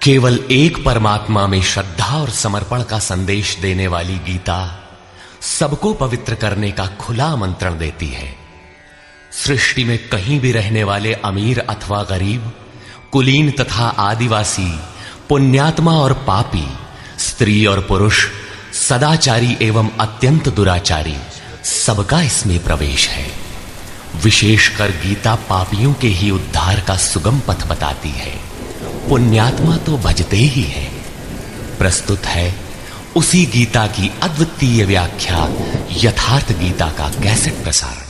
केवल एक परमात्मा में श्रद्धा और समर्पण का संदेश देने वाली गीता सबको पवित्र करने का खुला आमंत्रण देती है। सृष्टि में कहीं भी रहने वाले अमीर अथवा गरीब, कुलीन तथा आदिवासी, पुण्यात्मा और पापी, स्त्री और पुरुष, सदाचारी एवं अत्यंत दुराचारी, सबका इसमें प्रवेश है। विशेषकर गीता पापियों के ही उद्धार का सुगम पथ बताती है, पुण्यात्मा तो भजते ही है। प्रस्तुत है उसी गीता की अद्वितीय व्याख्या यथार्थ गीता का कैसेट प्रसारण।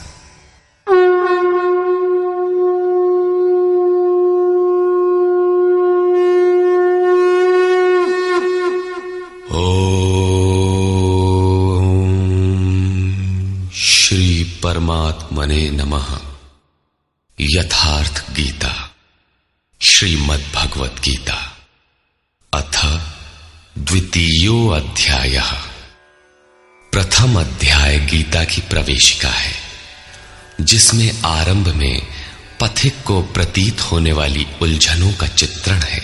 श्री परमात्मने नमः। यथार्थ गीता श्रीमद् भगवत गीता अथ द्वितीयो अध्यायः। प्रथम अध्याय गीता की प्रवेशिका है, जिसमें आरंभ में पथिक को प्रतीत होने वाली उलझनों का चित्रण है।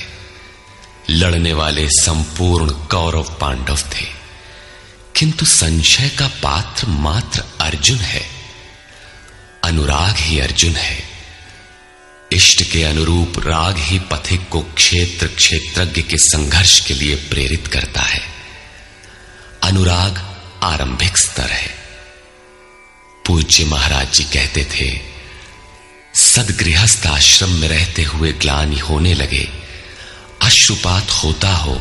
लड़ने वाले संपूर्ण कौरव पांडव थे, किंतु संशय का पात्र मात्र अर्जुन है। अनुराग ही अर्जुन है। इष्ट के अनुरूप राग ही पथिक को क्षेत्र क्षेत्रज्ञ के संघर्ष के लिए प्रेरित करता है। अनुराग आरंभिक स्तर है। पूज्य महाराज जी कहते थे, सदगृहस्थ आश्रम में रहते हुए ग्लानि होने लगे, अश्रुपात होता हो,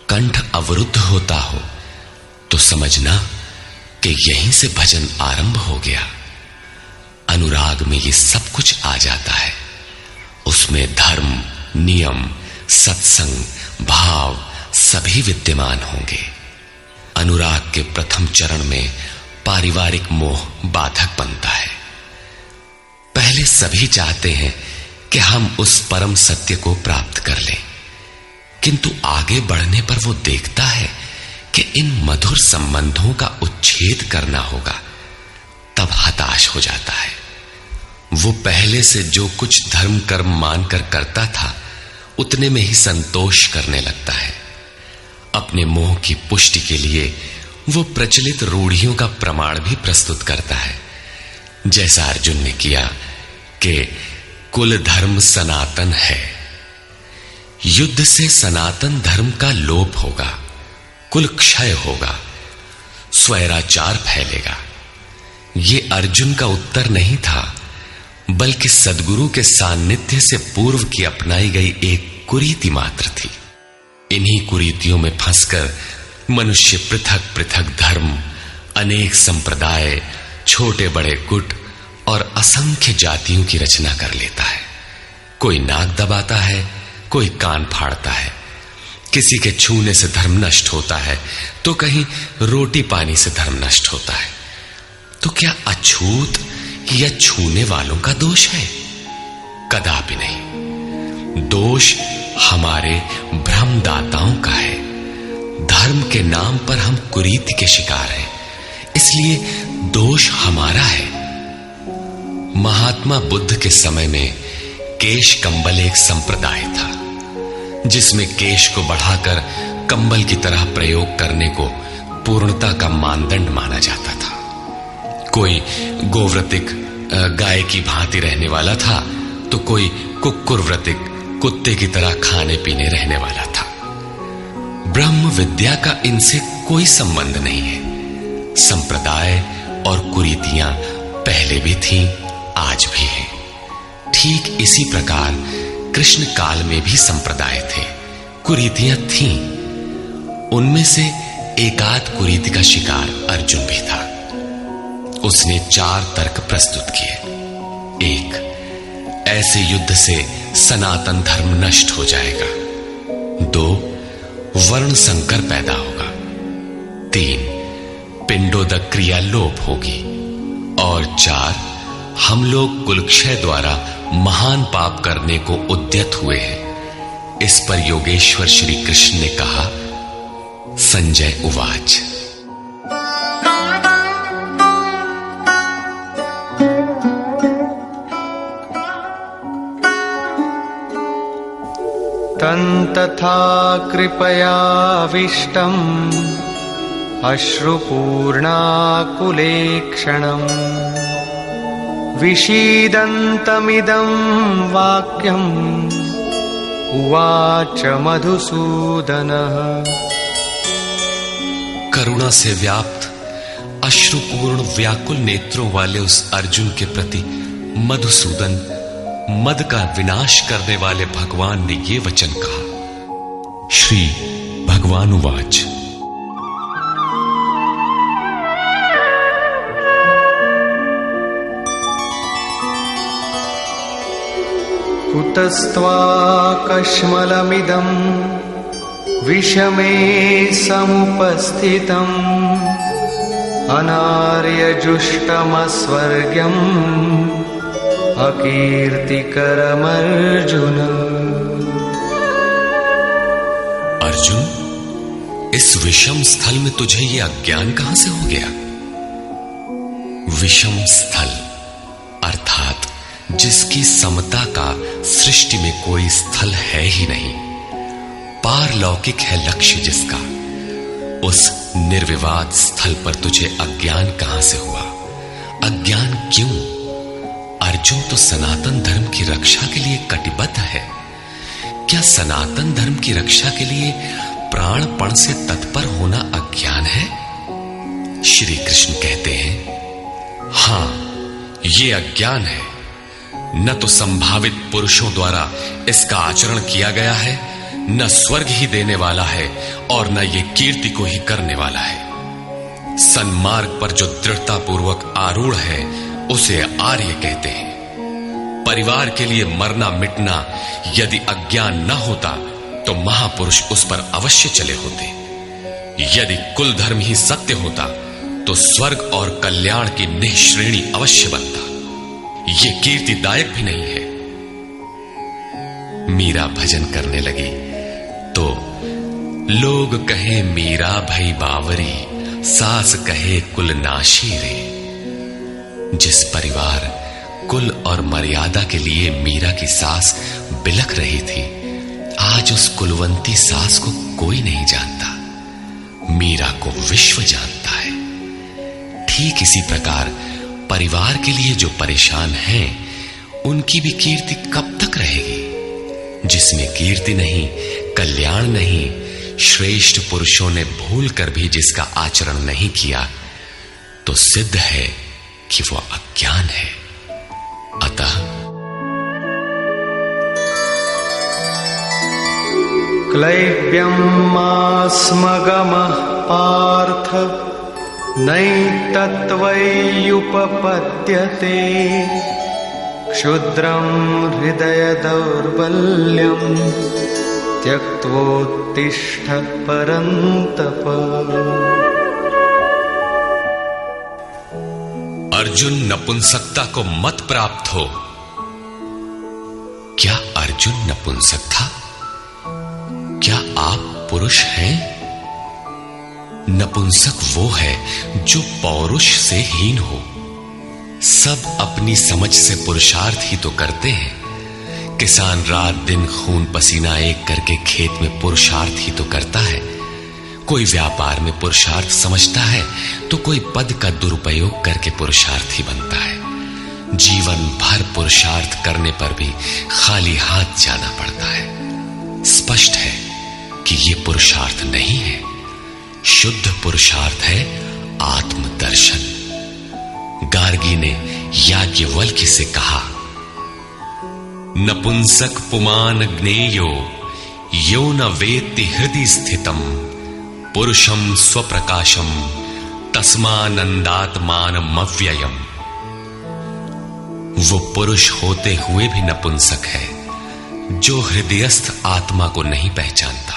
कंठ अवरुद्ध होता हो, तो समझना कि यहीं से भजन आरंभ हो गया। अनुराग में ये सब कुछ आ जाता है। उसमें धर्म, नियम, सत्संग, भाव सभी विद्यमान होंगे। अनुराग के प्रथम चरण में पारिवारिक मोह बाधक बनता है। पहले सभी चाहते हैं कि हम उस परम सत्य को प्राप्त कर लें, किंतु आगे बढ़ने पर वो देखता है कि इन मधुर संबंधों का उच्छेद करना होगा। तब हताश हो जाता है। वो पहले से जो कुछ धर्म कर्म मानकर करता था, उतने में ही संतोष करने लगता है। अपने मोह की पुष्टि के लिए वो प्रचलित रूढ़ियों का प्रमाण भी प्रस्तुत करता है, जैसा अर्जुन ने किया कि कुल धर्म सनातन है। युद्ध से सनातन धर्म का लोप होगा, कुल क्षय होगा, स्वैराचार फैलेगा। ये अर्जुन का उत्तर नहीं था, बल्कि सद्गुरु के सान्निध्य से पूर्व की अपनाई गई एक कुरीति मात्र थी। इन्हीं कुरीतियों में फंसकर मनुष्य पृथक पृथक धर्म, अनेक संप्रदाय, छोटे बड़े गुट और असंख्य जातियों की रचना कर लेता है। कोई नाक दबाता है, कोई कान फाड़ता है। किसी के छूने से धर्म नष्ट होता है, तो कहीं रोटी पानी से धर्म नष्ट होता है। तो क्या अछूत या छूने वालों का दोष है? कदापि नहीं। दोष हमारे भ्रमदाताओं का है। धर्म के नाम पर हम कुरीति के शिकार हैं, इसलिए दोष हमारा है। महात्मा बुद्ध के समय में केश कंबल एक संप्रदाय था, जिसमें केश को बढ़ाकर कंबल की तरह प्रयोग करने को पूर्णता का मानदंड माना जाता था। कोई गोव्रतिक गाय की भांति रहने वाला था, तो कोई कुक्कुरव्रतिक कुत्ते की तरह खाने पीने रहने वाला था। ब्रह्म विद्या का इनसे कोई संबंध नहीं है। संप्रदाय और कुरीतियां पहले भी थीं, आज भी हैं। ठीक इसी प्रकार कृष्ण काल में भी संप्रदाय थे, कुरीतियां थीं। उनमें से एकाध कुरीति का शिकार अर्जुन भी था। उसने 4 तर्क प्रस्तुत किए। 1, ऐसे युद्ध से सनातन धर्म नष्ट हो जाएगा। 2, वर्ण संकर पैदा होगा। 3, पिंडोदक क्रिया लोप होगी। और 4, हम लोग कुलक्षय द्वारा महान पाप करने को उद्यत हुए हैं। इस पर योगेश्वर श्री कृष्ण ने कहा, संजय उवाच। तथा कृपयाविष्टम् अश्रुपूर्णाकुलेक्षणम् विषीदन्तमिदं वाक्यम् उवाच मधुसूदनः। करुणा से व्याप्त अश्रुपूर्ण व्याकुल नेत्रों वाले उस अर्जुन के प्रति मधुसूदन, मद का विनाश करने वाले भगवान ने ये वचन कहा। श्री भगवान उवाच। कुतस्त्वाकश्मलमिदं विषमे समुपस्थितम् अनार्यजुष्टमस्वर्ग्यम् अकीर्तिकरमर्जुन। अर्जुन, इस विषम स्थल में तुझे ये अज्ञान कहां से हो गया? विषम स्थल अर्थात जिसकी समता का सृष्टि में कोई स्थल है ही नहीं, पारलौकिक है लक्ष्य जिसका, उस निर्विवाद स्थल पर तुझे अज्ञान कहां से हुआ? अज्ञान क्यों? अर्जुन तो सनातन धर्म की रक्षा के लिए कटिबद्ध है। क्या सनातन धर्म की रक्षा के लिए प्राणपण से तत्पर होना अज्ञान है? श्री कृष्ण कहते हैं, हां, ये अज्ञान है। न तो संभावित पुरुषों द्वारा इसका आचरण किया गया है, न स्वर्ग ही देने वाला है और न ये कीर्ति को ही करने वाला है। सन्मार्ग पर जो दृढ़ता पूर्वक आरूढ़ है उसे आर्य कहते हैं। परिवार के लिए मरना मिटना यदि अज्ञान न होता तो महापुरुष उस पर अवश्य चले होते। यदि कुल धर्म ही सत्य होता तो स्वर्ग और कल्याण की निःश्रेणी अवश्य बनता। ये कीर्तिदायक भी नहीं है। मीरा भजन करने लगी तो लोग कहे मीरा भई बावरी, सास कहे कुल नाशी रे। जिस परिवार, कुल और मर्यादा के लिए मीरा की सास बिलख रही थी, आज उस कुलवंती सास को कोई नहीं जानता, मीरा को विश्व जानता है। ठीक इसी प्रकार परिवार के लिए जो परेशान हैं, उनकी भी कीर्ति कब तक रहेगी? जिसमें कीर्ति नहीं, कल्याण नहीं, श्रेष्ठ पुरुषों ने भूल कर भी जिसका आचरण नहीं किया, तो सिद्ध है कि वो अज्ञान है। अतः क्लैब्यमास्मगमः पार्थ नैतत्त्वय्युपपद्यते क्षुद्रं हृदय दौर्बल्यं त्यक्त्वोत्तिष्ठ परन्तप। अर्जुन, नपुंसकता को मत प्राप्त हो। क्या अर्जुन नपुंसक था? क्या आप पुरुष हैं? नपुंसक वो है जो पौरुष से हीन हो। सब अपनी समझ से पुरुषार्थ ही तो करते हैं। किसान रात दिन खून पसीना एक करके खेत में पुरुषार्थ ही तो करता है। कोई व्यापार में पुरुषार्थ समझता है तो कोई पद का दुरुपयोग करके पुरुषार्थी बनता है। जीवन भर पुरुषार्थ करने पर भी खाली हाथ जाना पड़ता है। स्पष्ट है कि यह पुरुषार्थ नहीं है। शुद्ध पुरुषार्थ है आत्मदर्शन। गार्गी ने याज्ञवल्क्य से कहा, नपुंसक पुमान ज्ञेयो यो न वेत्ति हृदि स्थितम पुरुषम स्वप्रकाशम तस्मानंदात्मानमव्ययम्। वो पुरुष होते हुए भी नपुंसक है जो हृदयस्थ आत्मा को नहीं पहचानता।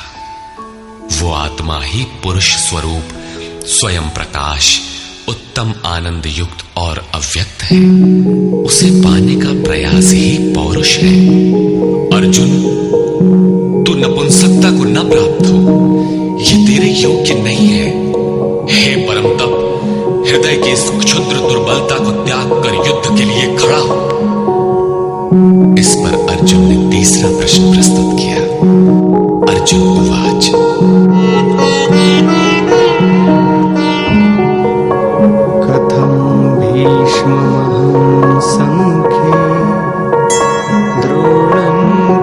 वो आत्मा ही पुरुष स्वरूप स्वयं प्रकाश, उत्तम आनंद युक्त और अव्यक्त है। उसे पाने का प्रयास ही पौरुष है। अर्जुन, तू नपुंसकता को न प्राप्त हो, ये तेरे योग्य नहीं है। हे परम तप, हृदय की इस क्षुद्र दुर्बलता को त्याग कर युद्ध के लिए खड़ा हो। इस पर अर्जुन ने तीसरा प्रश्न प्रस्तुत किया। अर्जुन उवाच कथं भीष्ममहं संख्ये द्रोणं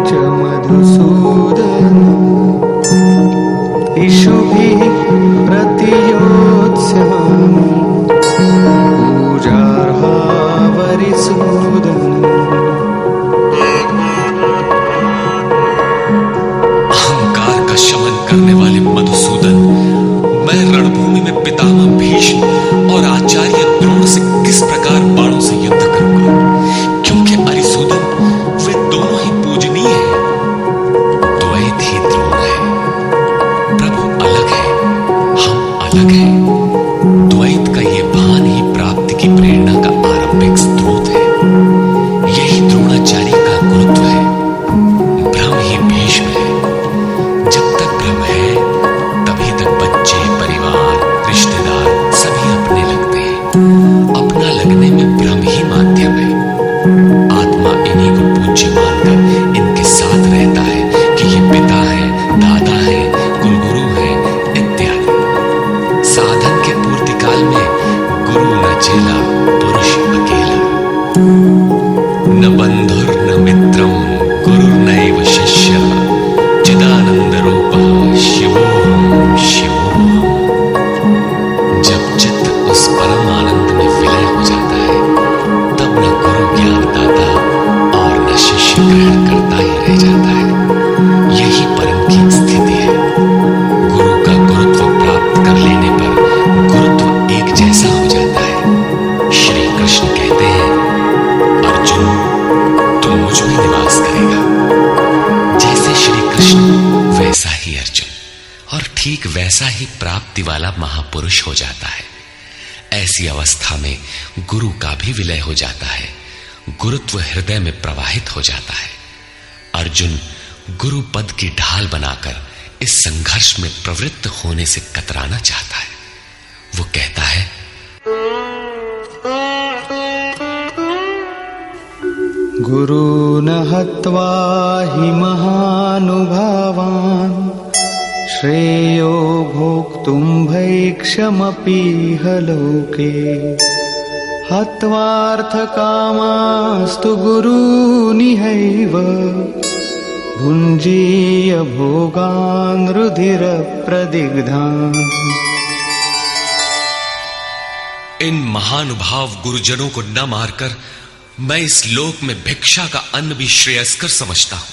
च मधुसूदन इषुभिः प्रतियोत्स्यामि पूजार्हा वरिसूदन। अहंकार का शमन करने वाले मधुसूदन, मैं रणभूमि में पितामह भीष्म और आचार्य द्रोण से किस प्रकार बाणों से युद्ध करूंगा, क्योंकि अरिसूदन वे दोनों ही पूजनीय हैं। द्वैत ही द्रोण है, प्रभु अलग है, हम अलग हैं। द्वैत का ये भान ही प्राप्ति की प्रेरणा का आरंभिक स्रोत है। यही द्रोणाचार्य का गुरुत्व है। ब्रह्म ही भीष्म है। जब तक ब्रह्म है तभी तक बच्चे, परिवार, रिश्तेदार सभी अपने लगते हैं। अपना लगने में ब्रह्म ही माध्यम है। आत्मा इन्हीं को पूज्य मानकर इनके साथ रहता है कि ये पिता है, दादा है, कुलगुरु है इत्यादि। साधन के पूर्ति काल में गुरु न चेला, पुरुष अकेला। न बंधुर न मित्रम गुरुर्नैव शिष्यः चिदानंद रूपः शिवोऽहं शिवोऽहं। जब चित्त उस परम आनंद में विलय हो जाता है तब न गुरु ज्ञानदाता और न शिष्य ग्रहण करता ही रह जाता है। यही परम की स्थिति है। गुरु का गुरुत्व प्राप्त कर लेने पर गुरुत्व एक जैसा हो जाता है। श्री कृष्ण कहते हैं, अर्जुन तू मुझ में निवास करेगा। जैसे श्री कृष्ण वैसा ही अर्जुन, और ठीक वैसा ही प्राप्ति वाला महापुरुष हो जाता है। ऐसी अवस्था में गुरु का भी विलय हो जाता है। गुरुत्व हृदय में प्रवाहित हो जाता है। अर्जुन गुरु पद की ढाल बनाकर इस संघर्ष में प्रवृत्त होने से कतराना चाहता है। वो कहता है, गुरून् हत्वा हि महानुभावान् श्रेयो भोक्तुं भैक्षमपीह लोके हत्वार्थकामास्तु गुरूनिहैव भुञ्जीय भोगान् रुधिरप्रदिग्धान्। इन महानुभाव गुरुजनों को न मारकर मैं इस लोक में भिक्षा का अन्न भी श्रेयस्कर समझता हूं।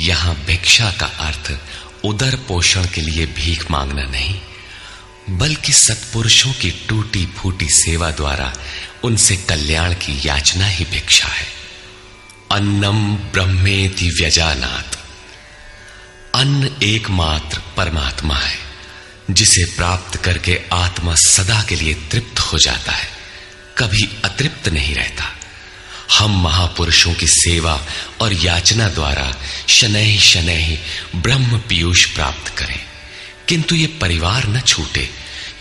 यहां भिक्षा का अर्थ उदर पोषण के लिए भीख मांगना नहीं, बल्कि सत्पुरुषों की टूटी फूटी सेवा द्वारा उनसे कल्याण की याचना ही भिक्षा है। अन्नम ब्रह्मेति व्यजानात्। अन्न एकमात्र परमात्मा है, जिसे प्राप्त करके आत्मा सदा के लिए तृप्त हो जाता है, कभी अतृप्त नहीं रहता। हम महापुरुषों की सेवा और याचना द्वारा शनैः शनैः ब्रह्म पीयूष प्राप्त करें, किंतु ये परिवार न छूटे,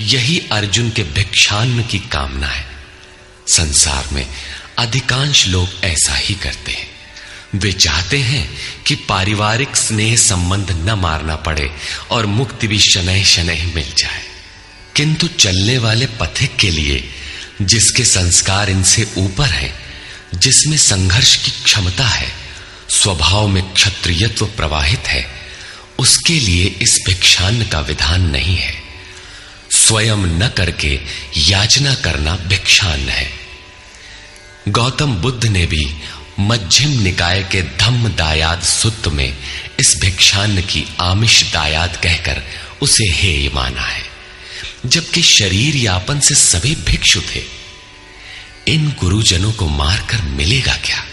यही अर्जुन के भिक्षान्न की कामना है। संसार में अधिकांश लोग ऐसा ही करते हैं। वे चाहते हैं कि पारिवारिक स्नेह संबंध न मारना पड़े और मुक्ति भी शनैः शनैः मिल जाए, किंतु चलने वाले पथिक के लिए, जिसके संस्कार इनसे ऊपर है, जिसमें संघर्ष की क्षमता है, स्वभाव में क्षत्रियत्व प्रवाहित है, उसके लिए इस भिक्षान्न का विधान नहीं है। स्वयं न करके याचना करना भिक्षान्न है। गौतम बुद्ध ने भी मध्यम निकाय के धम्म दायाद सुत्त में इस भिक्षान्न की आमिष दायाद कहकर उसे हेय माना है, जबकि शरीर यापन से सभी भिक्षु थे। इन गुरुजनों को मारकर मिलेगा क्या?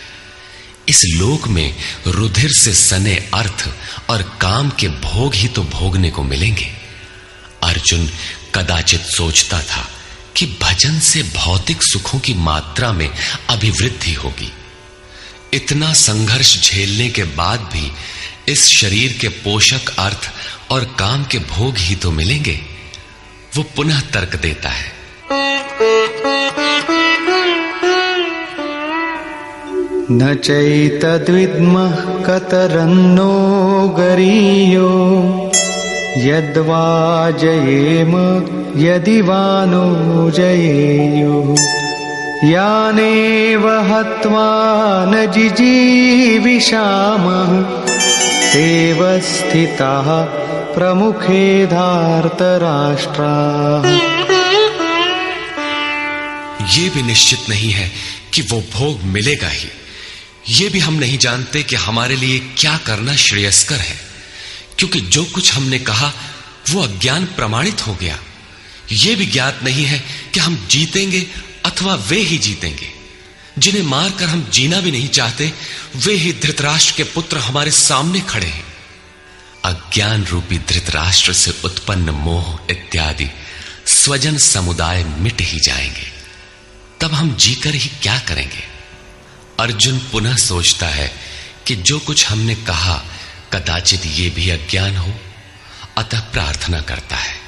इस लोक में रुधिर से सने अर्थ और काम के भोग ही तो भोगने को मिलेंगे। अर्जुन कदाचित सोचता था कि भजन से भौतिक सुखों की मात्रा में अभिवृद्धि होगी। इतना संघर्ष झेलने के बाद भी इस शरीर के पोषक अर्थ और काम के भोग ही तो मिलेंगे। वो पुनः तर्क देता है, न चैतद्विद्मः कतरन्नो गरीयो यद्वा जयेम यदि वा नो जयेयुः यानेव हत्वा न जिजीविषामः तेव स्थिताः प्रमुखे धार्तराष्ट्राः। ये भी निश्चित नहीं है कि वो भोग मिलेगा ही। ये भी हम नहीं जानते कि हमारे लिए क्या करना श्रेयस्कर है, क्योंकि जो कुछ हमने कहा वो अज्ञान प्रमाणित हो गया। ये भी ज्ञात नहीं है कि हम जीतेंगे अथवा वे ही जीतेंगे। जिन्हें मारकर हम जीना भी नहीं चाहते, वे ही धृतराष्ट्र के पुत्र हमारे सामने खड़े हैं। अज्ञान रूपी धृतराष्ट्र से उत्पन्न मोह इत्यादि स्वजन समुदाय मिट ही जाएंगे, तब हम जीकर ही क्या करेंगे। अर्जुन पुनः सोचता है कि जो कुछ हमने कहा कदाचित ये भी अज्ञान हो, अतः प्रार्थना करता है।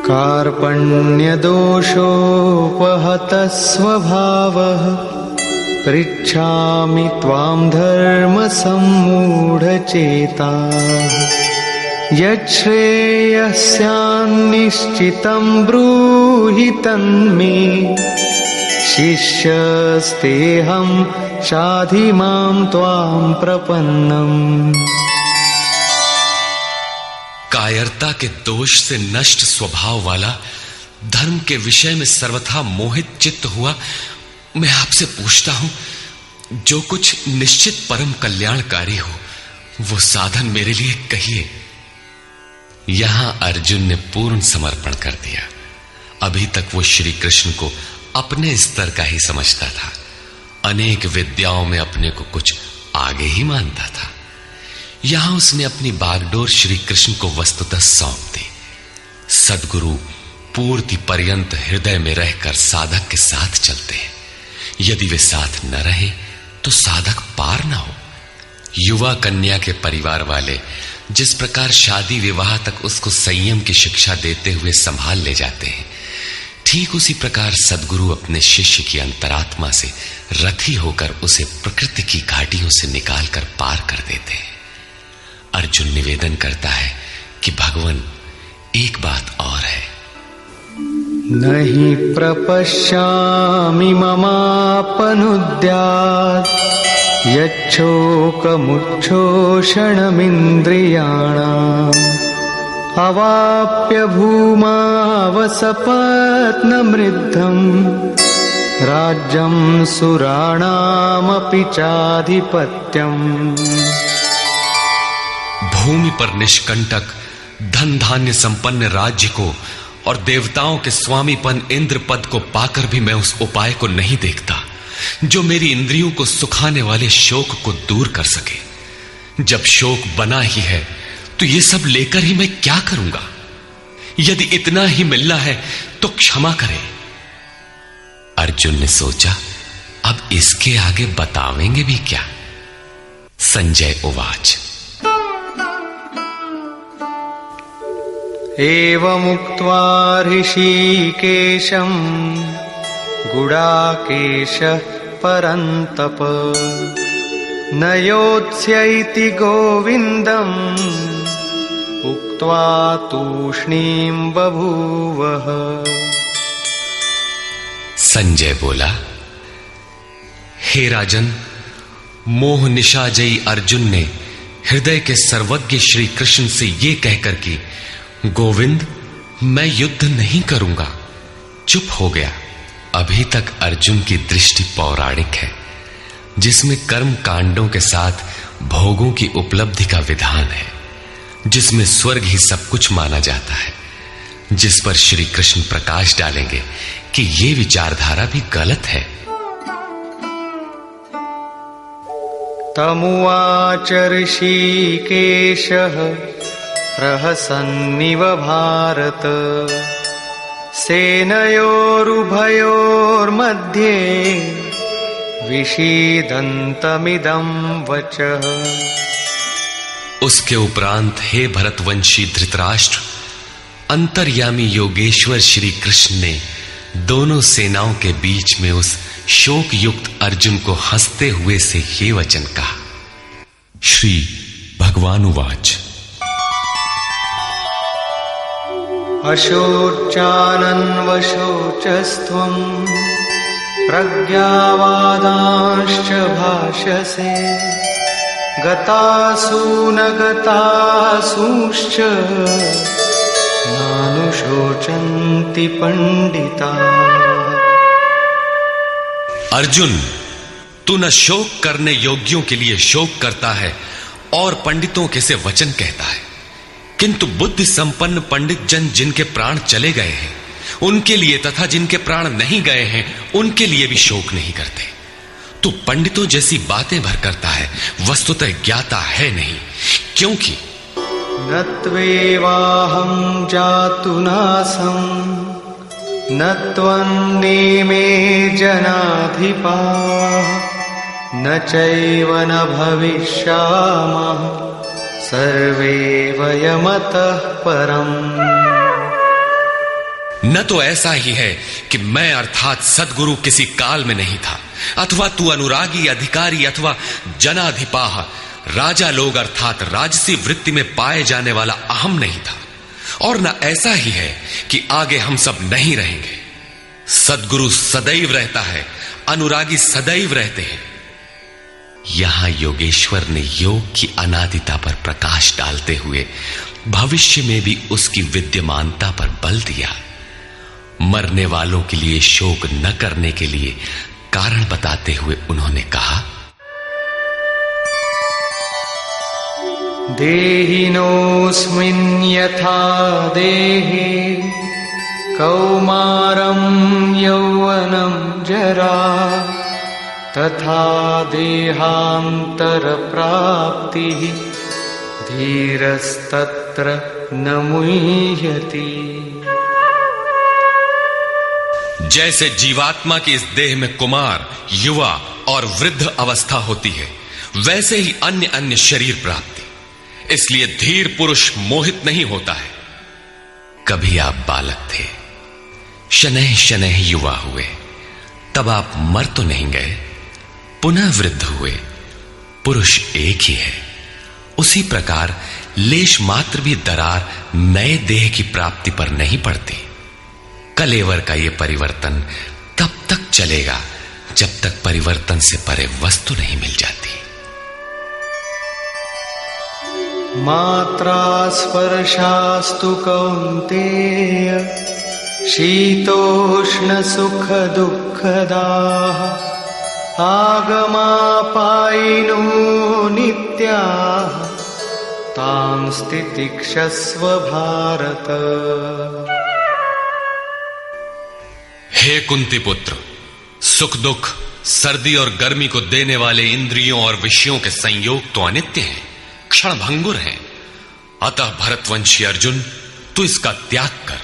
कार्पण्यदोषोपहतः स्वभावः पृच्छामि त्वां धर्मसम्मूढचेताः यच्छ्रेयस्यान्निश्चितं ब्रूहि तन्मे शिष्यस्तेऽहं शाधि मां त्वां प्रपन्नम्। कायरता के दोष से नष्ट स्वभाव वाला, धर्म के विषय में सर्वथा मोहित चित्त हुआ मैं आपसे पूछता हूं, जो कुछ निश्चित परम कल्याणकारी हो वो साधन मेरे लिए कहिए। यहां अर्जुन ने पूर्ण समर्पण कर दिया। अभी तक वो श्री कृष्ण को अपने स्तर का ही समझता था, अनेक विद्याओं में अपने को कुछ आगे ही मानता था। यहां उसने अपनी बागडोर श्री कृष्ण को वस्तुतः सौंप दी। सद्गुरु पूर्ति पर्यंत हृदय में रहकर साधक के साथ चलते हैं। यदि वे साथ न रहे तो साधक पार न हो। युवा कन्या के परिवार वाले जिस प्रकार शादी विवाह तक उसको संयम की शिक्षा देते हुए संभाल ले जाते हैं, ठीक उसी प्रकार सद्गुरु अपने शिष्य की अंतरात्मा से रथी होकर उसे प्रकृति की घाटियों से निकालकर पार कर देते हैं। अर्जुन निवेदन करता है कि भगवान एक बात और है। नहि प्रपश्यामि ममापनुद्यात् यच्छोकमुच्छोषणमिन्द्रियाणाम् अवाप्य भूमावसपत्नमृद्धम् राज्यं सुराणामपि चाधिपत्यम्। भूमि पर निष्कंटक धन धान्य संपन्न राज्य को और देवताओं के स्वामीपन इंद्र पद को पाकर भी मैं उस उपाय को नहीं देखता जो मेरी इंद्रियों को सुखाने वाले शोक को दूर कर सके। जब शोक बना ही है तो ये सब लेकर ही मैं क्या करूंगा। यदि इतना ही मिलना है तो क्षमा करें। अर्जुन ने सोचा, अब इसके आगे बतावेंगे भी क्या। संजय उवाच। एवमुक्त्वा ऋषिकेशं गुडाकेशः परन्तप न योत्स्यैति गोविन्दम् उक्त्वा तूष्णीं बभूवः। संजय बोला, हे राजन, मोह निशाजयी अर्जुन ने हृदय के सर्वज्ञ श्री कृष्ण से ये कहकर कि गोविंद मैं युद्ध नहीं करूंगा, चुप हो गया। अभी तक अर्जुन की दृष्टि पौराणिक है, जिसमें कर्म कांडों के साथ भोगों की उपलब्धि का विधान है, जिसमें स्वर्ग ही सब कुछ माना जाता है, जिस पर श्री कृष्ण प्रकाश डालेंगे कि ये विचारधारा भी गलत है। तमुवाच ऋषिकेशः प्रहसन्निव भारत सेनयोरुभयोर्मध्ये विषीदन्तमिदं वचः। उसके उपरांत हे भरतवंशी धृतराष्ट्र, अंतर्यामी योगेश्वर श्री कृष्ण ने दोनों सेनाओं के बीच में उस शोक युक्त अर्जुन को हंसते हुए से ये वचन कहा। श्री भगवानुवाच। अशोचानन्वशोचस्त्वं प्रज्ञावादांश्च भाषसे गतासु न गतासूश्च नानुशोचन्ति पंडिताः। अर्जुन, तू न शोक करने योग्यों के लिए शोक करता है और पंडितों के से वचन कहता है, किंतु बुद्धि संपन्न पंडित जन जिनके प्राण चले गए हैं उनके लिए तथा जिनके प्राण नहीं गए हैं उनके लिए भी शोक नहीं करते। तू पंडितों जैसी बातें भर करता है, वस्तुतः ज्ञाता है नहीं, क्योंकि न त्वेवाहं जातु नासं न त्वन्नेमे जनाधिपाः न चैव न भविष्यामः सर्वे वयमतः परम्। न तो ऐसा ही है कि मैं अर्थात सद्गुरु किसी काल में नहीं था, अथवा तू अनुरागी अधिकारी अथवा जनाधिपाह राजा लोग अर्थात राजसी वृत्ति में पाए जाने वाला अहम नहीं था, और न ऐसा ही है कि आगे हम सब नहीं रहेंगे। सद्गुरु सदैव रहता है, अनुरागी सदैव रहते हैं। यहां योगेश्वर ने योग की अनादिता पर प्रकाश डालते हुए भविष्य में भी उसकी विद्यमानता पर बल दिया। मरने वालों के लिए शोक न करने के लिए कारण बताते हुए उन्होंने कहा, देहिनोऽस्मिन् यथा देहे कौमारं यौवनं जरा तथा देहान्तरप्राप्तिः धीरस्तत्र न मुह्यति। जैसे जीवात्मा की इस देह में कुमार, युवा और वृद्ध अवस्था होती है, वैसे ही अन्य अन्य शरीर प्राप्ति। इसलिए धीर पुरुष मोहित नहीं होता है। कभी आप बालक थे, शनैः शनैः युवा हुए, तब आप मर तो नहीं गए, पुनः वृद्ध हुए। पुरुष एक ही है। उसी प्रकार लेश मात्र भी दरार नए देह की प्राप्ति पर नहीं पड़ती। कलेवर का यह परिवर्तन तब तक चलेगा जब तक परिवर्तन से परे वस्तु नहीं मिल जाती। मात्रा स्पर्शास्तु कौन्तेय शीतोष्ण सुख दुःखदाः आगमापायिनो नित्याः तां स्थितिक्षस्व भारत। हे कुंती पुत्र, सुख दुख, सर्दी और गर्मी को देने वाले इंद्रियों और विषयों के संयोग तो अनित्य हैं, क्षण भंगुर हैं। अतः भरतवंशी अर्जुन, तू इसका त्याग कर।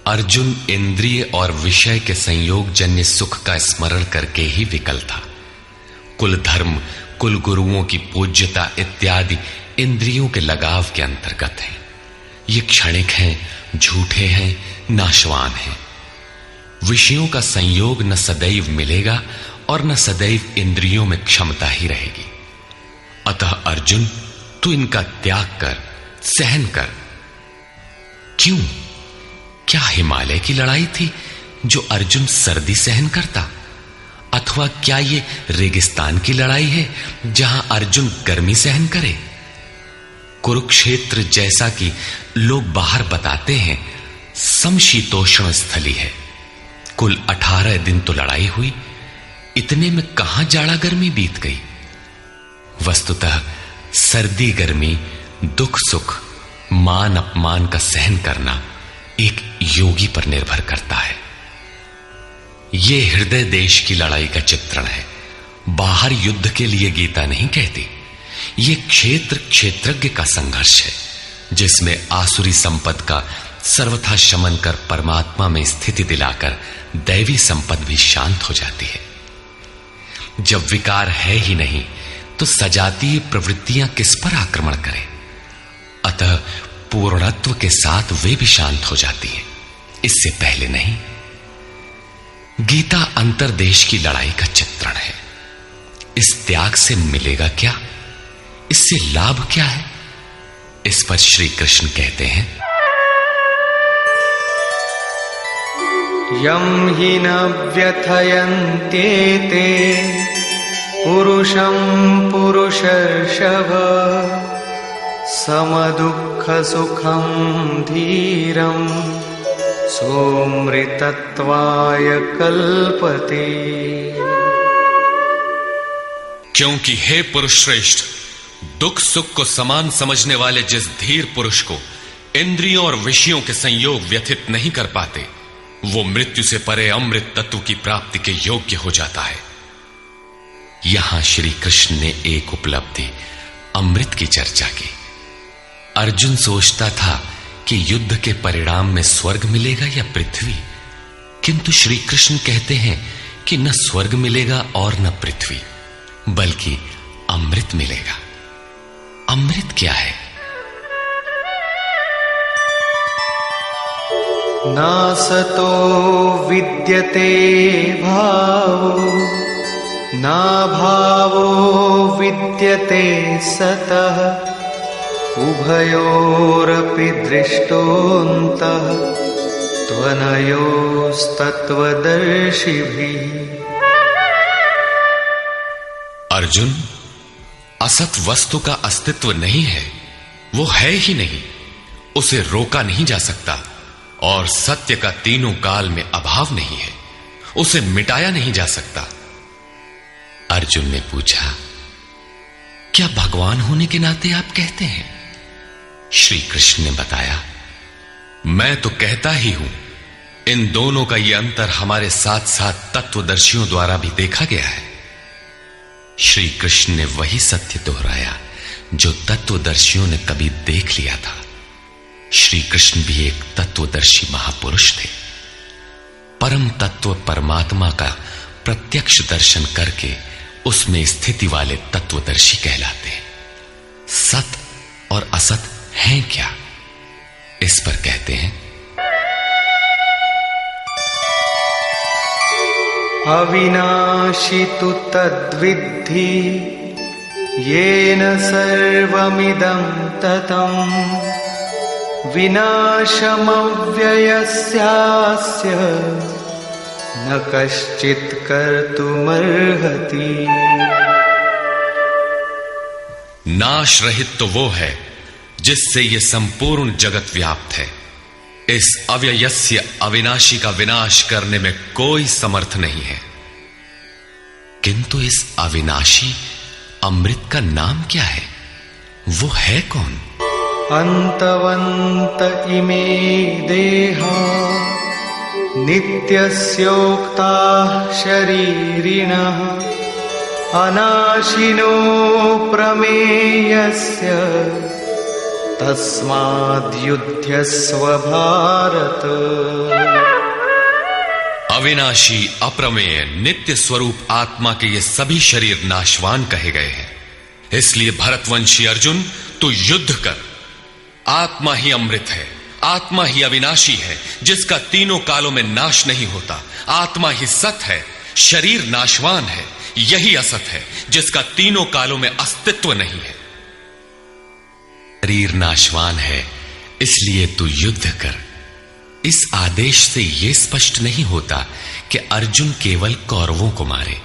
अर्जुन इंद्रिय और विषय के संयोग जन्य सुख का स्मरण करके ही विकल था। कुल धर्म, कुल गुरुओं की पूज्यता इत्यादि इंद्रियों के लगाव के अंतर्गत है। ये क्षणिक हैं, झूठे हैं, नाशवान हैं। विषयों का संयोग न सदैव मिलेगा और न सदैव इंद्रियों में क्षमता ही रहेगी। अतः अर्जुन, तू इनका त्याग कर, सहन कर। क्यों? क्या हिमालय की लड़ाई थी जो अर्जुन सर्दी सहन करता? अथवा क्या ये रेगिस्तान की लड़ाई है जहां अर्जुन गर्मी सहन करे? कुरुक्षेत्र जैसा कि लोग बाहर बताते हैं समशीतोष्ण स्थली है। कुल 18 दिन तो लड़ाई हुई, इतने में कहां जाड़ा गर्मी बीत गई। वस्तुतः सर्दी गर्मी, दुख सुख, मान अपमान का सहन करना एक योगी पर निर्भर करता है। यह हृदय देश की लड़ाई का चित्रण है। बाहर युद्ध के लिए गीता नहीं कहती। यह क्षेत्र क्षेत्रज्ञ का संघर्ष है, जिसमें आसुरी संपद का सर्वथा शमन कर परमात्मा में स्थिति दिलाकर दैवी संपद भी शांत हो जाती है। जब विकार है ही नहीं तो सजातीय प्रवृत्तियां किस पर आक्रमण करें? अतः पूर्णत्व के साथ वे भी शांत हो जाती हैं, इससे पहले नहीं। गीता अंतरदेश की लड़ाई का चित्रण है। इस त्याग से मिलेगा क्या? इससे लाभ क्या है? इस पर श्री कृष्ण कहते हैं, यम हि न व्यथयन्त्येते पुरुषं पुरुषर्षभ समदुःख सुखं धीरं सोमृतत्वाय कल्पते। क्योंकि हे पुरुष श्रेष्ठ, दुख सुख को समान समझने वाले जिस धीर पुरुष को इंद्रियों और विषयों के संयोग व्यथित नहीं कर पाते, वो मृत्यु से परे अमृत तत्व की प्राप्ति के योग्य हो जाता है। यहां श्री कृष्ण ने एक उपलब्धि अमृत की चर्चा की। अर्जुन सोचता था कि युद्ध के परिणाम में स्वर्ग मिलेगा या पृथ्वी, किंतु श्री कृष्ण कहते हैं कि न स्वर्ग मिलेगा और न पृथ्वी, बल्कि अमृत मिलेगा। अमृत क्या है? नासतो विद्यते भावो ना भावो विद्यते सतः उभयोरपि दृष्टोऽन्तः त्वनयोस्तत्त्वदर्शिभिः। अर्जुन, असत वस्तु का अस्तित्व नहीं है, वो है ही नहीं, उसे रोका नहीं जा सकता, और सत्य का तीनों काल में अभाव नहीं है, उसे मिटाया नहीं जा सकता। अर्जुन ने पूछा, क्या भगवान होने के नाते आप कहते हैं? श्री कृष्ण ने बताया, मैं तो कहता ही हूं। इन दोनों का यह अंतर हमारे साथ साथ तत्वदर्शियों द्वारा भी देखा गया है। श्री कृष्ण ने वही सत्य दोहराया जो तत्वदर्शियों ने कभी देख लिया था। श्री कृष्ण भी एक तत्वदर्शी महापुरुष थे। परम तत्व परमात्मा का प्रत्यक्ष दर्शन करके उसमें स्थिति वाले तत्वदर्शी कहलाते हैं। सत और असत हैं क्या? इस पर कहते हैं, अविनाशी तु तद्विद्धि येन सर्वमिदं ततं विनाशमव्ययस्यास्य न कश्चित् कर्तुमर्हति। नाश रहित तो वो है जिससे ये संपूर्ण जगत व्याप्त है। इस अव्ययस्य अविनाशी का विनाश करने में कोई समर्थ नहीं है। किंतु इस अविनाशी अमृत का नाम क्या है? वो है कौन? अंतवंत इमे देहा नित्यस्योक्ता शरीरिणः अनाशिनो प्रमेयस्य तस्माद्युध्यस्व भारत। अविनाशी अप्रमेय नित्य स्वरूप आत्मा के ये सभी शरीर नाशवान कहे गए हैं। इसलिए भरतवंशी अर्जुन, तू युद्ध कर। आत्मा ही अमृत है, आत्मा ही अविनाशी है जिसका तीनों कालों में नाश नहीं होता। आत्मा ही सत है, शरीर नाशवान है, यही असत है जिसका तीनों कालों में अस्तित्व नहीं है। शरीर नाशवान है, इसलिए तू युद्ध कर। इस आदेश से यह स्पष्ट नहीं होता कि अर्जुन केवल कौरवों को मारे।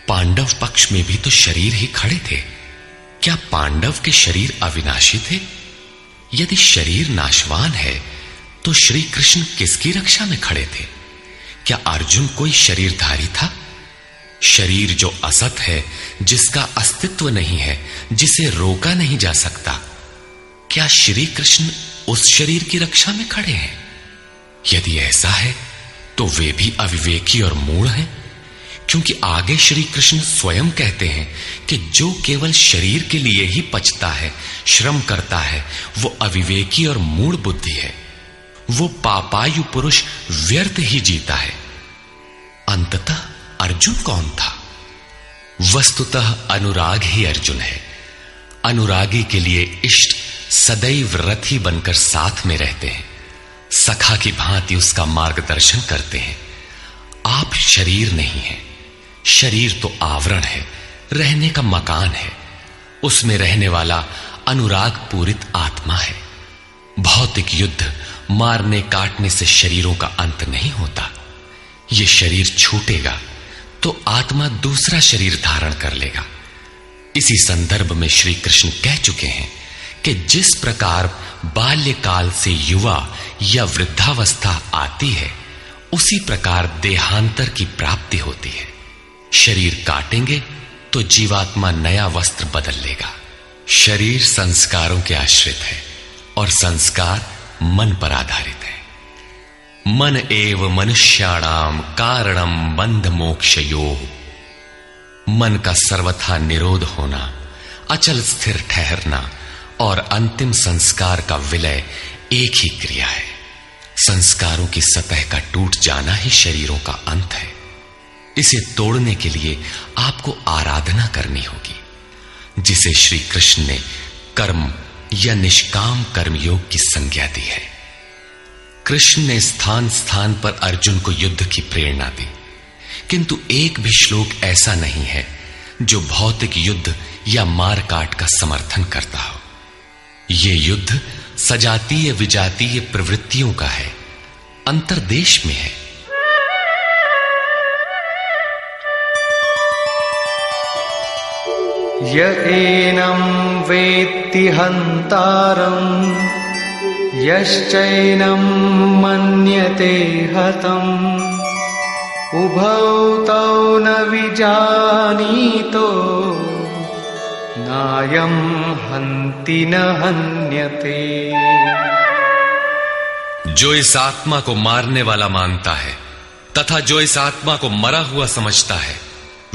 पांडव पक्ष में भी तो शरीर ही खड़े थे। क्या पांडव के शरीर अविनाशी थे? यदि शरीर नाशवान है तो श्री कृष्ण किसकी रक्षा में खड़े थे? क्या अर्जुन कोई शरीरधारी था? शरीर जो असत है, जिसका अस्तित्व नहीं है, जिसे रोका नहीं जा सकता, क्या श्री कृष्ण उस शरीर की रक्षा में खड़े हैं? यदि ऐसा है तो वे भी अविवेकी और मूढ़ हैं, क्योंकि आगे श्री कृष्ण स्वयं कहते हैं कि जो केवल शरीर के लिए ही पचता है, श्रम करता है, वो अविवेकी और मूढ़ बुद्धि है। वो पापायु पुरुष व्यर्थ ही जीता है। अंततः अर्जुन कौन था? वस्तुतः अनुराग ही अर्जुन है। अनुरागी के लिए इष्ट सदैव रथी बनकर साथ में रहते हैं, सखा की भांति उसका मार्गदर्शन करते हैं। आप शरीर नहीं है, शरीर तो आवरण है, रहने का मकान है। उसमें रहने वाला अनुराग पूरित आत्मा है। भौतिक युद्ध मारने काटने से शरीरों का अंत नहीं होता। यह शरीर छूटेगा तो आत्मा दूसरा शरीर धारण कर लेगा। इसी संदर्भ में श्री कृष्ण कह चुके हैं कि जिस प्रकार बाल्यकाल से युवा या वृद्धावस्था आती है, उसी प्रकार देहांतर की प्राप्ति होती है। शरीर काटेंगे तो जीवात्मा नया वस्त्र बदल लेगा। शरीर संस्कारों के आश्रित है और संस्कार मन पर आधारित है। मन एव मनुष्याणाम कारणम बंध मोक्षयोः। मन का सर्वथा निरोध होना, अचल स्थिर ठहरना और अंतिम संस्कार का विलय एक ही क्रिया है। संस्कारों की सतह का टूट जाना ही शरीरों का अंत है। इसे तोड़ने के लिए आपको आराधना करनी होगी, जिसे श्री कृष्ण ने कर्म या निष्काम कर्मयोग की संज्ञा दी है। कृष्ण ने स्थान स्थान पर अर्जुन को युद्ध की प्रेरणा दी, किंतु एक भी श्लोक ऐसा नहीं है जो भौतिक युद्ध या मारकाट का समर्थन करता हो। यह युद्ध सजातीय विजातीय प्रवृत्तियों का है, अंतर्देश में है। य एनं वेत्ति हन्तारम् यश्चैनं मन्यते हतम् उभौ तौ न विजानीतो नायं हन्ति न हन्यते। जो इस आत्मा को मारने वाला मानता है तथा जो इस आत्मा को मरा हुआ समझता है,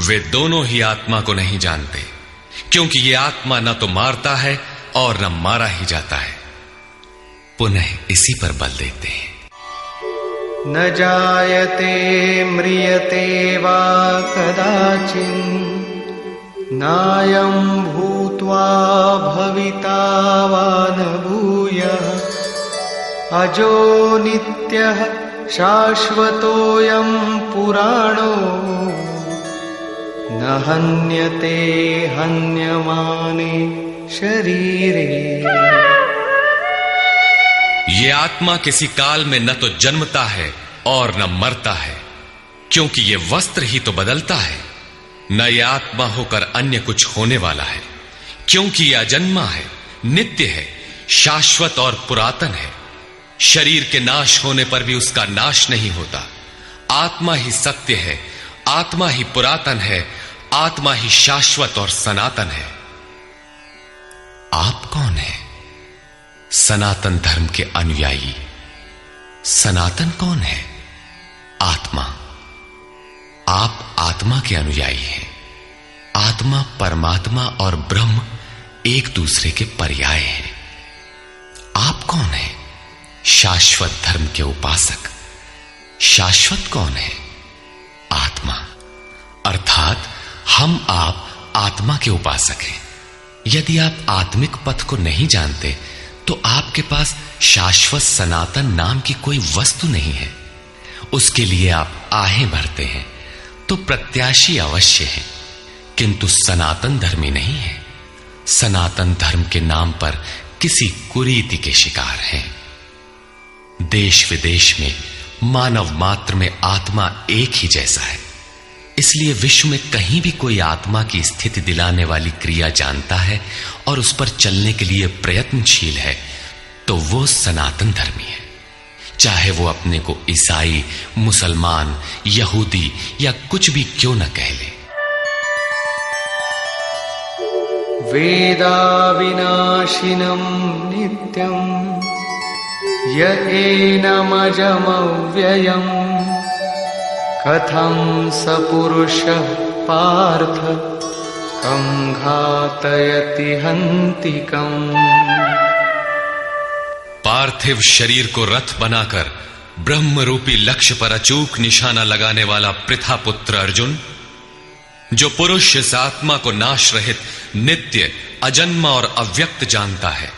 वे दोनों ही आत्मा को नहीं जानते, क्योंकि ये आत्मा न तो मारता है और न मारा ही जाता है। पुनः इसी पर बल देते हैं। न जायते म्रियते वा कदाचित् नायं भूत्वा भविता वा न भूयः अजो नित्यः शाश्वतोऽयं पुराणो न हन्यते हन्यमाने शरीरे। ये आत्मा किसी काल में न तो जन्मता है और न मरता है, क्योंकि ये वस्त्र ही तो बदलता है। न ये आत्मा होकर अन्य कुछ होने वाला है, क्योंकि यह अजन्मा है, नित्य है, शाश्वत और पुरातन है। शरीर के नाश होने पर भी उसका नाश नहीं होता। आत्मा ही सत्य है, आत्मा ही पुरातन है, आत्मा ही शाश्वत और सनातन है। आप कौन है? सनातन धर्म के अनुयायी। सनातन कौन है? आत्मा। आप आत्मा के अनुयायी हैं। आत्मा, परमात्मा और ब्रह्म एक दूसरे के पर्याय हैं। आप कौन है? शाश्वत धर्म के उपासक। शाश्वत कौन है? आत्मा। अर्थात हम आप आत्मा के उपासक हैं। यदि आप आत्मिक पथ को नहीं जानते तो आपके पास शाश्वत सनातन नाम की कोई वस्तु नहीं है। उसके लिए आप आहें भरते हैं तो प्रत्याशी अवश्य है, किंतु सनातन धर्मी नहीं है। सनातन धर्म के नाम पर किसी कुरीति के शिकार हैं। देश विदेश में मानव मात्र में आत्मा एक ही जैसा है। इसलिए विश्व में कहीं भी कोई आत्मा की स्थिति दिलाने वाली क्रिया जानता है और उस पर चलने के लिए प्रयत्नशील है, तो वो सनातन धर्मी है, चाहे वो अपने को ईसाई, मुसलमान, यहूदी या कुछ भी क्यों न कह ले। वेदा विनाशिनं नित्यं य एनमजमव्ययम् कथं स पुरुषः पार्थ कं घातयति हन्तिकम्। पार्थिव शरीर को रथ बनाकर ब्रह्म रूपी लक्ष्य पर अचूक निशाना लगाने वाला पृथा पुत्र अर्जुन, जो पुरुष इस आत्मा को नाश रहित, नित्य, अजन्मा और अव्यक्त जानता है,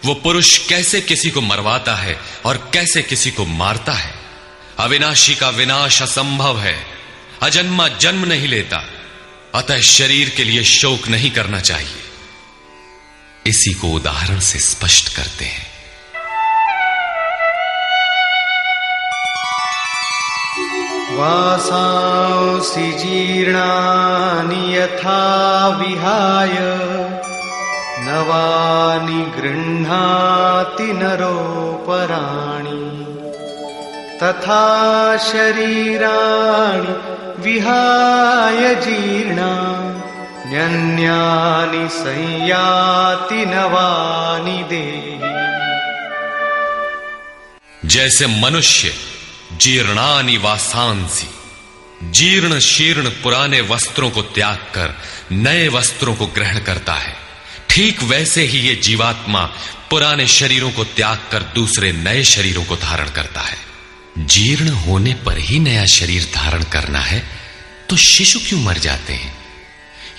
वो पुरुष कैसे किसी को मरवाता है और कैसे किसी को मारता है। अविनाशी का विनाश असंभव है। अजन्मा जन्म नहीं लेता, अतः शरीर के लिए शोक नहीं करना चाहिए। इसी को उदाहरण से स्पष्ट करते हैं। वासांसि जीर्णानि यथा विहाय नवानि गृह्णाति नरोपराणि तथा शरीराणि विहाय जीर्णान्यन्यानि संयाति नवानि देहि। जैसे मनुष्य जीर्णानि वासांसि, जीर्ण शीर्ण पुराने वस्त्रों को त्याग कर नए वस्त्रों को ग्रहण करता है, ठीक वैसे ही ये जीवात्मा पुराने शरीरों को त्याग कर दूसरे नए शरीरों को धारण करता है। जीर्ण होने पर ही नया शरीर धारण करना है तो शिशु क्यों मर जाते हैं?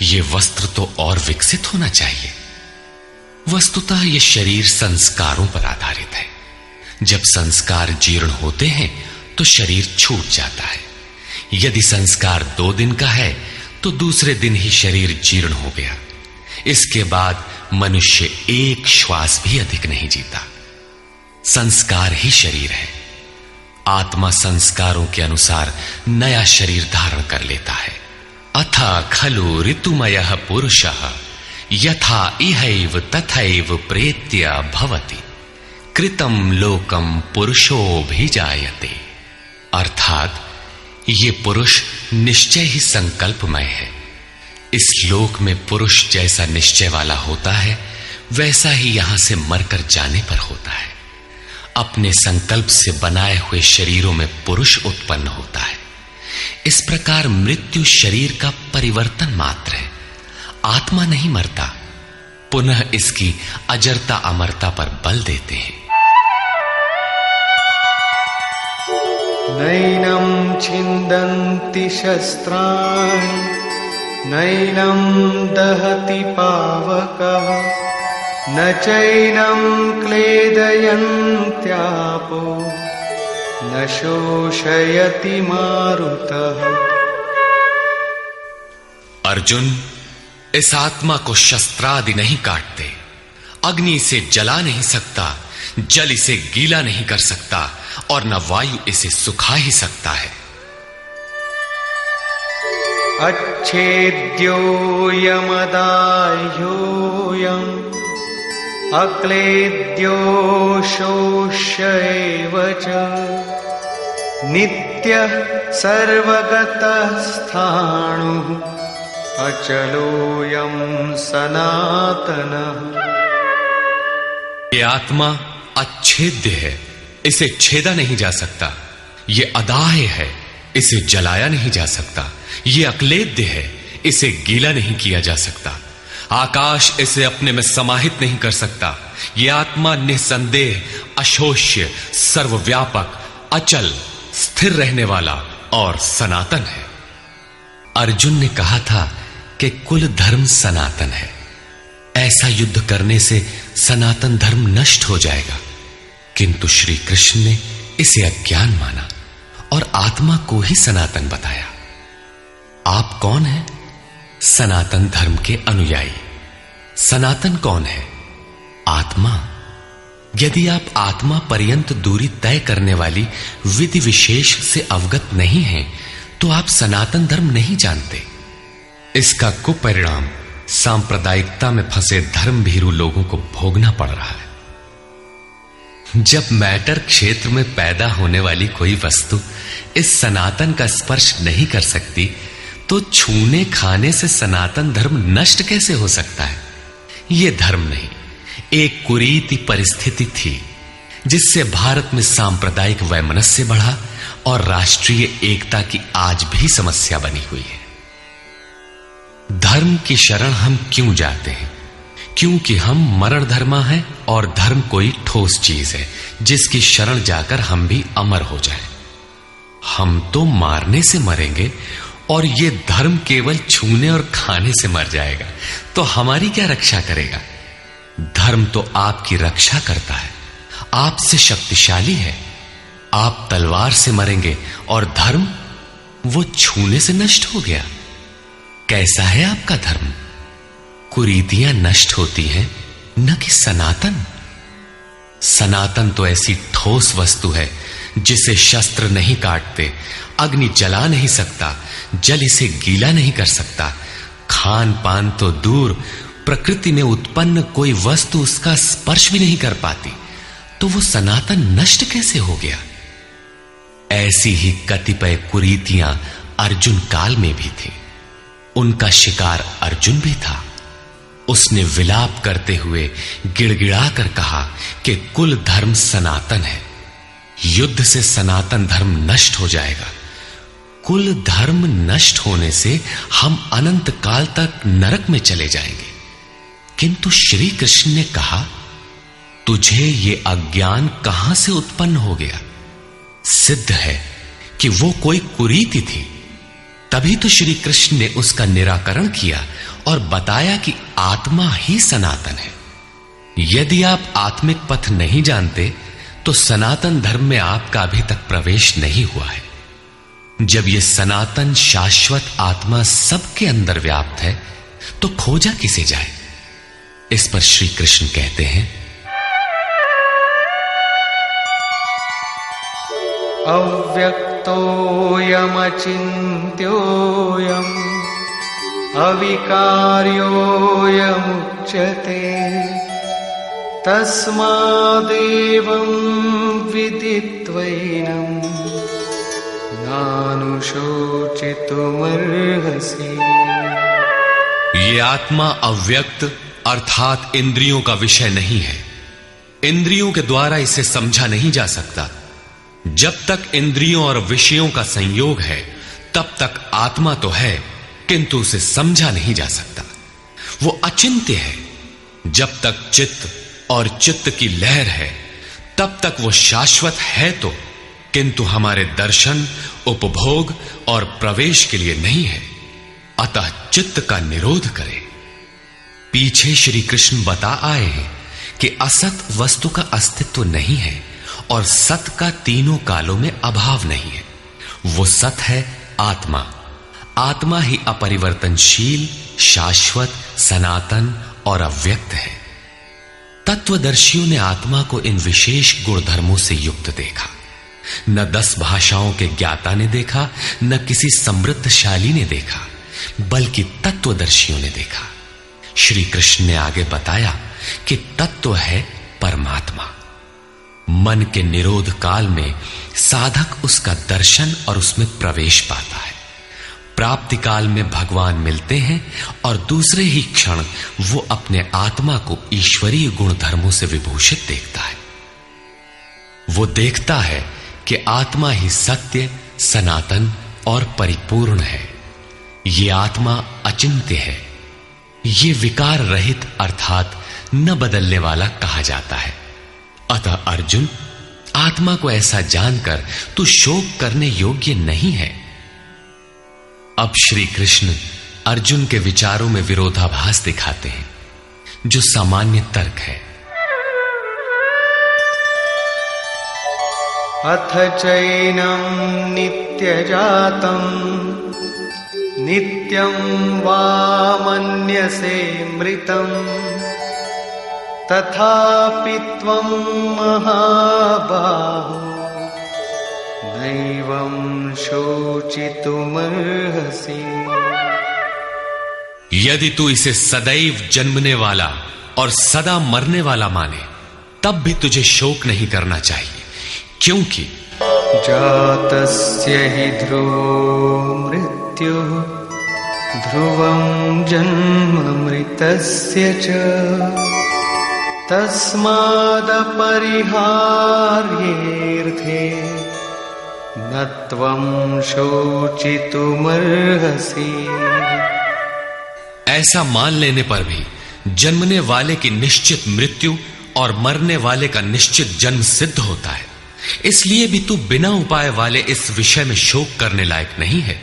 ये वस्त्र तो और विकसित होना चाहिए। वस्तुतः ये शरीर संस्कारों पर आधारित है। जब संस्कार जीर्ण होते हैं तो शरीर छूट जाता है। यदि संस्कार 2 दिन का है तो दूसरे दिन ही शरीर जीर्ण हो गया। इसके बाद मनुष्य एक श्वास भी अधिक नहीं जीता। संस्कार ही शरीर है। आत्मा संस्कारों के अनुसार नया शरीर धारण कर लेता है। अथा खलु ऋतुमयः पुरुषः यथा इहैव तथैव प्रेत्य भवति कृतं लोकम पुरुषोऽभिजायते। अर्थात ये पुरुष निश्चय ही संकल्पमय है। इस लोक में पुरुष जैसा निश्चय वाला होता है वैसा ही यहां से मरकर जाने पर होता है। अपने संकल्प से बनाए हुए शरीरों में पुरुष उत्पन्न होता है। इस प्रकार मृत्यु शरीर का परिवर्तन मात्र है। आत्मा नहीं मरता। पुनः इसकी अजरता अमरता पर बल देते हैं। नैनं छिन्दन्ति शस्त्राणि नैनं दहति पावकः न चैनं क्लेदयन्त्यापो न शोषयति मारुतः। अर्जुन, इस आत्मा को शस्त्रादि नहीं काटते। अग्नि इसे जला नहीं सकता, जल इसे गीला नहीं कर सकता और न वायु इसे सुखा ही सकता है। अच्छेद्योऽयमदाह्योऽयम् अक्लेद्यो शोष्य एव च नित्यः सर्वगतः स्थाणुः अचलोऽयं सनातनः। ये आत्मा अच्छेद्य है, इसे छेदा नहीं जा सकता। ये अदाह्य है, इसे जलाया नहीं जा सकता। ये अक्लेद्य है, इसे गीला नहीं किया जा सकता। आकाश इसे अपने में समाहित नहीं कर सकता। यह आत्मा निसंदेह अशोष्य, सर्वव्यापक, अचल, स्थिर रहने वाला और सनातन है। अर्जुन ने कहा था कि कुल धर्म सनातन है। ऐसा युद्ध करने से सनातन धर्म नष्ट हो जाएगा, किंतु श्री कृष्ण ने इसे अज्ञान माना और आत्मा को ही सनातन बताया। आप कौन हैं? सनातन धर्म के अनुयायी। सनातन कौन है? आत्मा। यदि आप आत्मा पर्यंत दूरी तय करने वाली विधि विशेष से अवगत नहीं हैं, तो आप सनातन धर्म नहीं जानते। इसका कुपरिणाम सांप्रदायिकता में फंसे धर्म भीरू लोगों को भोगना पड़ रहा है। जब मैटर क्षेत्र में पैदा होने वाली कोई वस्तु इस सनातन का स्पर्श नहीं कर सकती, तो छूने खाने से सनातन धर्म नष्ट कैसे हो सकता है? यह धर्म नहीं, एक कुरीति परिस्थिति थी जिससे भारत में सांप्रदायिक वैमनस्य बढ़ा और राष्ट्रीय एकता की आज भी समस्या बनी हुई है। धर्म की शरण हम क्यों जाते हैं? क्योंकि हम मरण धर्मा हैं और धर्म कोई ठोस चीज है जिसकी शरण जाकर हम भी अमर हो जाएं। हम तो मारने से मरेंगे और ये धर्म केवल छूने और खाने से मर जाएगा, तो हमारी क्या रक्षा करेगा? धर्म तो आपकी रक्षा करता है, आपसे शक्तिशाली है। आप तलवार से मरेंगे और धर्म वो छूने से नष्ट हो गया। कैसा है आपका धर्म? कुरीतियां नष्ट होती हैं न कि सनातन। सनातन तो ऐसी ठोस वस्तु है जिसे शस्त्र नहीं काटते, अग्नि जला नहीं सकता, जल इसे गीला नहीं कर सकता। खान पान तो दूर, प्रकृति में उत्पन्न कोई वस्तु उसका स्पर्श भी नहीं कर पाती, तो वो सनातन नष्ट कैसे हो गया? ऐसी ही कतिपय कुरीतियां अर्जुन काल में भी थी। उनका शिकार अर्जुन भी था। उसने विलाप करते हुए गिड़गिड़ा कर कहा कि कुल धर्म सनातन है, युद्ध से सनातन धर्म नष्ट हो जाएगा। कुल धर्म नष्ट होने से हम अनंत काल तक नरक में चले जाएंगे। किंतु श्री कृष्ण ने कहा, तुझे ये अज्ञान कहां से उत्पन्न हो गया? सिद्ध है कि वो कोई कुरीति थी। तभी तो श्री कृष्ण ने उसका निराकरण किया और बताया कि आत्मा ही सनातन है। यदि आप आत्मिक पथ नहीं जानते तो सनातन धर्म में आपका अभी तक प्रवेश नहीं हुआ है। जब यह सनातन शाश्वत आत्मा सबके अंदर व्याप्त है तो खोजा किसे जाए? इस पर श्री कृष्ण कहते हैं, अव्यक्तोऽयमचिन्त्योऽयम् अविकार्योऽयमुच्यते तस्मादेवं विदित्वैनं नानुशोचितुमर्हसि। ये आत्मा अव्यक्त अर्थात इंद्रियों का विषय नहीं है। इंद्रियों के द्वारा इसे समझा नहीं जा सकता। जब तक इंद्रियों और विषयों का संयोग है तब तक आत्मा तो है, किंतु उसे समझा नहीं जा सकता। वो अचिंत्य है। जब तक चित्त और चित्त की लहर है तब तक वो शाश्वत है तो, किंतु हमारे दर्शन, उपभोग और प्रवेश के लिए नहीं है। अतः चित्त का निरोध करे। पीछे श्री कृष्ण बता आए हैं कि असत वस्तु का अस्तित्व नहीं है और सत का तीनों कालों में अभाव नहीं है। वो सत है आत्मा। आत्मा ही अपरिवर्तनशील, शाश्वत, सनातन और अव्यक्त है। तत्वदर्शियों ने आत्मा को इन विशेष गुणधर्मों से युक्त देखा। न 10 भाषाओं के ज्ञाता ने देखा, न किसी समृद्धशाली ने देखा, बल्कि तत्वदर्शियों ने देखा। श्री कृष्ण ने आगे बताया कि तत्व है परमात्मा। मन के निरोध काल में साधक उसका दर्शन और उसमें प्रवेश पाता है। प्राप्ति काल में भगवान मिलते हैं और दूसरे ही क्षण वो अपने आत्मा को ईश्वरीय गुण धर्मों से विभूषित देखता है। वो देखता है कि आत्मा ही सत्य, सनातन और परिपूर्ण है। ये आत्मा अचिंत्य है। ये विकार रहित अर्थात न बदलने वाला कहा जाता है। अतः अर्जुन, आत्मा को ऐसा जानकर तू शोक करने योग्य नहीं है। अब श्री कृष्ण अर्जुन के विचारों में विरोधाभास दिखाते हैं, जो सामान्य तर्क है। अथ चैनं नित्यजातं नित्यं वा मन्यसे मृतं तथापि त्वं महाबाहो नैवं शोचितुमर्हसि। यदि तू इसे सदैव जन्मने वाला और सदा मरने वाला माने तब भी तुझे शोक नहीं करना चाहिए, क्योंकि जातस्य हि ध्रुवो मृत्युः ध्रुवं जन्म मृतस्य च तस्मादपरिहार्येऽर्थे न त्वं शोचितुमर्हसि। ऐसा मान लेने पर भी जन्मने वाले की निश्चित मृत्यु और मरने वाले का निश्चित जन्म सिद्ध होता है। इसलिए भी तू बिना उपाय वाले इस विषय में शोक करने लायक नहीं है।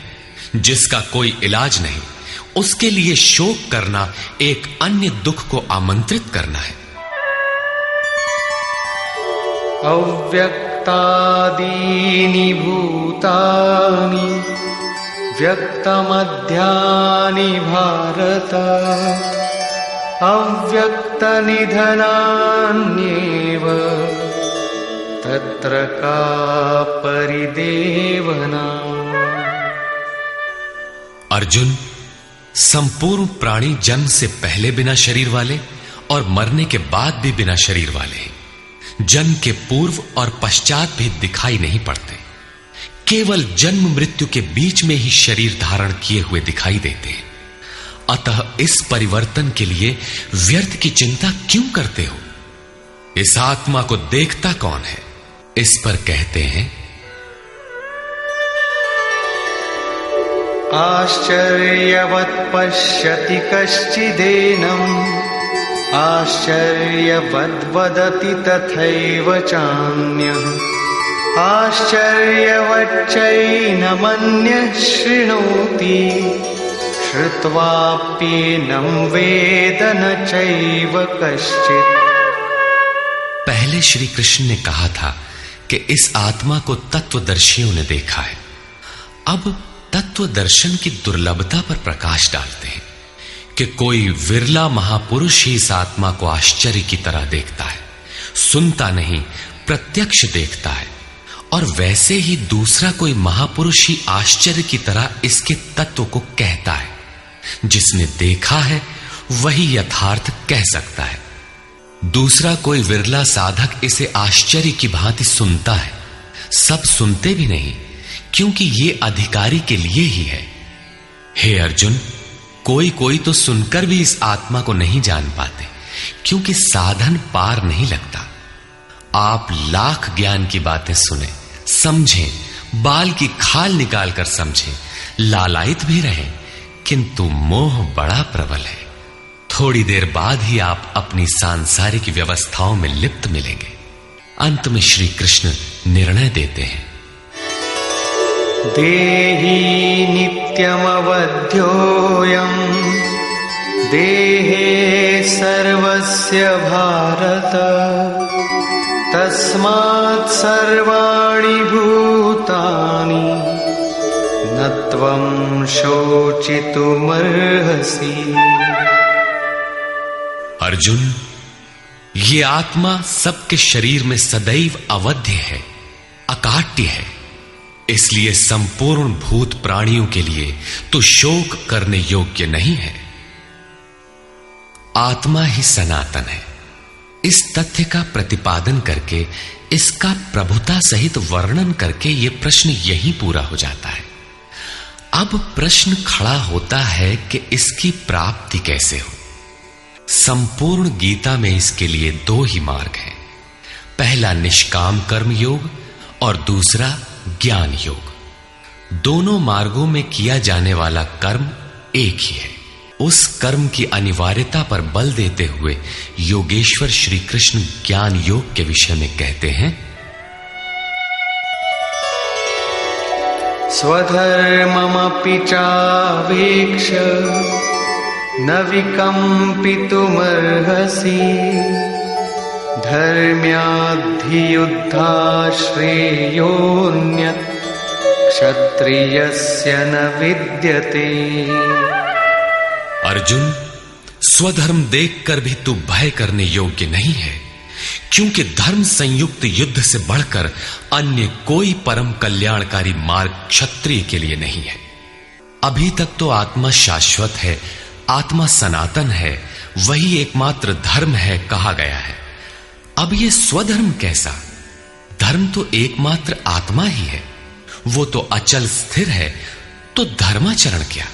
जिसका कोई इलाज नहीं, उसके लिए शोक करना एक अन्य दुख को आमंत्रित करना है। अव्यक्तादीनि भूतानि व्यक्तमध्यानि भारत अव्यक्त भक्तनिधनान्येव तत्र का परिदेवना। अर्जुन, संपूर्ण प्राणी जन्म से पहले बिना शरीर वाले और मरने के बाद भी बिना शरीर वाले हैं। जन्म के पूर्व और पश्चात भी दिखाई नहीं पड़ते, केवल जन्म मृत्यु के बीच में ही शरीर धारण किए हुए दिखाई देते हैं। अतः इस परिवर्तन के लिए व्यर्थ की चिंता क्यों करते हो? इस आत्मा को देखता कौन है? इस पर कहते हैं, आश्चर्यवत् पश्यति कश्चिदेनम् आश्चर्यवद् वदति तथैव चान्यः आश्चर्यवच्चैनमन्यः शृणोति श्रुत्वाप्येनं वेद न चैव कश्चित्। पहले श्री कृष्ण ने कहा था कि इस आत्मा को तत्वदर्शियों ने देखा है। अब तत्व दर्शन की दुर्लभता पर प्रकाश डालते हैं कि कोई विरला महापुरुष ही इस आत्मा को आश्चर्य की तरह देखता है, सुनता नहीं प्रत्यक्ष देखता है। और वैसे ही दूसरा कोई महापुरुष ही आश्चर्य की तरह इसके तत्व को कहता है। जिसने देखा है वही यथार्थ कह सकता है। दूसरा कोई विरला साधक इसे आश्चर्य की भांति सुनता है। सब सुनते भी नहीं, क्योंकि ये अधिकारी के लिए ही है। हे अर्जुन, कोई कोई तो सुनकर भी इस आत्मा को नहीं जान पाते, क्योंकि साधन पार नहीं लगता। आप लाख ज्ञान की बातें सुने, समझें, बाल की खाल निकाल कर समझें, लालायित भी रहें, किंतु मोह बड़ा प्रबल है। थोड़ी देर बाद ही आप अपनी सांसारिक व्यवस्थाओं में लिप्त मिलेंगे। अंत में श्री कृष्ण निर्णय देते हैं, देही नित्यमवध्योऽयम् देहे सर्वस्य भारत तस्मात् सर्वाणि भूतानि न त्वं शोचितुमर्हसि। अर्जुन, ये आत्मा सबके शरीर में सदैव अवध्य है, अकाट्य है। इसलिए संपूर्ण भूत प्राणियों के लिए तो शोक करने योग्य नहीं है। आत्मा ही सनातन है। इस तथ्य का प्रतिपादन करके, इसका प्रभुता सहित वर्णन करके यह प्रश्न यहीं पूरा हो जाता है। अब प्रश्न खड़ा होता है कि इसकी प्राप्ति कैसे हो। संपूर्ण गीता में इसके लिए दो ही मार्ग हैं। पहला निष्काम कर्म योग और दूसरा ज्ञान योग। दोनों मार्गों में किया जाने वाला कर्म एक ही है। उस कर्म की अनिवार्यता पर बल देते हुए योगेश्वर श्री कृष्ण ज्ञान योग के विषय में कहते हैं, स्वधर्ममपि चावेक्ष्य न विकम्पितुमर्हसि धर्म्याद्धियुद्धा श्रेयोऽन्यत् क्षत्रियस्य न विद्यते। अर्जुन, स्वधर्म देखकर भी तू भय करने योग्य नहीं है, क्योंकि धर्म संयुक्त युद्ध से बढ़कर अन्य कोई परम कल्याणकारी मार्ग क्षत्रिय के लिए नहीं है। अभी तक तो आत्मा शाश्वत है, आत्मा सनातन है, वही एकमात्र धर्म है कहा गया है। अब ये स्वधर्म कैसा? धर्म तो एकमात्र आत्मा ही है, वो तो अचल स्थिर है, तो धर्माचरण क्या?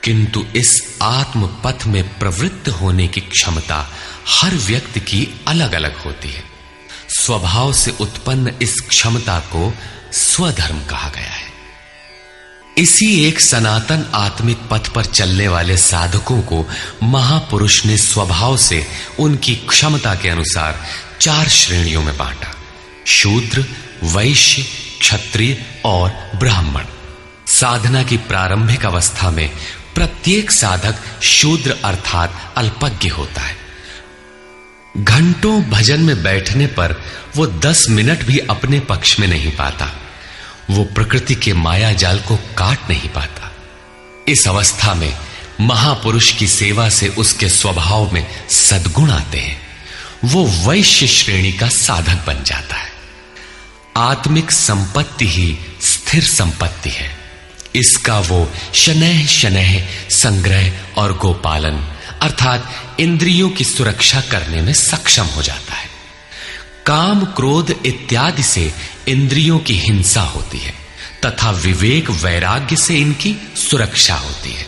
किंतु इस आत्म पथ में प्रवृत्त होने की क्षमता हर व्यक्ति की अलग अलग होती है। स्वभाव से उत्पन्न इस क्षमता को स्वधर्म कहा गया है। इसी एक सनातन आत्मिक पथ पर चलने वाले साधकों को महापुरुष ने स्वभाव से उनकी क्षमता के अनुसार 4 श्रेणियों में बांटा: शूद्र, वैश्य, क्षत्रिय और ब्राह्मण। साधना की प्रारंभिक अवस्था में प्रत्येक साधक शूद्र अर्थात अल्पज्ञ होता है। घंटों भजन में बैठने पर वो 10 मिनट भी अपने पक्ष में नहीं पाता। वो प्रकृति के माया जाल को काट नहीं पाता। इस अवस्था में महापुरुष की सेवा से उसके स्वभाव में सद्गुण आते हैं, वो वैश्य श्रेणी का साधक बन जाता है। आत्मिक संपत्ति ही स्थिर संपत्ति है। इसका वो शनैः शनैः संग्रह और गोपालन अर्थात इंद्रियों की सुरक्षा करने में सक्षम हो जाता है। काम, क्रोध इत्यादि से इंद्रियों की हिंसा होती है तथा विवेक, वैराग्य से इनकी सुरक्षा होती है,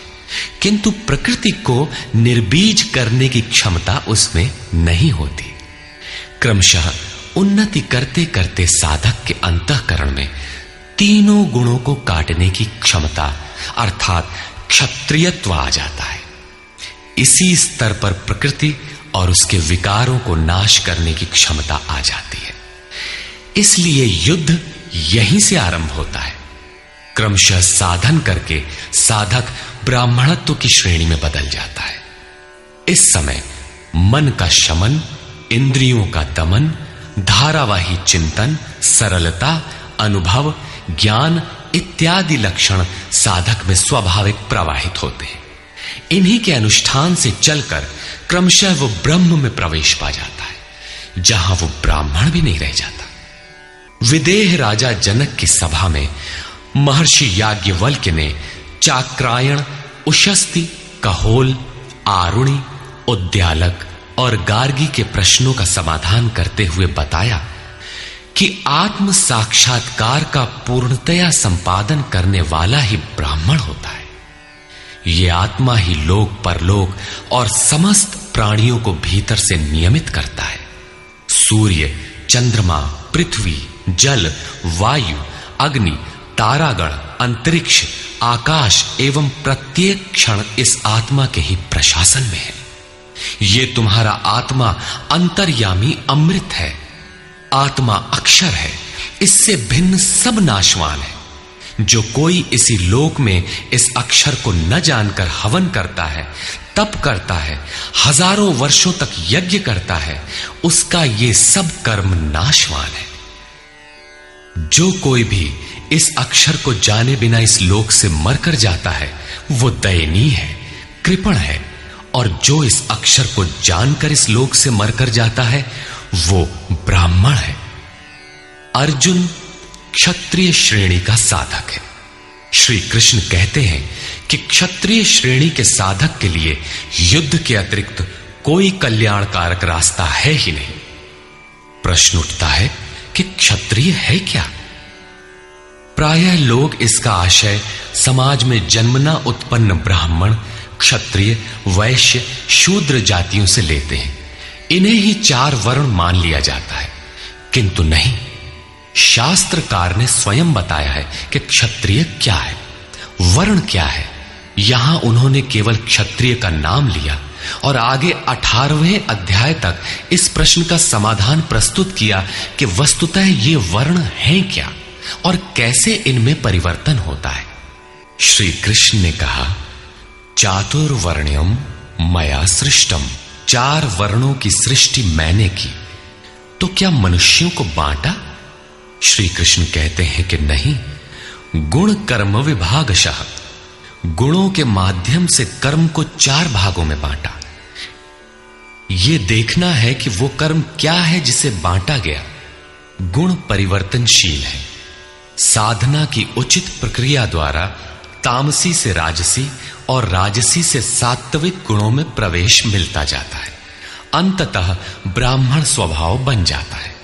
किंतु प्रकृति को निर्बीज करने की क्षमता उसमें नहीं होती। क्रमशः उन्नति करते करते साधक के अंतःकरण में तीनों गुणों को काटने की क्षमता अर्थात क्षत्रियत्व आ जाता है। इसी स्तर पर प्रकृति और उसके विकारों को नाश करने की क्षमता आ जाती है। इसलिए युद्ध यहीं से आरंभ होता है। क्रमशः साधन करके साधक ब्राह्मणत्व की श्रेणी में बदल जाता है। इस समय मन का शमन, इंद्रियों का दमन, धारावाही चिंतन, सरलता, अनुभव, ज्ञान इत्यादि लक्षण साधक में स्वाभाविक प्रवाहित होते हैं। इन्हीं के अनुष्ठान से चलकर क्रमशः वो ब्रह्म में प्रवेश पा जाता है, जहां वो ब्राह्मण भी नहीं रह जाता। विदेह राजा जनक की सभा में महर्षि याज्ञवल्क्य ने चाक्रायण, उशस्ति, कहोल, आरुणि, उद्यालक और गार्गी के प्रश्नों का समाधान करते हुए बताया कि आत्म साक्षात्कार का पूर्णतया संपादन करने वाला ही ब्राह्मण होता है। यह आत्मा ही लोक, परलोक और समस्त प्राणियों को भीतर से नियमित करता है। सूर्य, चंद्रमा, पृथ्वी, जल, वायु, अग्नि, तारागण, अंतरिक्ष, आकाश एवं प्रत्येक क्षण इस आत्मा के ही प्रशासन में है। ये तुम्हारा आत्मा अंतर्यामी अमृत है। आत्मा अक्षर है, इससे भिन्न सब नाशवान है। जो कोई इसी लोक में इस अक्षर को न जानकर हवन करता है, तप करता है, हजारों वर्षों तक यज्ञ करता है, उसका ये सब कर्म नाशवान है। जो कोई भी इस अक्षर को जाने बिना इस लोक से मरकर जाता है, वो दयनीय है, कृपण है, और जो इस अक्षर को जानकर इस लोक से मरकर जाता है, वो ब्राह्मण है। अर्जुन क्षत्रिय श्रेणी का साधक है। श्री कृष्ण कहते हैं कि क्षत्रिय श्रेणी के साधक के लिए युद्ध के अतिरिक्त कोई कल्याणकारक रास्ता है ही नहीं। प्रश्न उठता है कि क्षत्रिय है क्या? प्रायः लोग इसका आशय समाज में जन्मना उत्पन्न ब्राह्मण, क्षत्रिय, वैश्य, शूद्र जातियों से लेते हैं। इन्हें ही 4 वर्ण मान लिया जाता है, किंतु नहीं। शास्त्रकार ने स्वयं बताया है कि क्षत्रिय क्या है, वर्ण क्या है। यहां उन्होंने केवल क्षत्रिय का नाम लिया और आगे 18वें अध्याय तक इस प्रश्न का समाधान प्रस्तुत किया कि वस्तुतः ये वर्ण हैं क्या और कैसे इनमें परिवर्तन होता है। श्री कृष्ण ने कहा, चातुर्वर्ण्यम मया सृष्टम, 4 वर्णों की सृष्टि मैंने की, तो क्या मनुष्यों को बांटा? श्री कृष्ण कहते हैं कि नहीं, गुण कर्म विभागशः, गुणों के माध्यम से कर्म को 4 भागों में बांटा। यह देखना है कि वो कर्म क्या है जिसे बांटा गया। गुण परिवर्तनशील है। साधना की उचित प्रक्रिया द्वारा तामसी से राजसी और राजसी से सात्विक गुणों में प्रवेश मिलता जाता है। अंततः ब्राह्मण स्वभाव बन जाता है।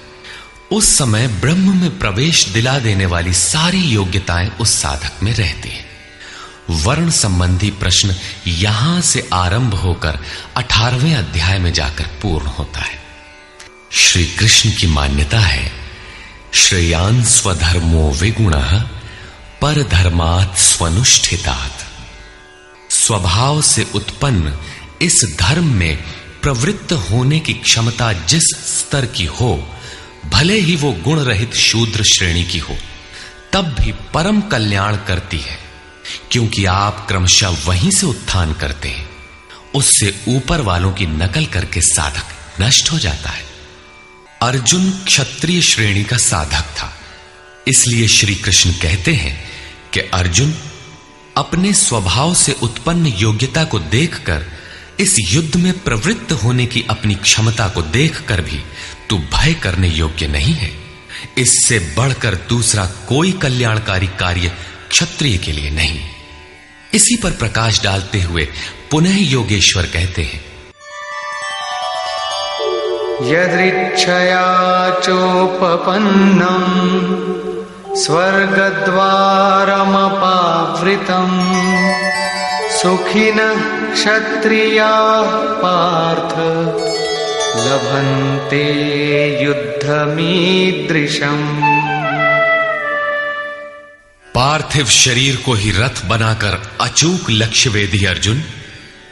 उस समय ब्रह्म में प्रवेश दिला देने वाली सारी योग्यताएं उस साधक में रहती हैं। वर्ण संबंधी प्रश्न यहां से आरंभ होकर 18वें अध्याय में जाकर पूर्ण होता है। श्री कृष्ण की मान्यता है, श्रेयान् स्वधर्मो विगुणः परधर्मात् स्वनुष्ठितात्। स्वभाव से उत्पन्न इस धर्म में प्रवृत्त होने की क्षमता जिस स्तर की हो, भले ही वो गुण रहित शूद्र श्रेणी की हो, तब भी परम कल्याण करती है, क्योंकि आप क्रमशः वहीं से उत्थान करते हैं। उससे ऊपर वालों की नकल करके साधक नष्ट हो जाता है। अर्जुन क्षत्रिय श्रेणी का साधक था, इसलिए श्री कृष्ण कहते हैं कि अर्जुन, अपने स्वभाव से उत्पन्न योग्यता को देखकर, इस युद्ध में प्रवृत्त होने की अपनी क्षमता को देखकर भी तू भय करने योग्य नहीं है। इससे बढ़कर दूसरा कोई कल्याणकारी कार्य क्षत्रिय के लिए नहीं। इसी पर प्रकाश डालते हुए पुनः योगेश्वर कहते हैं, यदृच्छया चोपपन्नम् स्वर्गद्वारमपावृतम् सुखिनः क्षत्रियाः पार्थ लभन्ते युद्धमीदृशम्। पार्थिव शरीर को ही रथ बनाकर अचूक लक्ष्य वेदी अर्जुन,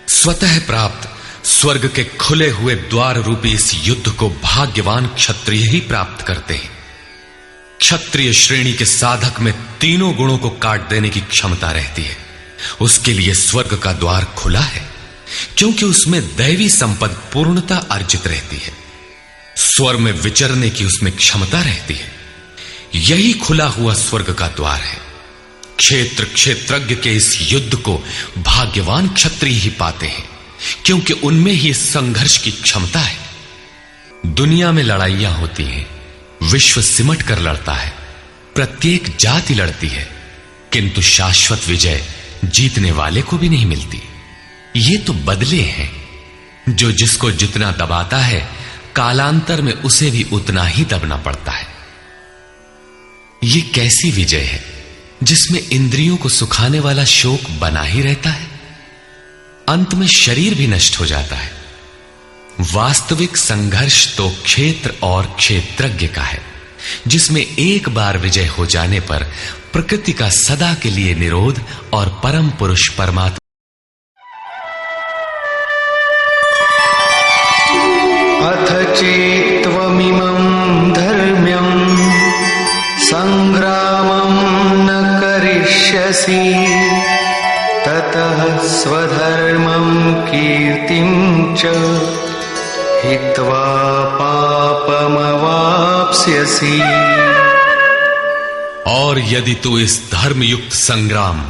स्वतः प्राप्त स्वर्ग के खुले हुए द्वार रूपी इस युद्ध को भाग्यवान क्षत्रिय ही प्राप्त करते हैं। क्षत्रिय श्रेणी के साधक में तीनों गुणों को काट देने की क्षमता रहती है। उसके लिए स्वर्ग का द्वार खुला है, क्योंकि उसमें दैवी संपद पूर्णता अर्जित रहती है। स्वर में विचरने की उसमें क्षमता रहती है। यही खुला हुआ स्वर्ग का द्वार है। क्षेत्र क्षेत्रज्ञ के इस युद्ध को भाग्यवान क्षत्रिय ही पाते हैं, क्योंकि उनमें ही संघर्ष की क्षमता है। दुनिया में लड़ाइयां होती हैं, विश्व सिमट कर लड़ता है, प्रत्येक जाति लड़ती है, किंतु शाश्वत विजय जीतने वाले को भी नहीं मिलती। ये तो बदले हैं। जो जिसको जितना दबाता है, कालांतर में उसे भी उतना ही दबना पड़ता है। ये कैसी विजय है जिसमें इंद्रियों को सुखाने वाला शोक बना ही रहता है, अंत में शरीर भी नष्ट हो जाता है। वास्तविक संघर्ष तो क्षेत्र और क्षेत्रज्ञ का है, जिसमें एक बार विजय हो जाने पर प्रकृति का सदा के लिए निरोध और परम पुरुष परमात्मा अथ चेत्त्वमिमं धर्म्यं संग्रामं न करिष्यसि ततः स्वधर्मं कीर्तिं च हित्वा पापमवाप्स्यसि। और यदि तू इस धर्मयुक्त संग्राम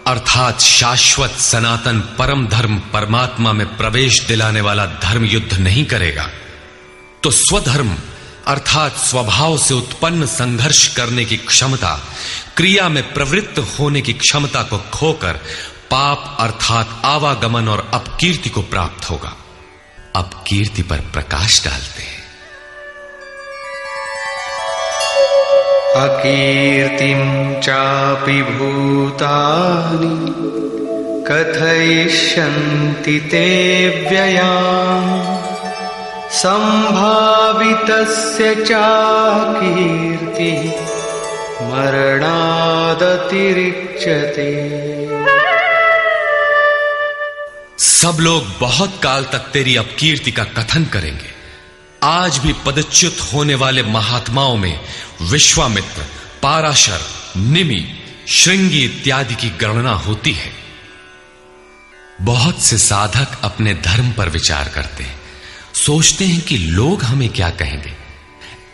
अर्थात शाश्वत सनातन परम धर्म परमात्मा में प्रवेश दिलाने वाला धर्म युद्ध नहीं करेगा, तो स्वधर्म अर्थात स्वभाव से उत्पन्न संघर्ष करने की क्षमता, क्रिया में प्रवृत्त होने की क्षमता को खोकर पाप अर्थात आवागमन और अपकीर्ति को प्राप्त होगा। अपकीर्ति पर प्रकाश डालते हैं। अकीर्तिं चापि भूतानि कथयिष्यन्ति ते व्ययाम् संभावितस्य चाकीर्तिः मरणादतिरिच्यते। सब लोग बहुत काल तक तेरी अपकीर्ति का कथन करेंगे। आज भी पदच्युत होने वाले महात्माओं में विश्वामित्र, पाराशर, निमि, श्रृंगी इत्यादि की गणना होती है। बहुत से साधक अपने धर्म पर विचार करते हैं, सोचते हैं कि लोग हमें क्या कहेंगे।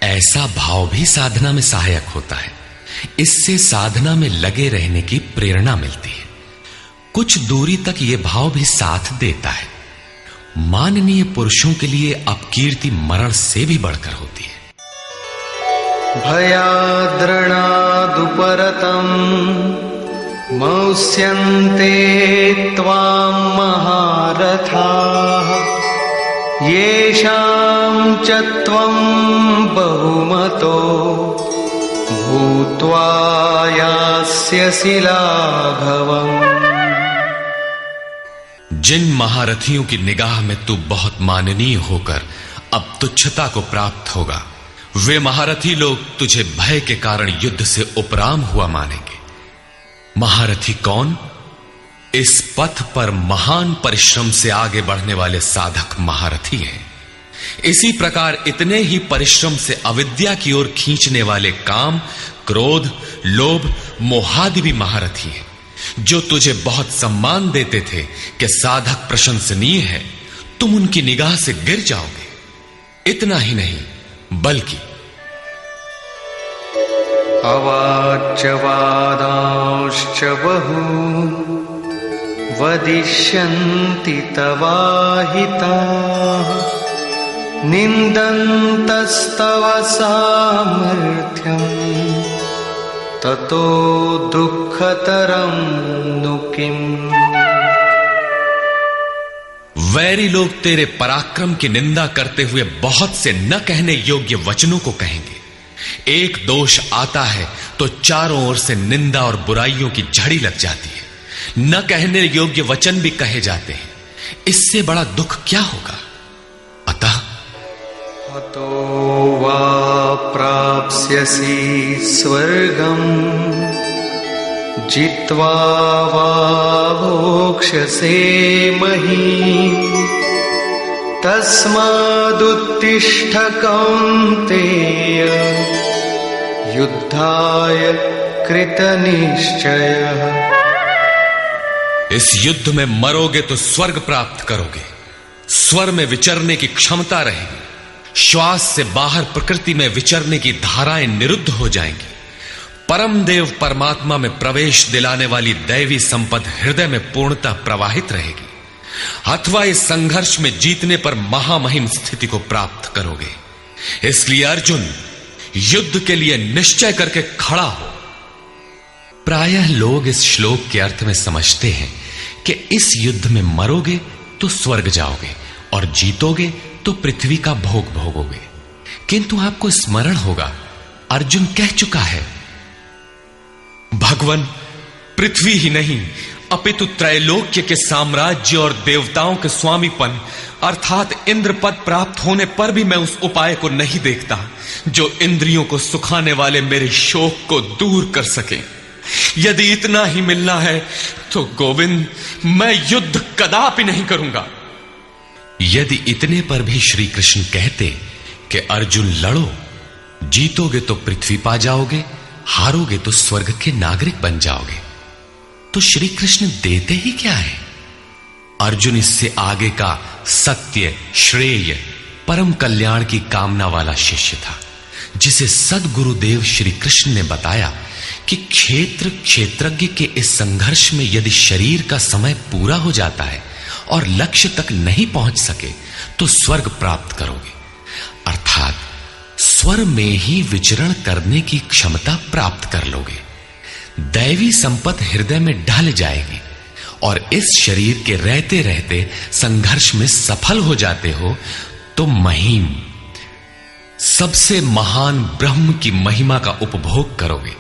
ऐसा भाव भी साधना में सहायक होता है। इससे साधना में लगे रहने की प्रेरणा मिलती है। कुछ दूरी तक यह भाव भी साथ देता है। माननीय पुरुषों के लिए अपकीर्ति मरण से भी बढ़कर होती है। भयाद्रणादुपरतम् मौस्यन्ते त्वां महारथाः येषां च त्वं बहुमतो भूत्वा यास्यसि लाघवम्। जिन महारथियों की निगाह में तू बहुत माननीय होकर अब तुच्छता को प्राप्त होगा, वे महारथी लोग तुझे भय के कारण युद्ध से उपराम हुआ मानेंगे। महारथी कौन? इस पथ पर महान परिश्रम से आगे बढ़ने वाले साधक महारथी हैं। इसी प्रकार इतने ही परिश्रम से अविद्या की ओर खींचने वाले काम, क्रोध, लोभ, मोहादि भी महारथी हैं, जो तुझे बहुत सम्मान देते थे कि साधक प्रशंसनीय है। तुम उनकी निगाह से गिर जाओगे। इतना ही नहीं, बल्कि अवाच्यवादांश्च बहून् वदिष्यन्ति तवाहिताः निन्दन्तस्तव सामर्थ्यम् ततो दुःखतरं नु किम्। वैरी लोग तेरे पराक्रम की निंदा करते हुए बहुत से न कहने योग्य वचनों को कहेंगे। एक दोष आता है तो चारों ओर से निंदा और बुराइयों की झड़ी लग जाती है। न कहने योग्य वचन भी कहे जाते हैं। इससे बड़ा दुख क्या होगा? अतः अतो वा प्राप्स्यसि स्वर्गम् जित्वा वा भोक्ष्यसे महीम् तस्मादुत्तिष्ठ कौन्तेय युद्धाय कृतनिश्चयः। इस युद्ध में मरोगे तो स्वर्ग प्राप्त करोगे। स्वर में विचरने की क्षमता रहेगी। श्वास से बाहर प्रकृति में विचरने की धाराएं निरुद्ध हो जाएंगी। परम देव परमात्मा में प्रवेश दिलाने वाली दैवी संपद हृदय में पूर्णतः प्रवाहित रहेगी। अथवा इस संघर्ष में जीतने पर महामहिम स्थिति को प्राप्त करोगे। इसलिए अर्जुन, युद्ध के लिए निश्चय करके खड़ा हो। प्रायः लोग इस श्लोक के अर्थ में समझते हैं कि इस युद्ध में मरोगे तो स्वर्ग जाओगे और जीतोगे तो पृथ्वी का भोग भोगोगे। किंतु आपको स्मरण होगा, अर्जुन कह चुका है, भगवान पृथ्वी ही नहीं अपितु त्रैलोक्य के साम्राज्य और देवताओं के स्वामीपन अर्थात इंद्र पद प्राप्त होने पर भी मैं उस उपाय को नहीं देखता जो इंद्रियों को सुखाने वाले मेरे शोक को दूर कर सके। यदि इतना ही मिलना है तो गोविंद, मैं युद्ध कदापि नहीं करूंगा। यदि इतने पर भी श्री कृष्ण कहते कि अर्जुन लड़ो, जीतोगे तो पृथ्वी पा जाओगे, हारोगे तो स्वर्ग के नागरिक बन जाओगे, तो श्री कृष्ण देते ही क्या है? अर्जुन इससे आगे का सत्य, श्रेय, परम कल्याण की कामना वाला शिष्य था, जिसे सद्गुरुदेव श्री कृष्ण ने बताया कि क्षेत्रज्ञ के इस संघर्ष में यदि शरीर का समय पूरा हो जाता है और लक्ष्य तक नहीं पहुंच सके तो स्वर्ग प्राप्त करोगे। अर्थात स्वर में ही विचरण करने की क्षमता प्राप्त कर लोगे। दैवी संपत्ति हृदय में ढल जाएगी और इस शरीर के रहते रहते संघर्ष में सफल हो जाते हो तो महीम, सबसे महान ब्रह्म की महिमा का उपभोग करोगे,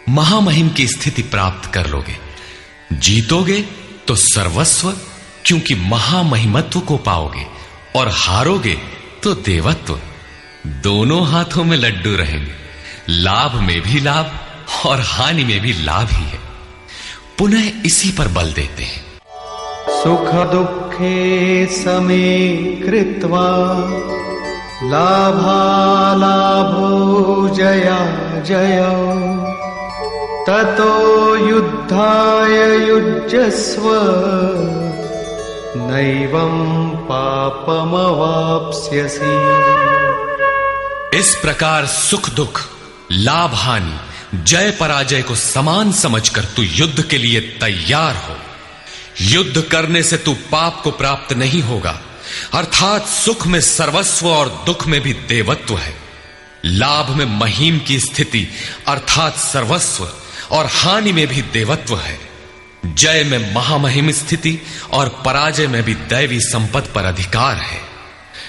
महामहिम की स्थिति प्राप्त कर लोगे। जीतोगे तो सर्वस्व, क्योंकि महामहिमत्व को पाओगे, और हारोगे तो देवत्व। दोनों हाथों में लड्डू रहेंगे। लाभ में भी लाभ और हानि में भी लाभ ही है। पुनः इसी पर बल देते हैं। सुख दुखे समे कृत्वा लाभालाभो जया जयो ततो युद्धाय युज्यस्व नैवं पापमवाप्स्यसि। इस प्रकार सुख दुख, लाभ हानि, जय पराजय को समान समझकर तू युद्ध के लिए तैयार हो। युद्ध करने से तू पाप को प्राप्त नहीं होगा, अर्थात सुख में सर्वस्व और दुख में भी देवत्व है। लाभ में महीम की स्थिति अर्थात सर्वस्व और हानि में भी देवत्व है। जय में महामहिम स्थिति और पराजय में भी दैवी संपत्ति पर अधिकार है।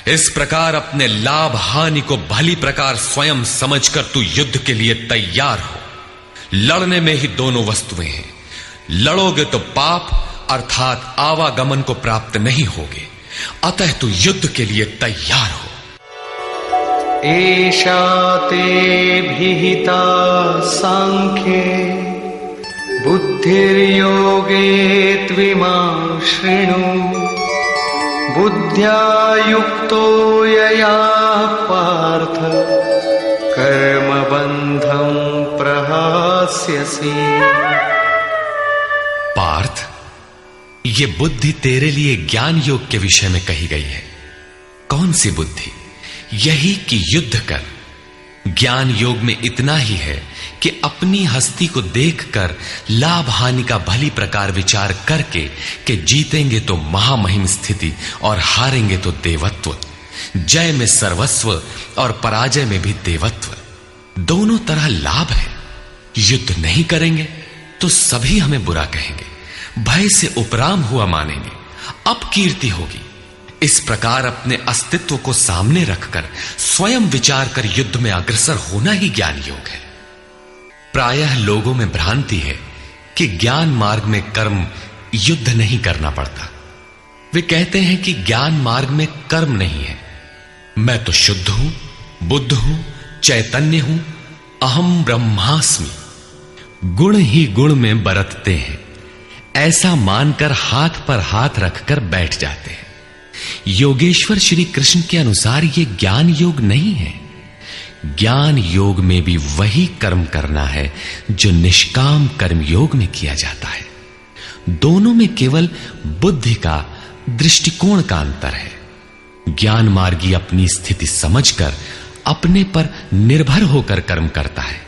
इस प्रकार अपने लाभ हानि को भली प्रकार स्वयं समझकर तू युद्ध के लिए तैयार हो। लड़ने में ही दोनों वस्तुएं हैं। लड़ोगे तो पाप अर्थात आवागमन को प्राप्त नहीं होगे। अतः तू युद्ध के लिए तैयार हो। एषा ते विहिता सांख्ये बुद्धिर्योगे त्विमां शृणु बुद्ध्या युक्तो यया पार्थ कर्मबन्धं प्रहास्यसि। पार्थ, ये बुद्धि तेरे लिए ज्ञान योग के विषय में कही गई है। कौन सी बुद्धि? यही कि युद्ध कर, ज्ञान योग में इतना ही है कि अपनी हस्ती को देखकर लाभ हानि का भली प्रकार विचार करके कि जीतेंगे तो महामहिम स्थिति और हारेंगे तो देवत्व, जय में सर्वस्व और पराजय में भी देवत्व, दोनों तरह लाभ है। युद्ध नहीं करेंगे तो सभी हमें बुरा कहेंगे, भय से उपराम हुआ मानेंगे, अपकीर्ति होगी। इस प्रकार अपने अस्तित्व को सामने रखकर स्वयं विचार कर युद्ध में अग्रसर होना ही ज्ञान योग है। प्रायः लोगों में भ्रांति है कि ज्ञान मार्ग में कर्म युद्ध नहीं करना पड़ता। वे कहते हैं कि ज्ञान मार्ग में कर्म नहीं है, मैं तो शुद्ध हूं, बुद्ध हूं, चैतन्य हूं, अहम ब्रह्मास्मि। गुण ही गुण में बरतते हैं, ऐसा मानकर हाथ पर हाथ रखकर बैठ जाते हैं। योगेश्वर श्री कृष्ण के अनुसार यह ज्ञान योग नहीं है। ज्ञान योग में भी वही कर्म करना है जो निष्काम कर्म योग में किया जाता है। दोनों में केवल बुद्धि का, दृष्टिकोण का अंतर है। ज्ञान मार्गी अपनी स्थिति समझकर अपने पर निर्भर होकर कर्म करता है,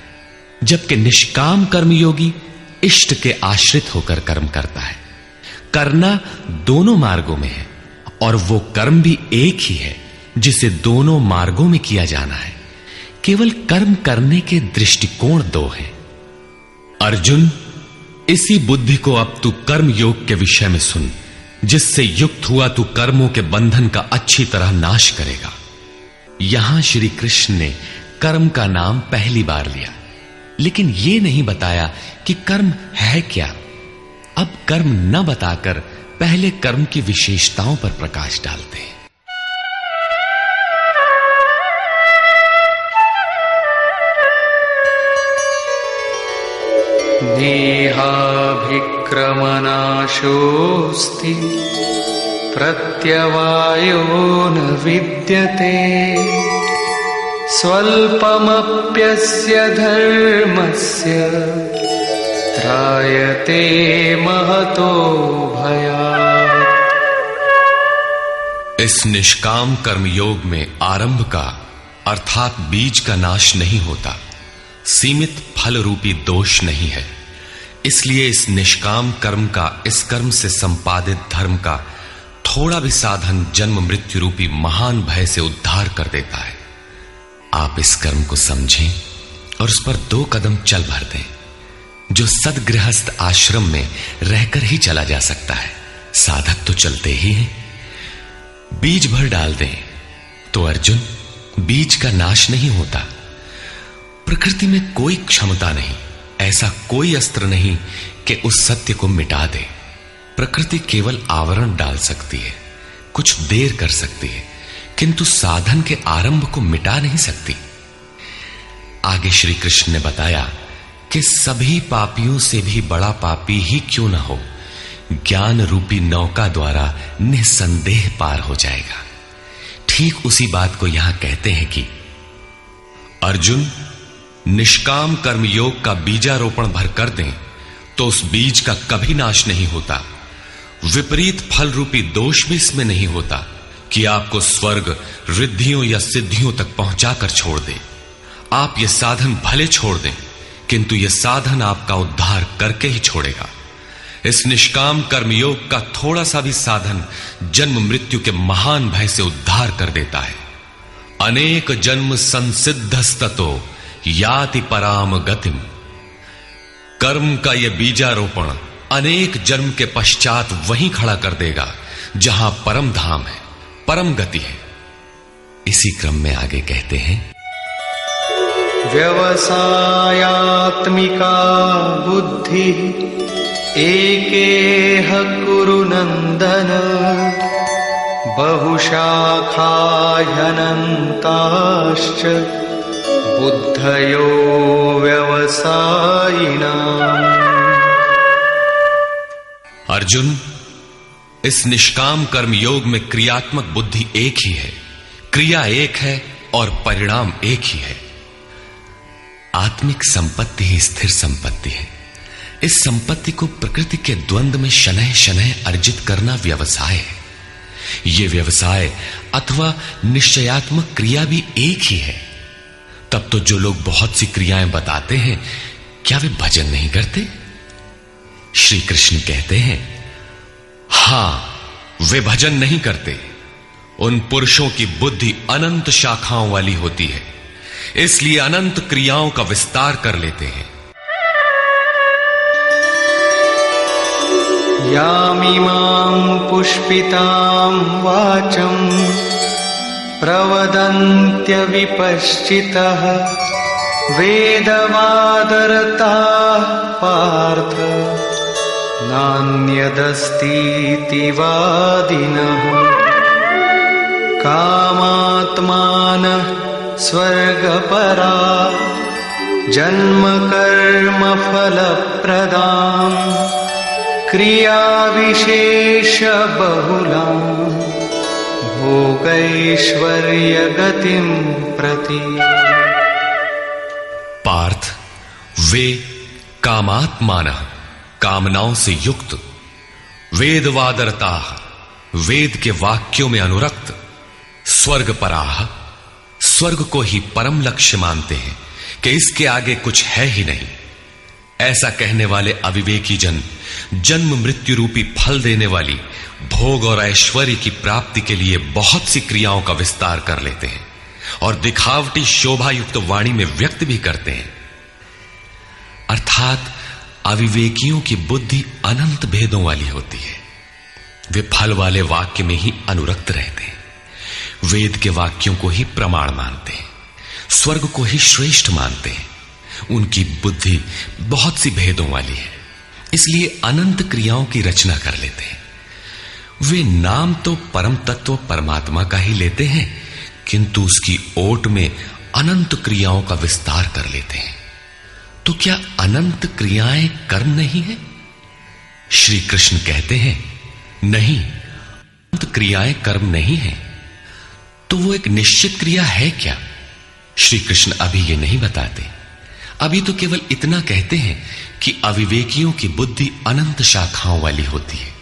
जबकि निष्काम कर्मयोगी इष्ट के आश्रित होकर कर्म करता है। करना दोनों मार्गों में है और वो कर्म भी एक ही है जिसे दोनों मार्गों में किया जाना है। केवल कर्म करने के दृष्टिकोण दो हैं। अर्जुन, इसी बुद्धि को अब तू कर्म योग के विषय में सुन, जिससे युक्त हुआ तू कर्मों के बंधन का अच्छी तरह नाश करेगा। यहां श्री कृष्ण ने कर्म का नाम पहली बार लिया, लेकिन यह नहीं बताया कि कर्म है क्या। अब कर्म न बताकर पहले कर्म की विशेषताओं पर प्रकाश डालते हैं। नेहाभिक्रमनाशोऽस्ति प्रत्यवायो न विद्यते स्वल्पमप्यस्य धर्मस्य त्रायते महतो भयात्। इस निष्काम कर्म योग में आरंभ का अर्थात बीज का नाश नहीं होता, सीमित फल रूपी दोष नहीं है। इसलिए इस निष्काम कर्म का, इस कर्म से संपादित धर्म का थोड़ा भी साधन जन्म मृत्यु रूपी महान भय से उद्धार कर देता है। आप इस कर्म को समझें और उस पर 2 कदम चल भर दें, जो सदगृहस्थ आश्रम में रहकर ही चला जा सकता है। साधक तो चलते ही हैं। बीज भर डाल दें तो अर्जुन, बीज का नाश नहीं होता। प्रकृति में कोई क्षमता नहीं, ऐसा कोई अस्त्र नहीं कि उस सत्य को मिटा दे। प्रकृति केवल आवरण डाल सकती है, कुछ देर कर सकती है, किंतु साधन के आरंभ को मिटा नहीं सकती। आगे श्री कृष्ण ने बताया कि सभी पापियों से भी बड़ा पापी ही क्यों न हो, ज्ञान रूपी नौका द्वारा निसंदेह पार हो जाएगा। ठीक उसी बात को यहां कहते हैं कि अर्जुन, निष्काम कर्म योग का बीजारोपण भर कर दें तो उस बीज का कभी नाश नहीं होता। विपरीत फल रूपी दोष भी इसमें नहीं होता कि आपको स्वर्ग, रिद्धियों या सिद्धियों तक पहुंचाकर छोड़ दे। आप ये साधन भले छोड़ दें, किंतु यह साधन आपका उद्धार करके ही छोड़ेगा। इस निष्काम कर्मयोग का थोड़ा सा भी साधन जन्म मृत्यु के महान भय से उद्धार कर देता है। अनेक जन्म संसिद्धस्ततो याति पराम गतिम। कर्म का यह बीजारोपण अनेक जन्म के पश्चात वहीं खड़ा कर देगा जहां परम धाम है, परम गति है। इसी क्रम में आगे कहते हैं, व्यवसायात्मिका बुद्धि एकेह कुरु नंदन बहुशाखा ह्यनन्ताश्च बुद्धयो व्यवसायिनाम्। अर्जुन, इस निष्काम कर्म योग में क्रियात्मक बुद्धि एक ही है, क्रिया एक है और परिणाम एक ही है। आत्मिक संपत्ति ही स्थिर संपत्ति है। इस संपत्ति को प्रकृति के द्वंद्व में शनैः शनैः अर्जित करना व्यवसाय है। यह व्यवसाय अथवा निश्चयात्मक क्रिया भी एक ही है। तब तो जो लोग बहुत सी क्रियाएं बताते हैं, क्या वे भजन नहीं करते? श्री कृष्ण कहते हैं, हां, वे भजन नहीं करते। उन पुरुषों की बुद्धि अनंत शाखाओं वाली होती है, इसलिए अनंत क्रियाओं का विस्तार कर लेते हैं। यामिमां पुष्पितां वाचं प्रवदन्त्य विपश्चितः वेदवादरताः पार्थ नान्यदस्तीति वादिनः कामात्मानः स्वर्गपरा जन्मकर्मफलप्रदाम् क्रियाविशेषबहुलां भोगैश्वर्यगतिं प्रति। पार्थ, वे कामात्मानः, कामनाओं से युक्त, वेदवादरताः, वेद के वाक्यों में अनुरक्त, स्वर्गपराः, स्वर्ग को ही परम लक्ष्य मानते हैं कि इसके आगे कुछ है ही नहीं। ऐसा कहने वाले अविवेकी जन जन्म मृत्यु रूपी फल देने वाली भोग और ऐश्वर्य की प्राप्ति के लिए बहुत सी क्रियाओं का विस्तार कर लेते हैं और दिखावटी शोभा युक्त वाणी में व्यक्त भी करते हैं। अर्थात अविवेकियों की बुद्धि अनंत भेदों वाली होती है। वे फल वाले वाक्य में ही अनुरक्त रहते हैं, वेद के वाक्यों को ही प्रमाण मानते हैं, स्वर्ग को ही श्रेष्ठ मानते हैं। उनकी बुद्धि बहुत सी भेदों वाली है, इसलिए अनंत क्रियाओं की रचना कर लेते हैं। वे नाम तो परम तत्व परमात्मा का ही लेते हैं, किंतु उसकी ओट में अनंत क्रियाओं का विस्तार कर लेते हैं। तो क्या अनंत क्रियाएं कर्म नहीं है? श्री कृष्ण कहते हैं, नहीं, अनंत क्रियाएं कर्म नहीं है। तो वो एक निश्चित क्रिया है क्या? श्री कृष्ण अभी ये नहीं बताते। अभी तो केवल इतना कहते हैं कि अविवेकियों की बुद्धि अनंत शाखाओं वाली होती है,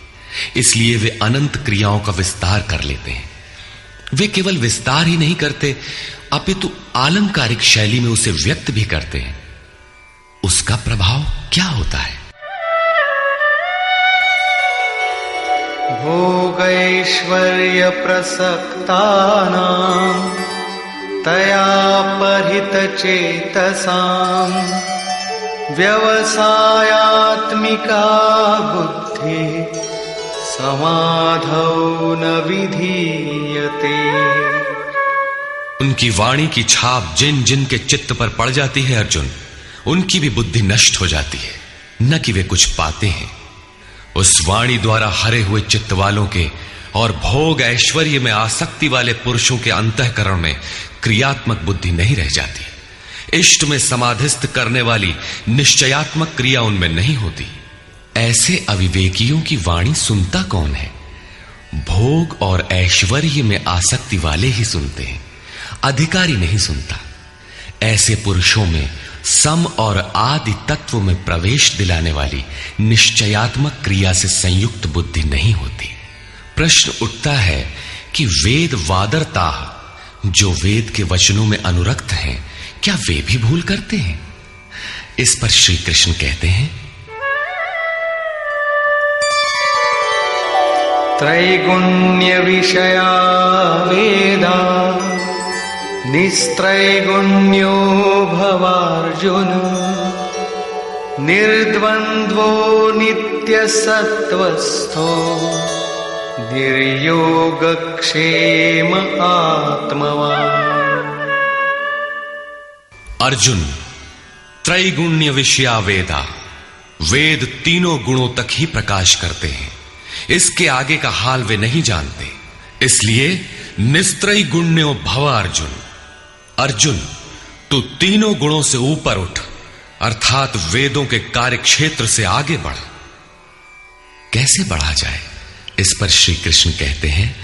इसलिए वे अनंत क्रियाओं का विस्तार कर लेते हैं। वे केवल विस्तार ही नहीं करते, अपितु आलंकारिक शैली में उसे व्यक्त भी करते हैं। उसका प्रभाव क्या होता है? भोगैश्वर्य प्रसक्तानां तया परितचेतसां व्यवसायात्मिका बुद्धि समाधौ न विधीयते। उनकी वाणी की छाप जिन जिन के चित्त पर पड़ जाती है अर्जुन, उनकी भी बुद्धि नष्ट हो जाती है, न कि वे कुछ पाते हैं। उस वाणी द्वारा हरे हुए चित्त वालों के और भोग ऐश्वर्य में आसक्ति वाले पुरुषों के अंतःकरण में क्रियात्मक बुद्धि नहीं रह जाती। इष्ट में समाधिस्थ करने वाली निश्चयात्मक क्रिया उनमें नहीं होती। ऐसे अविवेकियों की वाणी सुनता कौन है? भोग और ऐश्वर्य में आसक्ति वाले ही सुनते हैं, अधिकारी नहीं सुनता। ऐसे पुरुषों में सम और आदि तत्व में प्रवेश दिलाने वाली निश्चयात्मक क्रिया से संयुक्त बुद्धि नहीं होती। प्रश्न उठता है कि वेद वादरता, जो वेद के वचनों में अनुरक्त हैं, क्या वे भी भूल करते हैं? इस पर श्री कृष्ण कहते हैं, त्रैगुण्य विषया वेदा निस्त्रैगुण्यो भवार्जुन निर्द्वन्द्वो नित्यसत्त्वस्थो निर्योगक्षेम आत्मवान्। अर्जुन, त्रैगुण्य विषया वेदा, वेद तीनों गुणों तक ही प्रकाश करते हैं, इसके आगे का हाल वे नहीं जानते। इसलिए निस्त्रय गुण्यो भव अर्जुन, अर्जुन तू तीनों गुणों से ऊपर उठ, अर्थात वेदों के कार्य क्षेत्र से आगे बढ़। कैसे बढ़ा जाए? इस पर श्री कृष्ण कहते हैं,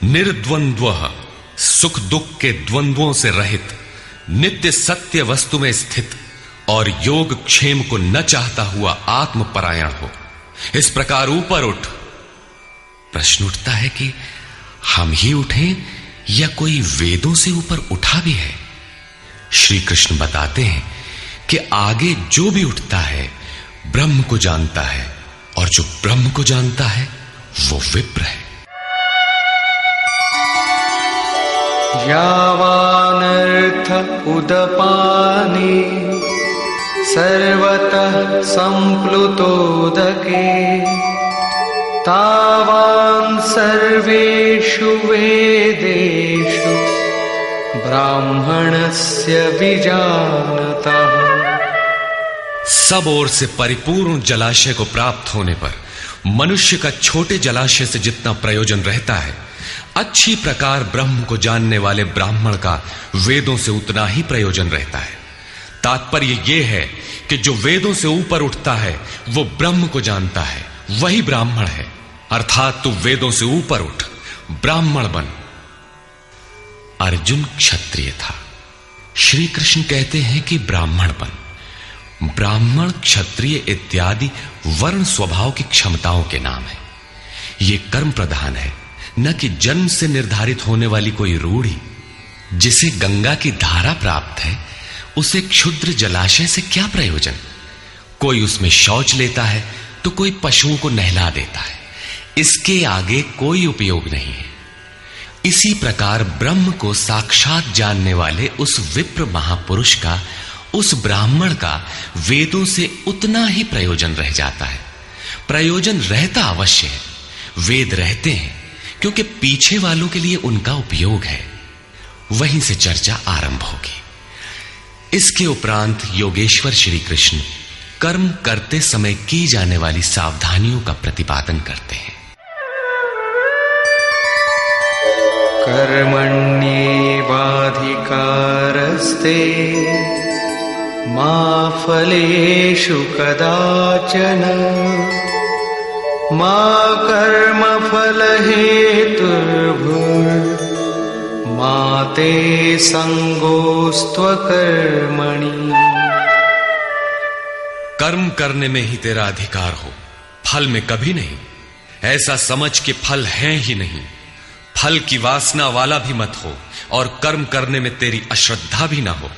निर्द्वंद्वः, सुख दुख के द्वंद्वों से रहित, नित्य सत्य वस्तु में स्थित और योग क्षेम को न चाहता हुआ आत्मपरायण हो। इस प्रकार ऊपर उठ। प्रश्न उठता है कि हम ही उठें या कोई वेदों से ऊपर उठा भी है? श्री कृष्ण बताते हैं कि आगे जो भी उठता है ब्रह्म को जानता है, और जो ब्रह्म को जानता है वो विप्र है। यावानर्थ उदपाने सर्वतः संप्लुतोदके तावान् सर्वेषु वेदेषु ब्राह्मणस्य विजानतः। सब ओर से परिपूर्ण जलाशय को प्राप्त होने पर मनुष्य का छोटे जलाशय से जितना प्रयोजन रहता है, अच्छी प्रकार ब्रह्म को जानने वाले ब्राह्मण का वेदों से उतना ही प्रयोजन रहता है। तात्पर्य यह है कि जो वेदों से ऊपर उठता है वो ब्रह्म को जानता है, वही ब्राह्मण है। अर्थात तू वेदों से ऊपर उठ, ब्राह्मण बन। अर्जुन क्षत्रिय था। श्री कृष्ण कहते हैं कि ब्राह्मण बन। ब्राह्मण, क्षत्रिय इत्यादि वर्ण स्वभाव की क्षमताओं के नाम है। ये कर्म प्रधान है, न कि जन्म से निर्धारित होने वाली कोई रूढ़ी। जिसे गंगा की धारा प्राप्त है उसे क्षुद्र जलाशय से क्या प्रयोजन। कोई उसमें शौच लेता है तो कोई पशुओं को नहला देता है, इसके आगे कोई उपयोग नहीं है। इसी प्रकार ब्रह्म को साक्षात जानने वाले उस विप्र महापुरुष का, उस ब्राह्मण का वेदों से उतना ही प्रयोजन रह जाता है। प्रयोजन रहता अवश्य है, वेद रहते हैं क्योंकि पीछे वालों के लिए उनका उपयोग है। वहीं से चर्चा आरंभ होगी। इसके उपरांत योगेश्वर श्री कृष्ण कर्म करते समय की जाने वाली सावधानियों का प्रतिपादन करते हैं। कर्मण्येवाधिकारस्ते मा फलेषु कदाचन मा कर्मफलहेतुर्भुर्मा ते संगोस्त्वकर्मणि। कर्म करने में ही तेरा अधिकार हो, फल में कभी नहीं। ऐसा समझ के फल है ही नहीं। फल की वासना वाला भी मत हो और कर्म करने में तेरी अश्रद्धा भी ना हो।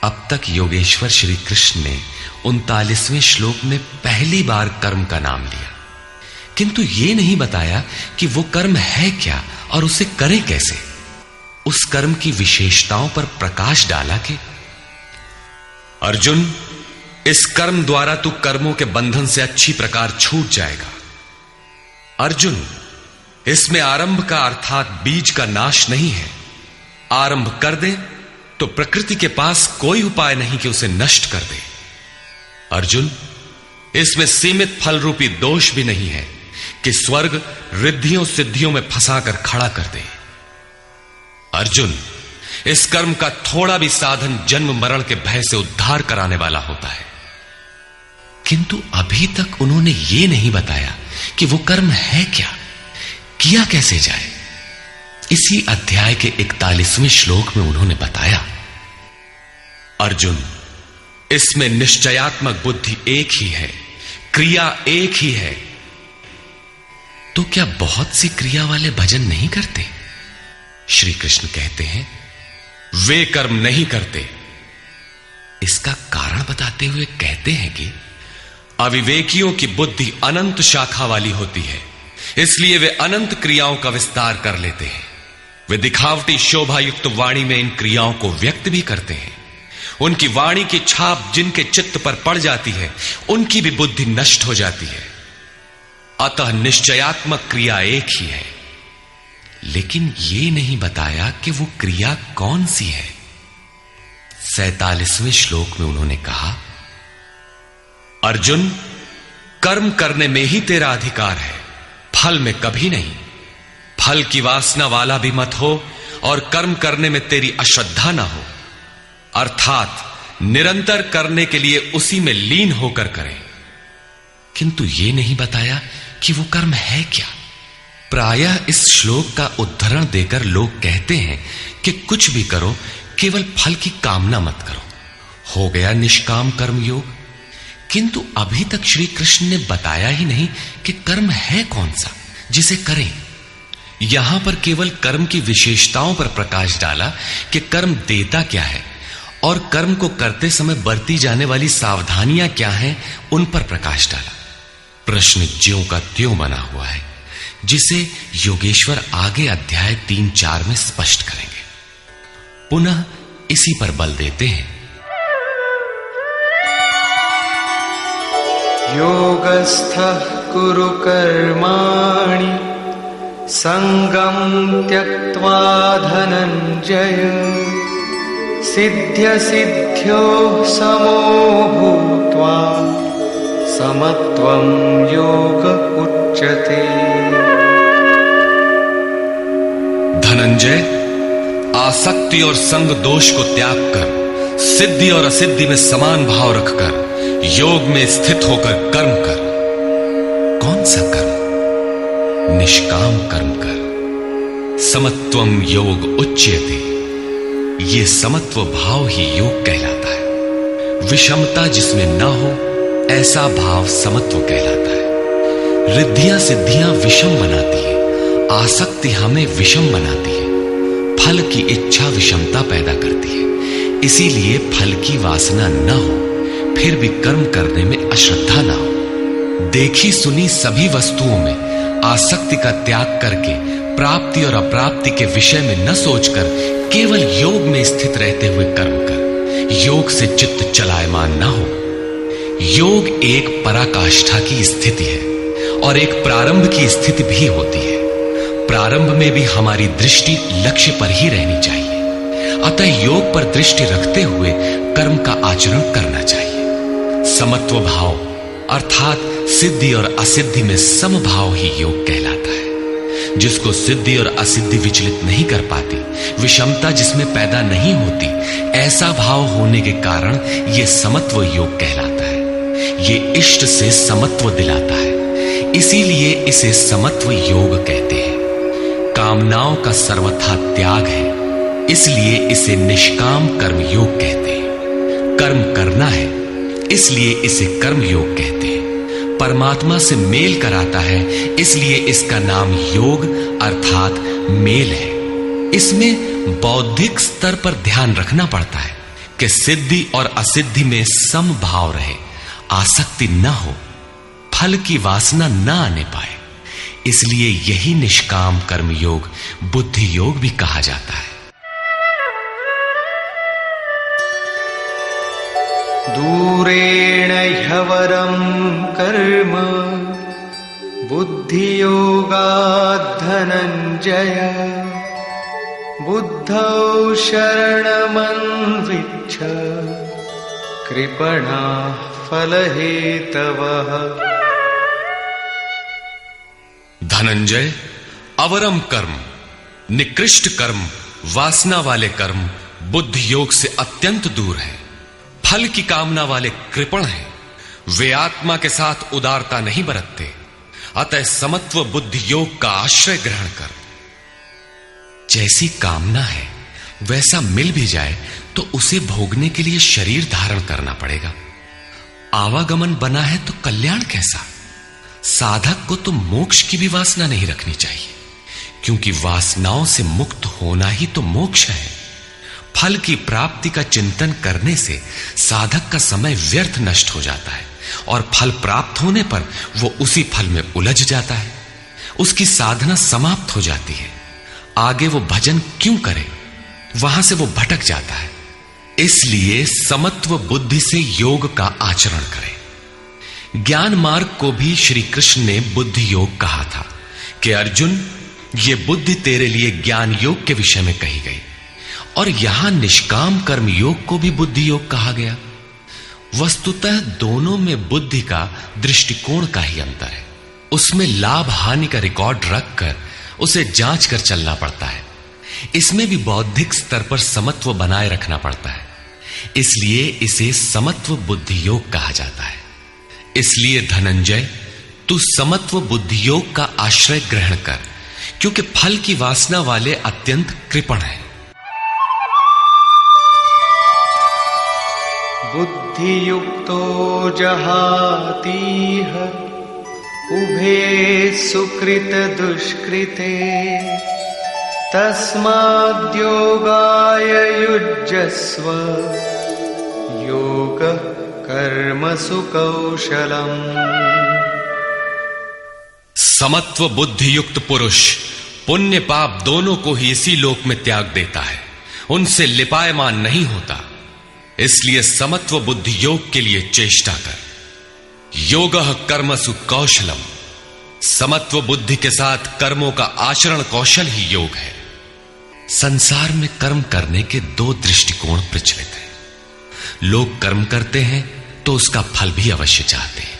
अब तक योगेश्वर श्री कृष्ण ने 39वें श्लोक में पहली बार कर्म का नाम लिया, किंतु यह नहीं बताया कि वो कर्म है क्या और उसे करे कैसे। उस कर्म की विशेषताओं पर प्रकाश डाला कि अर्जुन, इस कर्म द्वारा तू कर्मों के बंधन से अच्छी प्रकार छूट जाएगा। अर्जुन, इसमें आरंभ का अर्थात बीज का नाश नहीं है। आरंभ कर दे तो प्रकृति के पास कोई उपाय नहीं कि उसे नष्ट कर दे। अर्जुन, इसमें सीमित फल रूपी दोष भी नहीं है कि स्वर्ग रिद्धियों सिद्धियों में फंसाकर खड़ा कर दे। अर्जुन, इस कर्म का थोड़ा भी साधन जन्म मरण के भय से उद्धार कराने वाला होता है। किंतु अभी तक उन्होंने यह नहीं बताया कि वो कर्म है क्या, किया कैसे जाए। इसी अध्याय के 41वें श्लोक में उन्होंने बताया, अर्जुन, इसमें निश्चयात्मक बुद्धि एक ही है, क्रिया एक ही है। तो क्या बहुत सी क्रिया वाले भजन नहीं करते? श्री कृष्ण कहते हैं, वे कर्म नहीं करते। इसका कारण बताते हुए कहते हैं कि अविवेकियों की बुद्धि अनंत शाखा वाली होती है, इसलिए वे अनंत क्रियाओं का विस्तार कर लेते हैं। वे दिखावटी शोभा युक्त वाणी में इन क्रियाओं को व्यक्त भी करते हैं। उनकी वाणी की छाप जिनके चित्त पर पड़ जाती है, उनकी भी बुद्धि नष्ट हो जाती है। अतः निश्चयात्मक क्रिया एक ही है। लेकिन यह नहीं बताया कि वो क्रिया कौन सी है। 47वें श्लोक में उन्होंने कहा, अर्जुन, कर्म करने में ही तेरा अधिकार है, फल में कभी नहीं। फल की वासना वाला भी मत हो और कर्म करने में तेरी अश्रद्धा ना हो। अर्थात निरंतर करने के लिए उसी में लीन होकर करें। किंतु यह नहीं बताया कि वो कर्म है क्या। प्रायः इस श्लोक का उद्धरण देकर लोग कहते हैं कि कुछ भी करो, केवल फल की कामना मत करो, हो गया निष्काम कर्म योग। किंतु अभी तक श्री कृष्ण ने बताया ही नहीं कि कर्म है कौन सा जिसे करें। यहां पर केवल कर्म की विशेषताओं पर प्रकाश डाला कि कर्म देता क्या है और कर्म को करते समय बरती जाने वाली सावधानियां क्या हैं, उन पर प्रकाश डाला। प्रश्न ज्यों का त्यों बना हुआ है, जिसे योगेश्वर आगे अध्याय 3-4 में स्पष्ट करेंगे। पुनः इसी पर बल देते हैं। योगस्थः कुरु कर्माणि संगं त्यक्त्वा धनंजय सिद्ध्य सिद्ध्योः समो भूत्वा समत्वं योग उच्यते। धनंजय, आसक्ति और संग दोष को त्याग कर सिद्धि और असिद्धि में समान भाव रखकर योग में स्थित होकर कर्म कर। कौन सा कर्म? निष्काम कर्म कर। समत्वम योग उच्यते। ये समत्व भाव ही योग कहलाता है। विषमता जिसमें ना हो, ऐसा भाव समत्व कहलाता है। रिद्धियां सिद्धियां विषम बनाती है, आसक्ति हमें विषम बनाती है, फल की इच्छा विषमता पैदा करती है। इसीलिए फल की वासना न हो, फिर भी कर्म करने में अश्रद्धा ना हो। देखी सुनी सभी वस्तुओं में आसक्ति का त्याग करके प्राप्ति और अप्राप्ति के विषय में न सोचकर केवल योग में स्थित रहते हुए कर्म कर। योग से चित्त चलायमान ना हो। योग एक पराकाष्ठा की स्थिति है और एक प्रारंभ की स्थिति भी होती है। प्रारंभ में भी हमारी दृष्टि लक्ष्य पर ही रहनी चाहिए। अतः योग पर दृष्टि रखते हुए कर्म का आचरण करना चाहिए। समत्व भाव अर्थात सिद्धि और असिद्धि में समभाव ही योग कहलाता है। जिसको सिद्धि और असिद्धि विचलित नहीं कर पाती, विषमता जिसमें पैदा नहीं होती, ऐसा भाव होने के कारण यह समत्व योग कहलाता है। ये इष्ट से समत्व दिलाता है, इसीलिए इसे समत्व योग कहते हैं। कामनाओं का सर्वथा त्याग है, इसलिए इसे निष्काम कर्म योग कहते हैं। कर्म करना है, इसलिए इसे कर्म योग कहते हैं। परमात्मा से मेल कराता है, इसलिए इसका नाम योग अर्थात मेल है। इसमें बौद्धिक स्तर पर ध्यान रखना पड़ता है कि सिद्धि और असिद्धि में समभाव रहे, आसक्ति न हो, फल की वासना न आने पाए। इसलिए यही निष्काम कर्म योग बुद्धि योग भी कहा जाता है। दूरेण ह्यवरं कर्म बुद्धि योगात् धनंजय बुद्धौ शरणमन्विच्छ कृपणाः फलहेतवः। धनंजय, अवरम कर्म, निकृष्ट कर्म, वासना वाले कर्म बुद्धि योग से अत्यंत दूर है। फल की कामना वाले कृपण हैं। वे आत्मा के साथ उदारता नहीं बरतते। अतः समत्व बुद्धि योग का आश्रय ग्रहण कर। जैसी कामना है वैसा मिल भी जाए तो उसे भोगने के लिए शरीर धारण करना पड़ेगा। आवागमन बना है तो कल्याण कैसा? साधक को तो मोक्ष की भी वासना नहीं रखनी चाहिए, क्योंकि वासनाओं से मुक्त होना ही तो मोक्ष है। फल की प्राप्ति का चिंतन करने से साधक का समय व्यर्थ नष्ट हो जाता है और फल प्राप्त होने पर वो उसी फल में उलझ जाता है। उसकी साधना समाप्त हो जाती है। आगे वो भजन क्यों करे? वहां से वो भटक जाता है। इसलिए समत्व बुद्धि से योग का आचरण करें। ज्ञान मार्ग को भी श्री कृष्ण ने बुद्धि योग कहा था कि अर्जुन, ये बुद्धि तेरे लिए ज्ञान योग के विषय में कही गई। और यहां निष्काम कर्म योग को भी बुद्धि योग कहा गया। वस्तुतः दोनों में बुद्धि का दृष्टिकोण का ही अंतर है। उसमें लाभ हानि का रिकॉर्ड रखकर उसे जांच कर चलना पड़ता है। इसमें भी बौद्धिक स्तर पर समत्व बनाए रखना पड़ता है। इसलिए इसे समत्व बुद्धि योग कहा जाता है। इसलिए धनंजय, तू समत्व बुद्धि योग का आश्रय ग्रहण कर, क्योंकि फल की वासना वाले अत्यंत कृपण हैं। बुद्धि युक्तो जहातीह उभे सुकृत दुष्कृते तस्माद्योगाय युज्यस्व योगः कर्मसु कौशलम्। समत्व बुद्धि युक्त पुरुष पुण्य पाप दोनों को ही इसी लोक में त्याग देता है, उनसे लिपायमान नहीं होता। इसलिए समत्व बुद्धि योग के लिए चेष्टा कर। योगः कर्मसु कौशलम, समत्व बुद्धि के साथ कर्मों का आचरण कौशल ही योग है। संसार में कर्म करने के दो दृष्टिकोण प्रचलित हैं। लोग कर्म करते हैं तो उसका फल भी अवश्य चाहते हैं,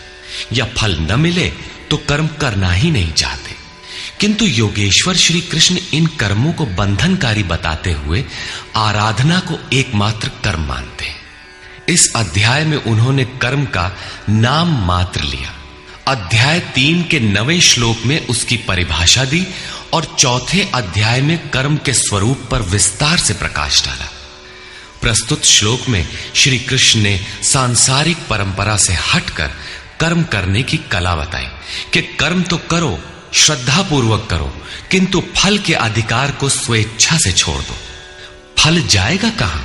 या फल न मिले तो कर्म करना ही नहीं चाहते। किंतु योगेश्वर श्री कृष्ण इन कर्मों को बंधनकारी बताते हुए आराधना को एकमात्र कर्म मानते हैं। इस अध्याय में उन्होंने कर्म का नाम मात्र लिया। अध्याय 3 के 9वें श्लोक में उसकी परिभाषा दी और चौथे अध्याय में कर्म के स्वरूप पर विस्तार से प्रकाश डाला। प्रस्तुत श्लोक में श्री कृष्ण ने सांसारिक परंपरा से हटकर कर्म करने की कला बताई कि कर्म तो करो, श्रद्धापूर्वक करो, किंतु फल के अधिकार को स्वेच्छा से छोड़ दो। फल जाएगा कहां?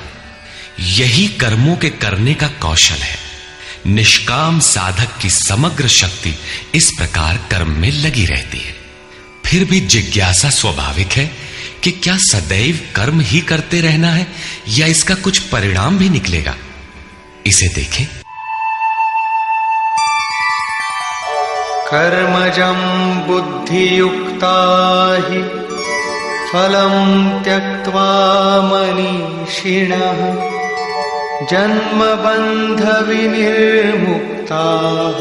यही कर्मों के करने का कौशल है। निष्काम साधक की समग्र शक्ति इस प्रकार कर्म में लगी रहती है। फिर भी जिज्ञासा स्वाभाविक है कि क्या सदैव कर्म ही करते रहना है या इसका कुछ परिणाम भी निकलेगा? इसे देखें। कर्मजं बुद्धियुक्ता हि फलं त्यक्त्वा मनीषिणः जन्मबन्धविनिर्मुक्ताः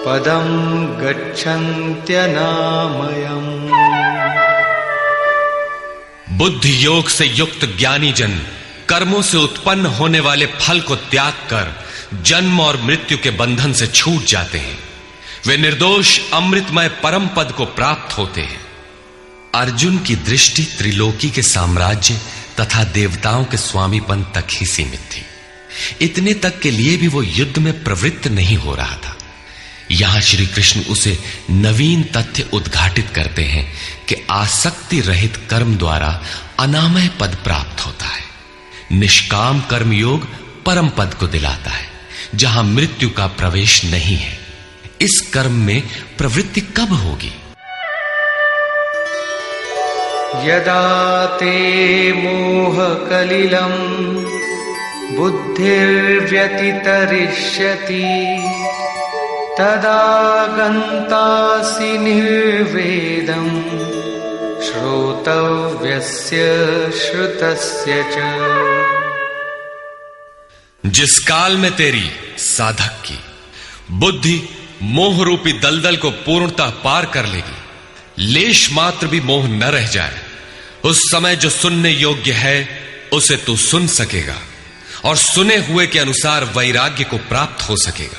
पदं गच्छन्त्यनामयम्। बुद्धि योग से युक्त ज्ञानी जन कर्मों से उत्पन्न होने वाले फल को त्याग कर जन्म और मृत्यु के बंधन से छूट जाते हैं। वे निर्दोष अमृतमय परम पद को प्राप्त होते हैं। अर्जुन की दृष्टि त्रिलोकी के साम्राज्य तथा देवताओं के स्वामीपन तक ही सीमित थी। इतने तक के लिए भी वो युद्ध में प्रवृत्त नहीं हो रहा था। यहां श्री कृष्ण उसे नवीन तथ्य उद्घाटित करते हैं कि आसक्ति रहित कर्म द्वारा अनामय पद प्राप्त होता है। निष्काम कर्म योग परम पद को दिलाता है, जहां मृत्यु का प्रवेश नहीं है। इस कर्म में प्रवृत्ति कब होगी? यदा ते मोह कलिलं बुद्धिर्व्यतितरिष्यति तदा गन्तासि निर्वेदं श्रोतव्यस्य श्रुतस्य च। जिस काल में तेरी साधक की बुद्धि मोह रूपी दलदल को पूर्णतः पार कर लेगी, लेश मात्र भी मोह न रह जाए, उस समय जो सुनने योग्य है उसे तू सुन सकेगा और सुने हुए के अनुसार वैराग्य को प्राप्त हो सकेगा,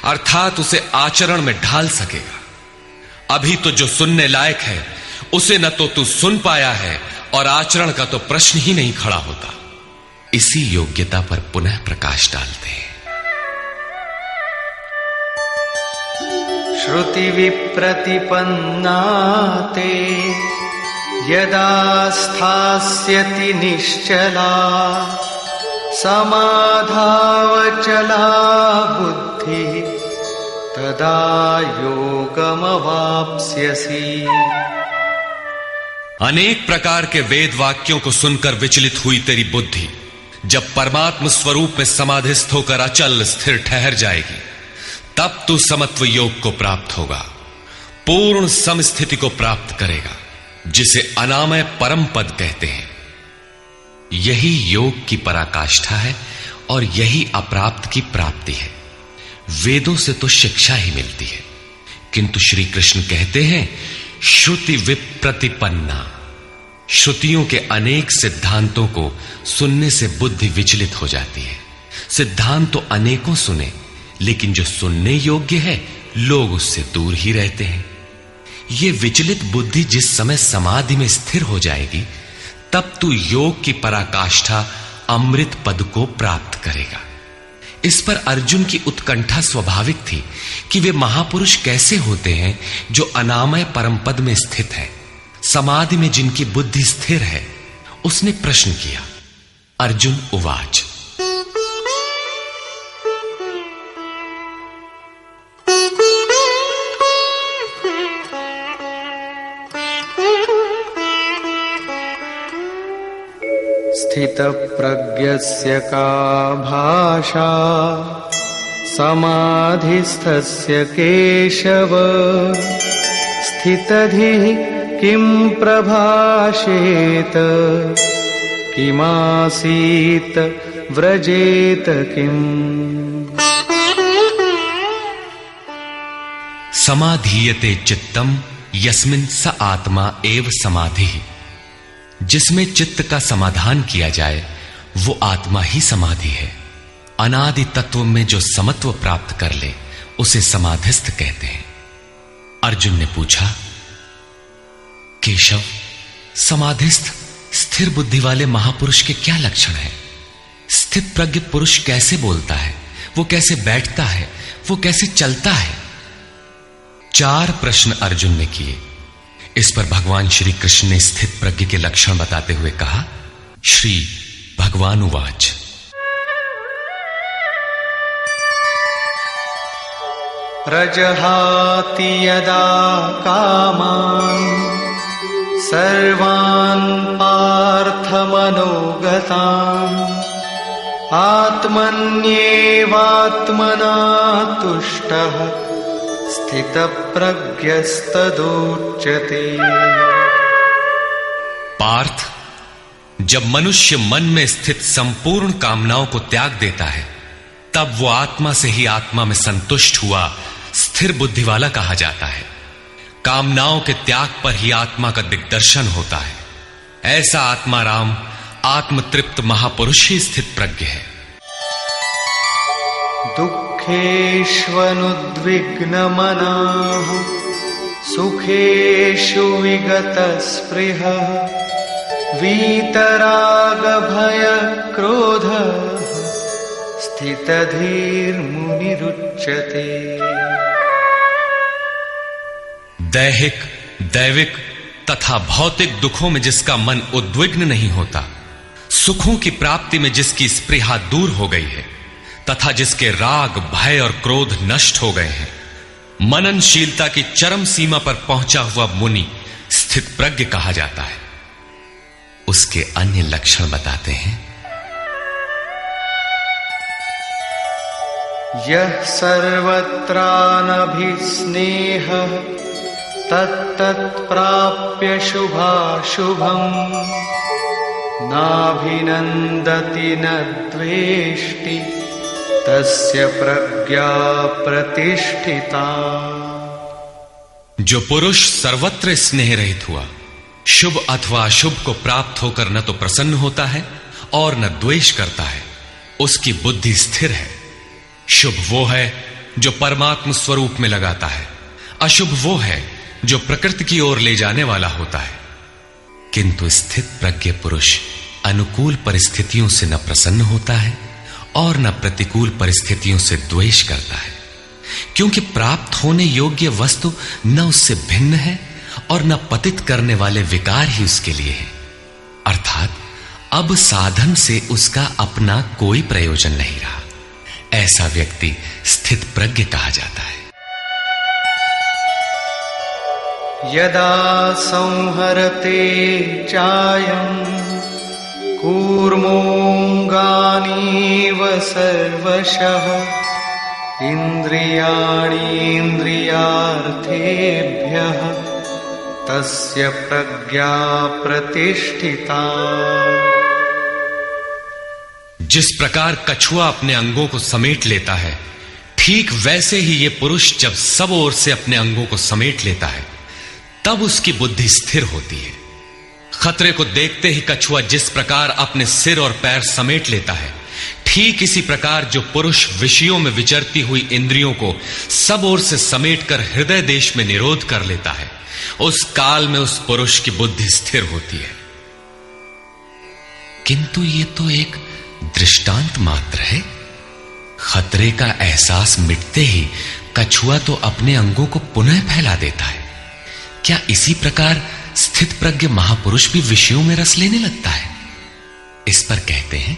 अर्थात उसे आचरण में ढाल सकेगा। अभी तो जो सुनने लायक है उसे न तो तू सुन पाया है और आचरण का तो प्रश्न ही नहीं खड़ा होता। इसी योग्यता पर पुनः प्रकाश डालते हैं। श्रुति विप्रतिपन्ना ते यदा स्थास्यति निश्चला समाधावचला बुद्धि तदा योगमवाप्स्यसि। अनेक प्रकार के वेद वाक्यों को सुनकर विचलित हुई तेरी बुद्धि जब परमात्म स्वरूप में समाधिस्थ होकर अचल स्थिर ठहर जाएगी, तब तू समत्व योग को प्राप्त होगा, पूर्ण समस्थिति को प्राप्त करेगा, जिसे अनामय परम पद कहते हैं। यही योग की पराकाष्ठा है और यही अप्राप्त की प्राप्ति है। वेदों से तो शिक्षा ही मिलती है, किंतु श्री कृष्ण कहते हैं श्रुति विप्रतिपन्ना। श्रुतियों के अनेक सिद्धांतों को सुनने से बुद्धि विचलित हो जाती है। सिद्धांत तो अनेकों सुने, लेकिन जो सुनने योग्य है लोग उससे दूर ही रहते हैं। ये विचलित बुद्धि जिस समय समाधि में स्थिर हो जाएगी, तब तू योग की पराकाष्ठा अमृत पद को प्राप्त करेगा। इस पर अर्जुन की उत्कंठा स्वाभाविक थी कि वे महापुरुष कैसे होते हैं जो अनामय परम पद में स्थित हैं। समाधि में जिनकी बुद्धि स्थिर है, उसने प्रश्न किया। अर्जुन उवाच। स्थितप्रज्ञस्य का भाषा समाधिस्थस्य केशव स्थितधिः किं प्रभाषेत किमासीत व्रजेत किम्। समाधीयते चित्तम यस्मिन् स आत्मा एव समाधिः। जिसमें चित्त का समाधान किया जाए वो आत्मा ही समाधि है। अनादि तत्व में जो समत्व प्राप्त कर ले उसे समाधिस्थ कहते हैं। अर्जुन ने पूछा, केशव, समाधिस्थ स्थिर बुद्धि वाले महापुरुष के क्या लक्षण हैं? स्थित प्रज्ञ पुरुष कैसे बोलता है, वो कैसे बैठता है, वो कैसे चलता है? 4 प्रश्न अर्जुन ने किए। इस पर भगवान श्री कृष्ण ने स्थित प्रज्ञ के लक्षण बताते हुए कहा। श्री भगवान उवाच। प्रजहाति यदा कामान् सर्वान् पार्थमनोगतान् आत्मन्येवात्मना तुष्टः स्थितप्रज्ञस्तदुच्यते। पार्थ, जब मनुष्य मन में स्थित संपूर्ण कामनाओं को त्याग देता है तब वो आत्मा से ही आत्मा में संतुष्ट हुआ स्थिर बुद्धि वाला कहा जाता है। कामनाओं के त्याग पर ही आत्मा का दिग्दर्शन होता है। ऐसा आत्माराम आत्मतृप्त महापुरुष ही स्थित प्रज्ञ है। दुःखेष्वनुद्विग्नमनाः सुखेषु विगतस्पृहः वीतरागभयक्रोधः स्थितधीर्मुनिरुच्यते। दैहिक, दैविक तथा भौतिक दुखों में जिसका मन उद्विग्न नहीं होता, सुखों की प्राप्ति में जिसकी स्पृहा दूर हो गई है तथा जिसके राग, भय और क्रोध नष्ट हो गए हैं, मननशीलता की चरम सीमा पर पहुंचा हुआ मुनि स्थित प्रज्ञ कहा जाता है। उसके अन्य लक्षण बताते हैं। यः सर्वत्रानभिस्नेहः तत्तत्प्राप्य शुभाशुभम् नाभिनन्दति न द्वेष्टि तस्य प्रज्ञा प्रतिष्ठिता। जो पुरुष सर्वत्र स्नेह रहित हुआ, शुभ अथवा अशुभ को प्राप्त होकर न तो प्रसन्न होता है और न द्वेष करता है, उसकी बुद्धि स्थिर है। शुभ वो है जो परमात्म स्वरूप में लगाता है, अशुभ वो है जो प्रकृति की ओर ले जाने वाला होता है। किंतु स्थित प्रज्ञ पुरुष अनुकूल परिस्थितियों से न प्रसन्न होता है और न प्रतिकूल परिस्थितियों से द्वेष करता है, क्योंकि प्राप्त होने योग्य वस्तु न उससे भिन्न है और न पतित करने वाले विकार ही उसके लिए है। अर्थात अब साधन से उसका अपना कोई प्रयोजन नहीं रहा। ऐसा व्यक्ति स्थित प्रज्ञ कहा जाता है। यदा संहरते चायं कूर्मोऽङ्गानीव सर्वशः इन्द्रियाणीन्द्रियार्थेभ्यः तस्य प्रज्ञा प्रतिष्ठिता। जिस प्रकार कछुआ अपने अंगों को समेट लेता है, ठीक वैसे ही ये पुरुष जब सब ओर से अपने अंगों को समेट लेता है तब उसकी बुद्धि स्थिर होती है। खतरे को देखते ही कछुआ जिस प्रकार अपने सिर और पैर समेट लेता है, ठीक इसी प्रकार जो पुरुष विषयों में विचरती हुई इंद्रियों को सब ओर से समेटकर हृदय देश में निरोध कर लेता है, उस काल में उस पुरुष की बुद्धि स्थिर होती है। किंतु ये तो एक दृष्टांत मात्र है। खतरे का एहसास मिटते ही कछुआ तो अपने अंगों को पुनः फैला देता है। क्या इसी प्रकार स्थित प्रज्ञ महापुरुष भी विषयों में रस लेने लगता है? इस पर कहते हैं,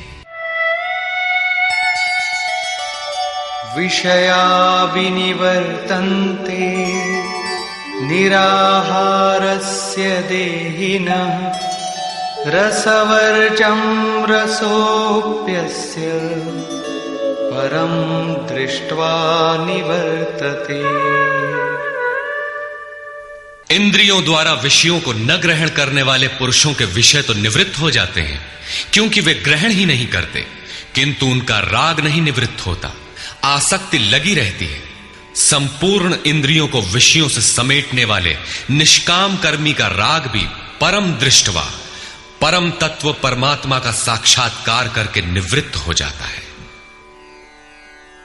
विषया विनिवर्तन्ते निराहारस्य देहिनः रसवर्जं रसोऽप्यस्य परं दृष्ट्वा निवर्तते। इंद्रियों द्वारा विषयों को न ग्रहण करने वाले पुरुषों के विषय तो निवृत्त हो जाते हैं, क्योंकि वे ग्रहण ही नहीं करते, किंतु उनका राग नहीं निवृत्त होता, आसक्ति लगी रहती है। संपूर्ण इंद्रियों को विषयों से समेटने वाले निष्काम कर्मी का राग भी परम दृष्टवा, परम तत्व परमात्मा का साक्षात्कार करके निवृत्त हो जाता है।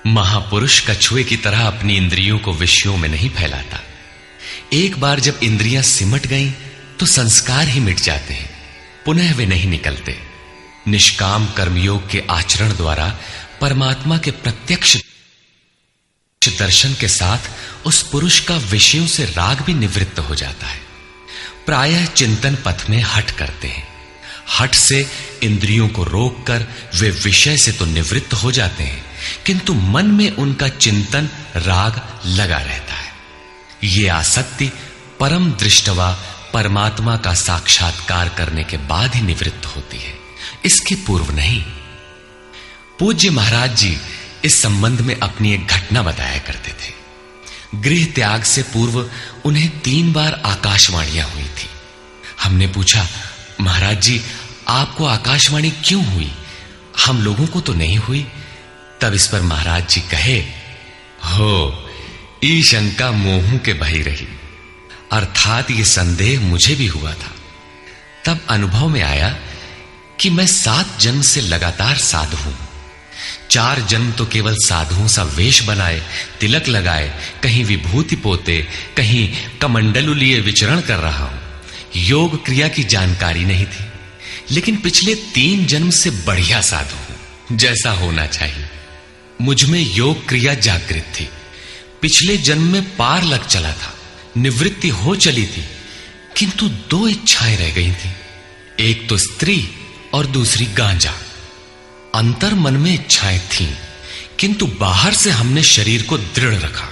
महापुरुष कछुए की तरह अपनी इंद्रियों को विषयों में नहीं फैलाता। एक बार जब इंद्रियां सिमट गईं तो संस्कार ही मिट जाते हैं, पुनः वे नहीं निकलते। निष्काम कर्मयोग के आचरण द्वारा परमात्मा के प्रत्यक्ष दर्शन के साथ उस पुरुष का विषयों से राग भी निवृत्त हो जाता है। प्रायः चिंतन पथ में हठ करते हैं। हठ से इंद्रियों को रोककर वे विषय से तो निवृत्त हो जाते हैं, किंतु मन में उनका चिंतन राग लगा रहता है। ये आसक्ति परम दृष्टवा परमात्मा का साक्षात्कार करने के बाद ही निवृत्त होती है, इसके पूर्व नहीं। पूज्य महाराज जी इस संबंध में अपनी एक घटना बताया करते थे। गृह त्याग से पूर्व उन्हें 3 बार आकाशवाणियां हुई थी। हमने पूछा, महाराज जी आपको आकाशवाणी क्यों हुई, हम लोगों को तो नहीं हुई? तब इस पर महाराज जी कहे, हो ई शंका मोहू के बही रही, अर्थात ये संदेह मुझे भी हुआ था। तब अनुभव में आया कि मैं 7 जन्म से लगातार साधु हूं। 4 जन्म तो केवल साधुओं सा वेश बनाए, तिलक लगाए, कहीं विभूति पोते, कहीं कमंडलु लिए विचरण कर रहा हूं। योग क्रिया की जानकारी नहीं थी, लेकिन पिछले 3 जन्म से बढ़िया साधु हूं, जैसा होना चाहिए। मुझ में योग क्रिया जागृत थी। पिछले जन्म में पार लग चला था, निवृत्ति हो चली थी, किंतु 2 इच्छाएं रह गई थी, एक तो स्त्री और दूसरी गांजा। अंतर मन में इच्छाएं थीं, किंतु बाहर से हमने शरीर को दृढ़ रखा।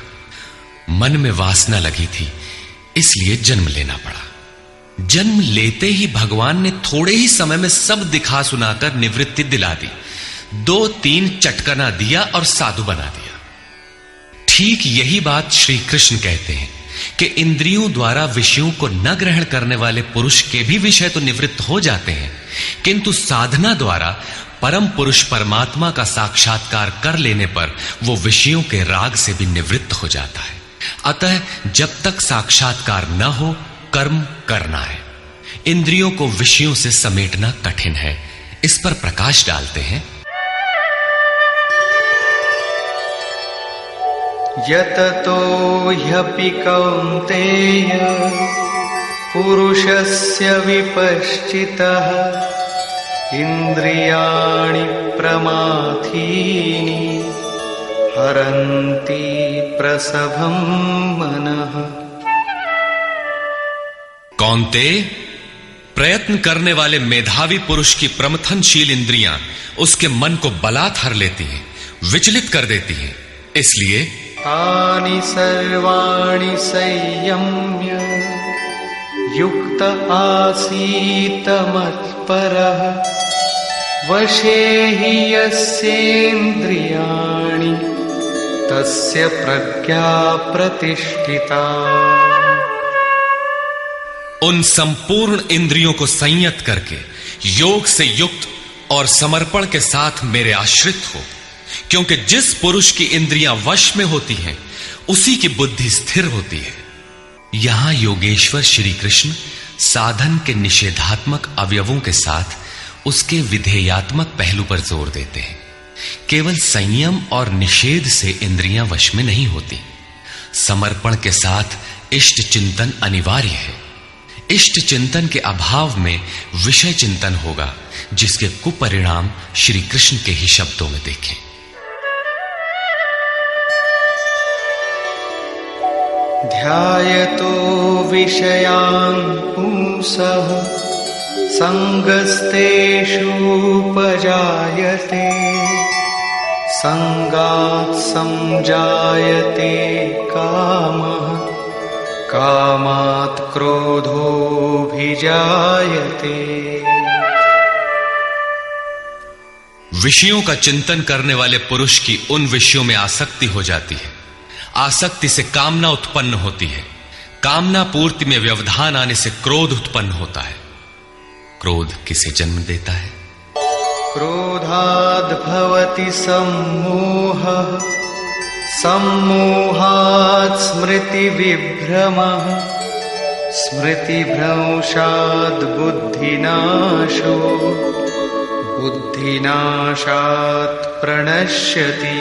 मन में वासना लगी थी, इसलिए जन्म लेना पड़ा। जन्म लेते ही भगवान ने थोड़े ही समय में सब दिखा सुनाकर निवृत्ति दिला दी। 2-3 चटकना दिया और साधु बना दिया। ठीक यही बात श्री कृष्ण कहते हैं कि इंद्रियों द्वारा विषयों को न ग्रहण करने वाले पुरुष के भी विषय तो निवृत्त हो जाते हैं, किंतु साधना द्वारा परम पुरुष परमात्मा का साक्षात्कार कर लेने पर वो विषयों के राग से भी निवृत्त हो जाता है। अतः जब तक साक्षात्कार न हो कर्म करना है। इंद्रियों को विषयों से समेटना कठिन है। इस पर प्रकाश डालते हैं, यततो ह्यपि कौन्तेय पुरुषस्य विपश्चितः इंद्रियाणि प्रमाथीनि हरन्ति प्रसभं मनः। कौन्तेय, प्रयत्न करने वाले मेधावी पुरुष की प्रमथनशील इंद्रियां उसके मन को बलात् हर लेती हैं, विचलित कर देती हैं। इसलिए तानि सर्वाणि संयम्य युक्त आसीत मत्परः वशे हि यस्येन्द्रियाणि तस्य प्रज्ञा प्रतिष्ठिता। उन संपूर्ण इंद्रियों को संयत करके योग से युक्त और समर्पण के साथ मेरे आश्रित हो, क्योंकि जिस पुरुष की इंद्रियां वश में होती हैं उसी की बुद्धि स्थिर होती है। यहां योगेश्वर श्री कृष्ण साधन के निषेधात्मक अवयवों के साथ उसके विधेयात्मक पहलू पर जोर देते हैं। केवल संयम और निषेध से इंद्रियां वश में नहीं होती। समर्पण के साथ इष्ट चिंतन अनिवार्य है। इष्ट चिंतन के अभाव में विषय चिंतन होगा, जिसके कुपरिणाम श्री कृष्ण के ही शब्दों में देखें। ध्यायतो विषयान् पुंसः सङ्गस्तेषूपजायते सङ्गात् संजायते कामः कामात् क्रोधोऽभिजायते। विषयों का चिंतन करने वाले पुरुष की उन विषयों में आसक्ति हो जाती है। आसक्ति से कामना उत्पन्न होती है। कामना पूर्ति में व्यवधान आने से क्रोध उत्पन्न होता है। क्रोध किसे जन्म देता है? क्रोधाद् भवति सम्मोहः सम्मोहात् स्मृतिविभ्रमः स्मृतिभ्रंशात् बुद्धिनाशो बुद्धिनाशात् प्रणश्यति।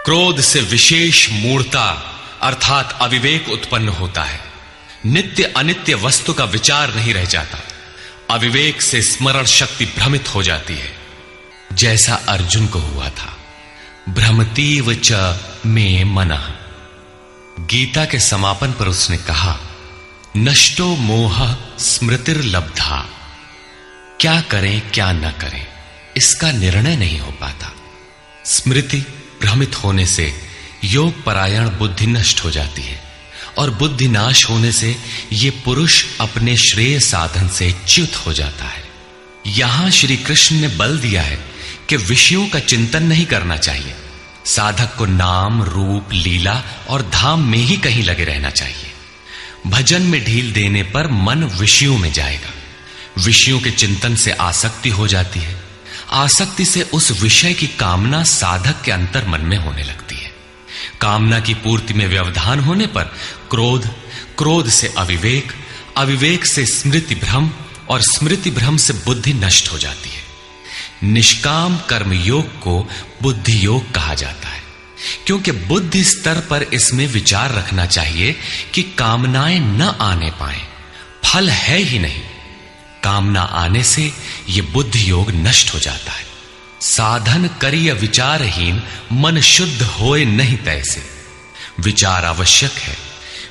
क्रोध से विशेष मूढ़ता अर्थात अविवेक उत्पन्न होता है। नित्य अनित्य वस्तु का विचार नहीं रह जाता। अविवेक से स्मरण शक्ति भ्रमित हो जाती है, जैसा अर्जुन को हुआ था। भ्रमतीव च मे मनः। गीता के समापन पर उसने कहा, नष्टो मोह स्मृतिर्लब्धा। क्या करें क्या न करें इसका निर्णय नहीं हो पाता। स्मृति भ्रमित होने से योग परायण बुद्धि नष्ट हो जाती है और बुद्धि नाश होने से ये पुरुष अपने श्रेय साधन से च्युत हो जाता है। यहां श्री कृष्ण ने बल दिया है कि विषयों का चिंतन नहीं करना चाहिए। साधक को नाम रूप लीला और धाम में ही कहीं लगे रहना चाहिए। भजन में ढील देने पर मन विषयों में जाएगा। विषयों के चिंतन से आसक्ति हो जाती है। आसक्ति से उस विषय की कामना साधक के अंतर मन में होने लगती है। कामना की पूर्ति में व्यवधान होने पर क्रोध, क्रोध से अविवेक, अविवेक से स्मृति भ्रम और स्मृति भ्रम से बुद्धि नष्ट हो जाती है। निष्काम कर्म योग को बुद्धि योग कहा जाता है, क्योंकि बुद्धि स्तर पर इसमें विचार रखना चाहिए कि कामनाएं न आने पाए। फल है ही नहीं। कामना आने से यह बुद्धि योग नष्ट हो जाता है। साधन करिय विचारहीन मन शुद्ध होए नहीं तैसे। विचार आवश्यक है।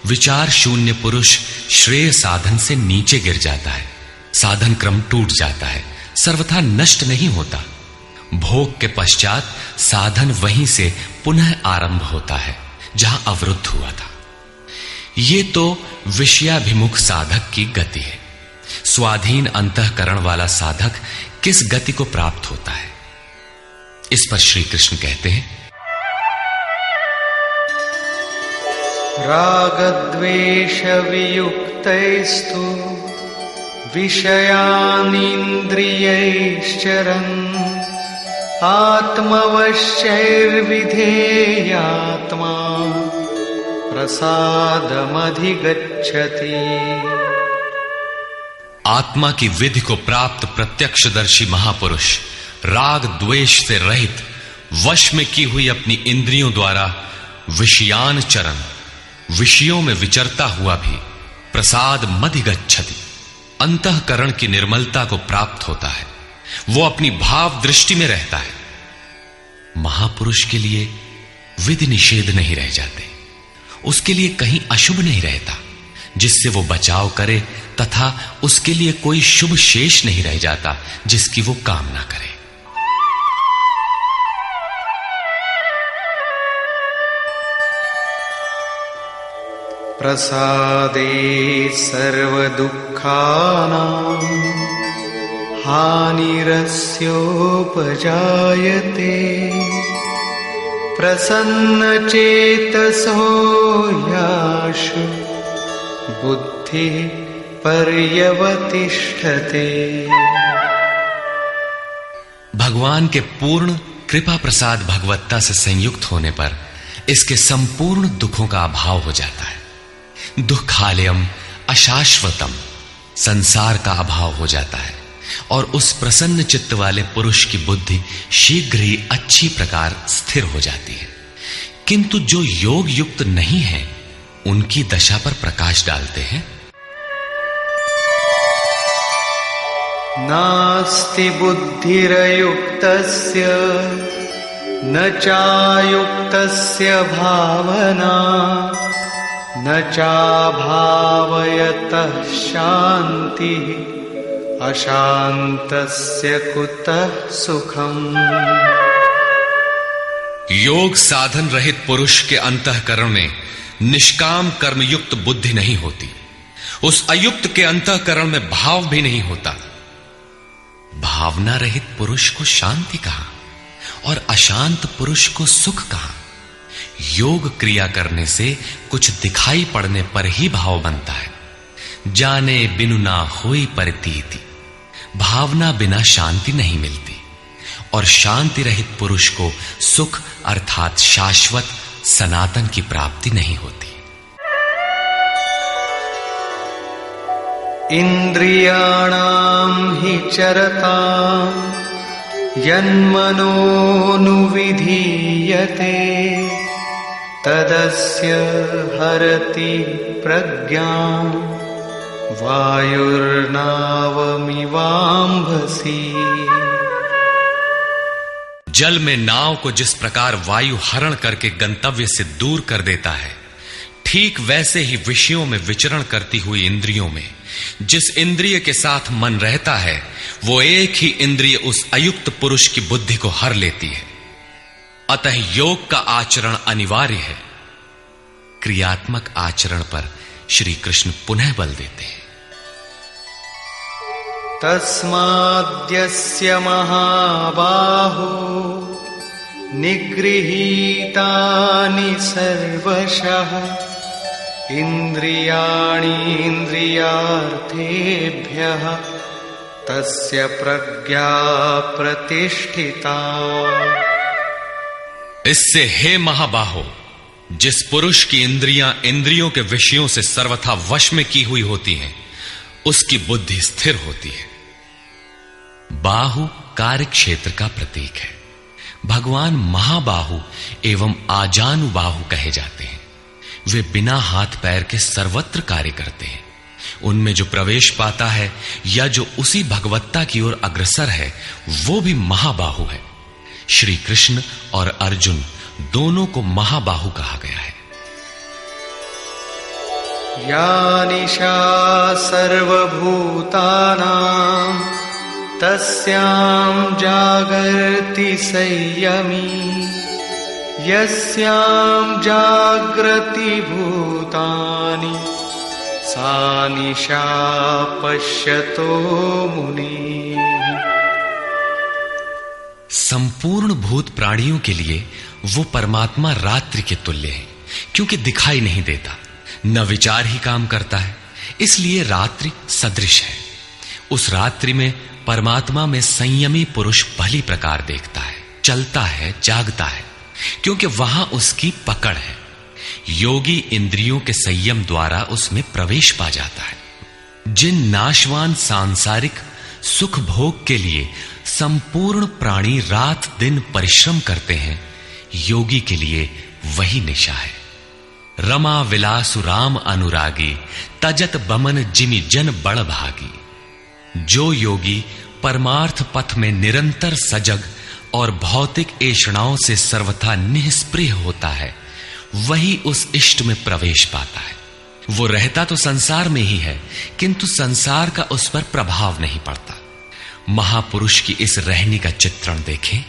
विचार शून्य पुरुष श्रेय साधन से नीचे गिर जाता है। साधन क्रम टूट जाता है, सर्वथा नष्ट नहीं होता। भोग के पश्चात साधन वहीं से पुनः आरंभ होता है जहां अवरुद्ध हुआ था। ये तो विषयाभिमुख साधक की गति है। स्वाधीन अंतःकरण वाला साधक किस गति को प्राप्त होता है? इस पर श्री कृष्ण कहते हैं, रागद्वेष वियुक्तैस्तु विषयानीन्द्रियैश्चरन् आत्मवश्यैर्विधेयात्मा प्रसादमधिगच्छति। आत्मा की विधि को प्राप्त प्रत्यक्षदर्शी महापुरुष राग द्वेष से रहित वश में की हुई अपनी इंद्रियों द्वारा विषयान चरण, विषयों में विचरता हुआ भी प्रसाद मधिगच्छति, अंतःकरण की निर्मलता को प्राप्त होता है। वो अपनी भाव दृष्टि में रहता है। महापुरुष के लिए विधि निषेध नहीं रह जाते। उसके लिए कहीं अशुभ नहीं रहता जिससे वो बचाव करे, तथा उसके लिए कोई शुभ शेष नहीं रह जाता जिसकी वो कामना करे। प्रसादे सर्वदुःखानां हानिरस्योपजायते प्रसन्नचेतसो याशु बुद्धिः पर्यवतिष्ठते। भगवान के पूर्ण कृपा प्रसाद भगवत्ता से संयुक्त होने पर इसके संपूर्ण दुखों का अभाव हो जाता है। दुखालयम अशाश्वतम, संसार का अभाव हो जाता है और उस प्रसन्न चित्त वाले पुरुष की बुद्धि शीघ्र ही अच्छी प्रकार स्थिर हो जाती है। किंतु जो योग युक्त नहीं है उनकी दशा पर प्रकाश डालते हैं। नास्ति बुद्धिरयुक्तस्य न चायुक्तस्य भावना न चाभावयतः शान्तिः अशान्तस्य कुतः सुखम्। योग साधन रहित पुरुष के अंतःकरण में निष्काम कर्मयुक्त बुद्धि नहीं होती। उस अयुक्त के अंतःकरण में भाव भी नहीं होता। भावना रहित पुरुष को शांति कहा और अशांत पुरुष को सुख कहा। योग क्रिया करने से कुछ दिखाई पड़ने पर ही भाव बनता है। जाने बिनु ना होई प्रतीति, भावना बिना शांति नहीं मिलती और शांति रहित पुरुष को सुख अर्थात शाश्वत सनातन की प्राप्ति नहीं होती। इंद्रियाणां हि चरतां यन्मनोनुविधीयते तदस्य हरति प्रज्ञां वायुर्नावमिवाम्भसि। जल में नाव को जिस प्रकार वायु हरण करके गंतव्य से दूर कर देता है, ठीक वैसे ही विषयों में विचरण करती हुई इंद्रियों में जिस इंद्रिय के साथ मन रहता है, वो एक ही इंद्रिय उस अयुक्त पुरुष की बुद्धि को हर लेती है। अतः योग का आचरण अनिवार्य है। क्रियात्मक आचरण पर श्री कृष्ण पुनः बल देते हैं। तस्माद्यस्य महाबाहो निगृहीतानि सर्वशः इन्द्रियाणीन्द्रियार्थेभ्यः तस्य प्रज्ञा प्रतिष्ठिता। इससे हे महाबाहो, जिस पुरुष की इंद्रियां इंद्रियों के विषयों से सर्वथा वश में की हुई होती हैं, उसकी बुद्धि स्थिर होती है। बाहु कार्य क्षेत्र का प्रतीक है। भगवान महाबाहु एवं आजानुबाहु कहे जाते हैं। वे बिना हाथ पैर के सर्वत्र कार्य करते हैं। उनमें जो प्रवेश पाता है या जो उसी भगवत्ता की ओर अग्रसर है, वो भी महाबाहु है। श्री कृष्ण और अर्जुन दोनों को महाबाहु कहा गया है। या निशा सर्वभूतानां तस्यां जागर्ति संयमी यस्यां जागृति भूतानि सा निशा पश्यतो मुनिः। संपूर्ण भूत प्राणियों के लिए वो परमात्मा रात्रि के तुल्य है, क्योंकि दिखाई नहीं देता, न विचार ही काम करता है, इसलिए रात्रि सदृश है। उस रात्रि में परमात्मा में संयमी पुरुष भली प्रकार देखता है, चलता है, जागता है, क्योंकि वहां उसकी पकड़ है। योगी इंद्रियों के संयम द्वारा उसमें प्रवेश पा जाता है। जिन नाशवान सांसारिक सुख भोग के लिए संपूर्ण प्राणी रात दिन परिश्रम करते हैं, योगी के लिए वही निशा है। रमा विलासु राम अनुरागी तजत बमन जिमि जन बड़ भागी। जो योगी परमार्थ पथ में निरंतर सजग और भौतिक ऐषणाओं से सर्वथा निष्प्रिय होता है, वही उस इष्ट में प्रवेश पाता है। वो रहता तो संसार में ही है, किंतु संसार का उस पर प्रभाव नहीं पड़ता। महापुरुष की इस रहनी का चित्रण देखें।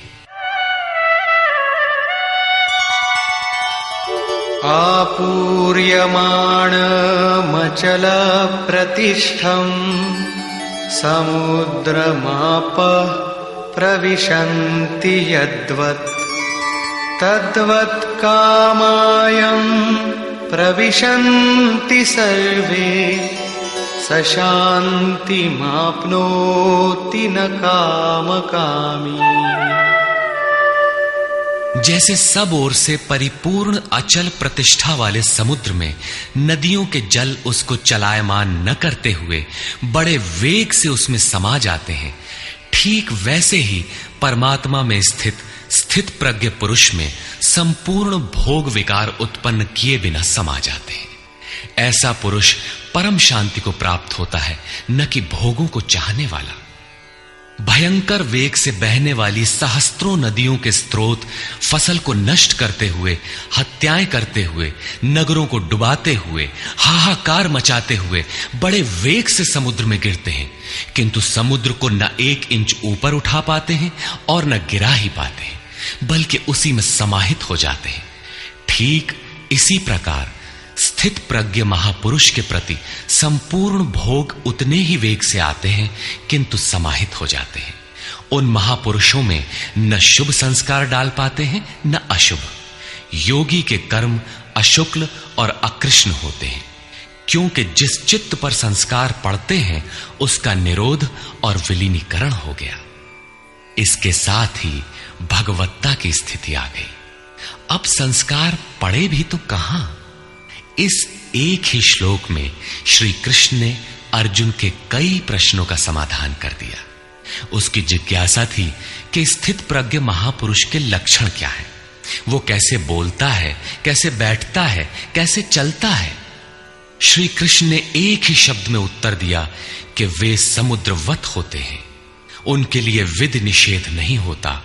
आपूर्यमाणमचल प्रतिष्ठम् समुद्रमापः प्रविशन्ति यद्वत् तद्वत् कामायं प्रविशन्ति सर्वे स शान्तिमाप्नोति न कामकामी। जैसे सब ओर से परिपूर्ण अचल प्रतिष्ठा वाले समुद्र में नदियों के जल उसको चलायमान न करते हुए बड़े वेग से उसमें समा जाते हैं, ठीक वैसे ही परमात्मा में स्थित प्रज्ञ पुरुष में संपूर्ण भोग विकार उत्पन्न किए बिना समा जाते हैं। ऐसा पुरुष परम शांति को प्राप्त होता है, न कि भोगों को चाहने वाला। भयंकर वेग से बहने वाली सहस्त्रों नदियों के स्रोत फसल को नष्ट करते हुए, हत्याएं करते हुए, नगरों को डुबाते हुए, हाहाकार मचाते हुए बड़े वेग से समुद्र में गिरते हैं, किंतु समुद्र को न 1 इंच ऊपर उठा पाते हैं और न गिरा ही पाते हैं, बल्कि उसी में समाहित हो जाते हैं। ठीक इसी प्रकार स्थित प्रज्ञ महापुरुष के प्रति संपूर्ण भोग उतने ही वेग से आते हैं, किंतु समाहित हो जाते हैं। उन महापुरुषों में न शुभ संस्कार डाल पाते हैं न अशुभ। योगी के कर्म अशुक्ल और अकृष्ण होते हैं, क्योंकि जिस चित्त पर संस्कार पड़ते हैं उसका निरोध और विलीनीकरण हो गया। इसके साथ ही भगवत्ता की स्थिति आ गई। अब संस्कार पड़े भी तो कहां? इस एक ही श्लोक में श्री कृष्ण ने अर्जुन के कई प्रश्नों का समाधान कर दिया। उसकी जिज्ञासा थी कि स्थित प्रज्ञ महापुरुष के लक्षण क्या है, वो कैसे बोलता है, कैसे बैठता है, कैसे चलता है। श्री कृष्ण ने एक ही शब्द में उत्तर दिया कि वे समुद्रवत होते हैं। उनके लिए विधि निषेध नहीं होता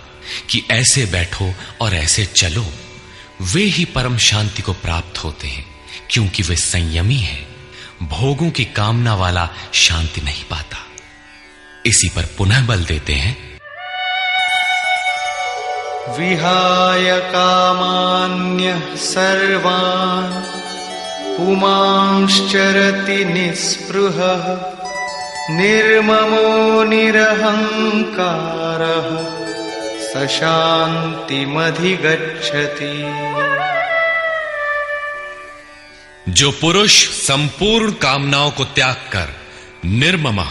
कि ऐसे बैठो और ऐसे चलो। वे ही परम शांति को प्राप्त होते हैं, क्योंकि वे संयमी हैं। भोगों की कामना वाला शांति नहीं पाता। इसी पर पुनः बल देते हैं, विहाय कामान्यः सर्वान् पुमांश्चरति निःस्पृहः निर्ममो निरहंकारः स शान्तिमधिगच्छति। जो पुरुष संपूर्ण कामनाओं को त्याग कर निर्ममः,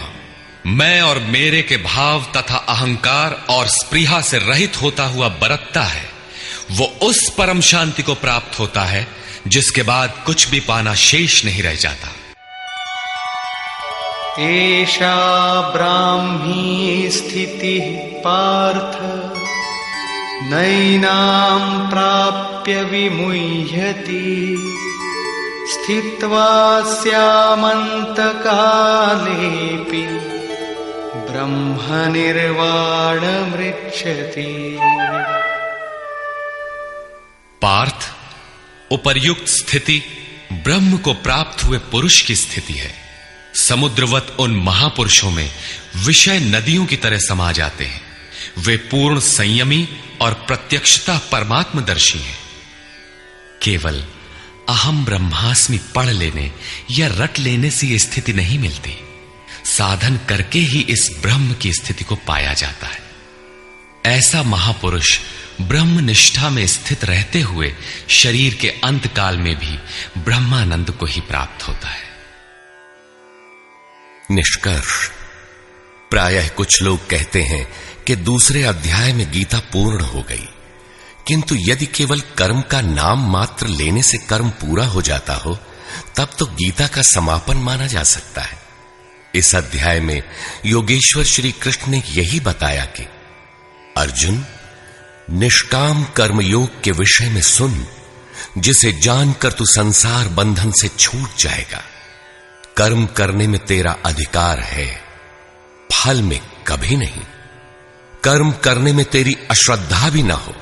मैं और मेरे के भाव तथा अहंकार और स्पृहा से रहित होता हुआ बरतता है, वो उस परम शांति को प्राप्त होता है जिसके बाद कुछ भी पाना शेष नहीं रह जाता। एषा ब्राह्मी स्थितिः पार्थ नैनां प्राप्य विमुह्यति स्थित्वा स्यामन्तकालेऽपि ब्रह्मनिर्वाणमृच्छति। पार्थ, उपर्युक्त स्थिति ब्रह्म को प्राप्त हुए पुरुष की स्थिति है। समुद्रवत उन महापुरुषों में विषय नदियों की तरह समा जाते हैं। वे पूर्ण संयमी और प्रत्यक्षता परमात्मदर्शी हैं। केवल अहम ब्रह्मास्मि पढ़ लेने या रट लेने से यह स्थिति नहीं मिलती। साधन करके ही इस ब्रह्म की स्थिति को पाया जाता है। ऐसा महापुरुष ब्रह्म निष्ठा में स्थित रहते हुए शरीर के अंत काल में भी ब्रह्मानंद को ही प्राप्त होता है। निष्कर्ष, प्रायः कुछ लोग कहते हैं कि दूसरे अध्याय में गीता पूर्ण हो गई, किंतु यदि केवल कर्म का नाम मात्र लेने से कर्म पूरा हो जाता हो तब तो गीता का समापन माना जा सकता है। इस अध्याय में योगेश्वर श्री कृष्ण ने यही बताया कि अर्जुन, निष्काम कर्म योग के विषय में सुन, जिसे जानकर तू संसार बंधन से छूट जाएगा। कर्म करने में तेरा अधिकार है, फल में कभी नहीं। कर्म करने में तेरी अश्रद्धा भी ना हो।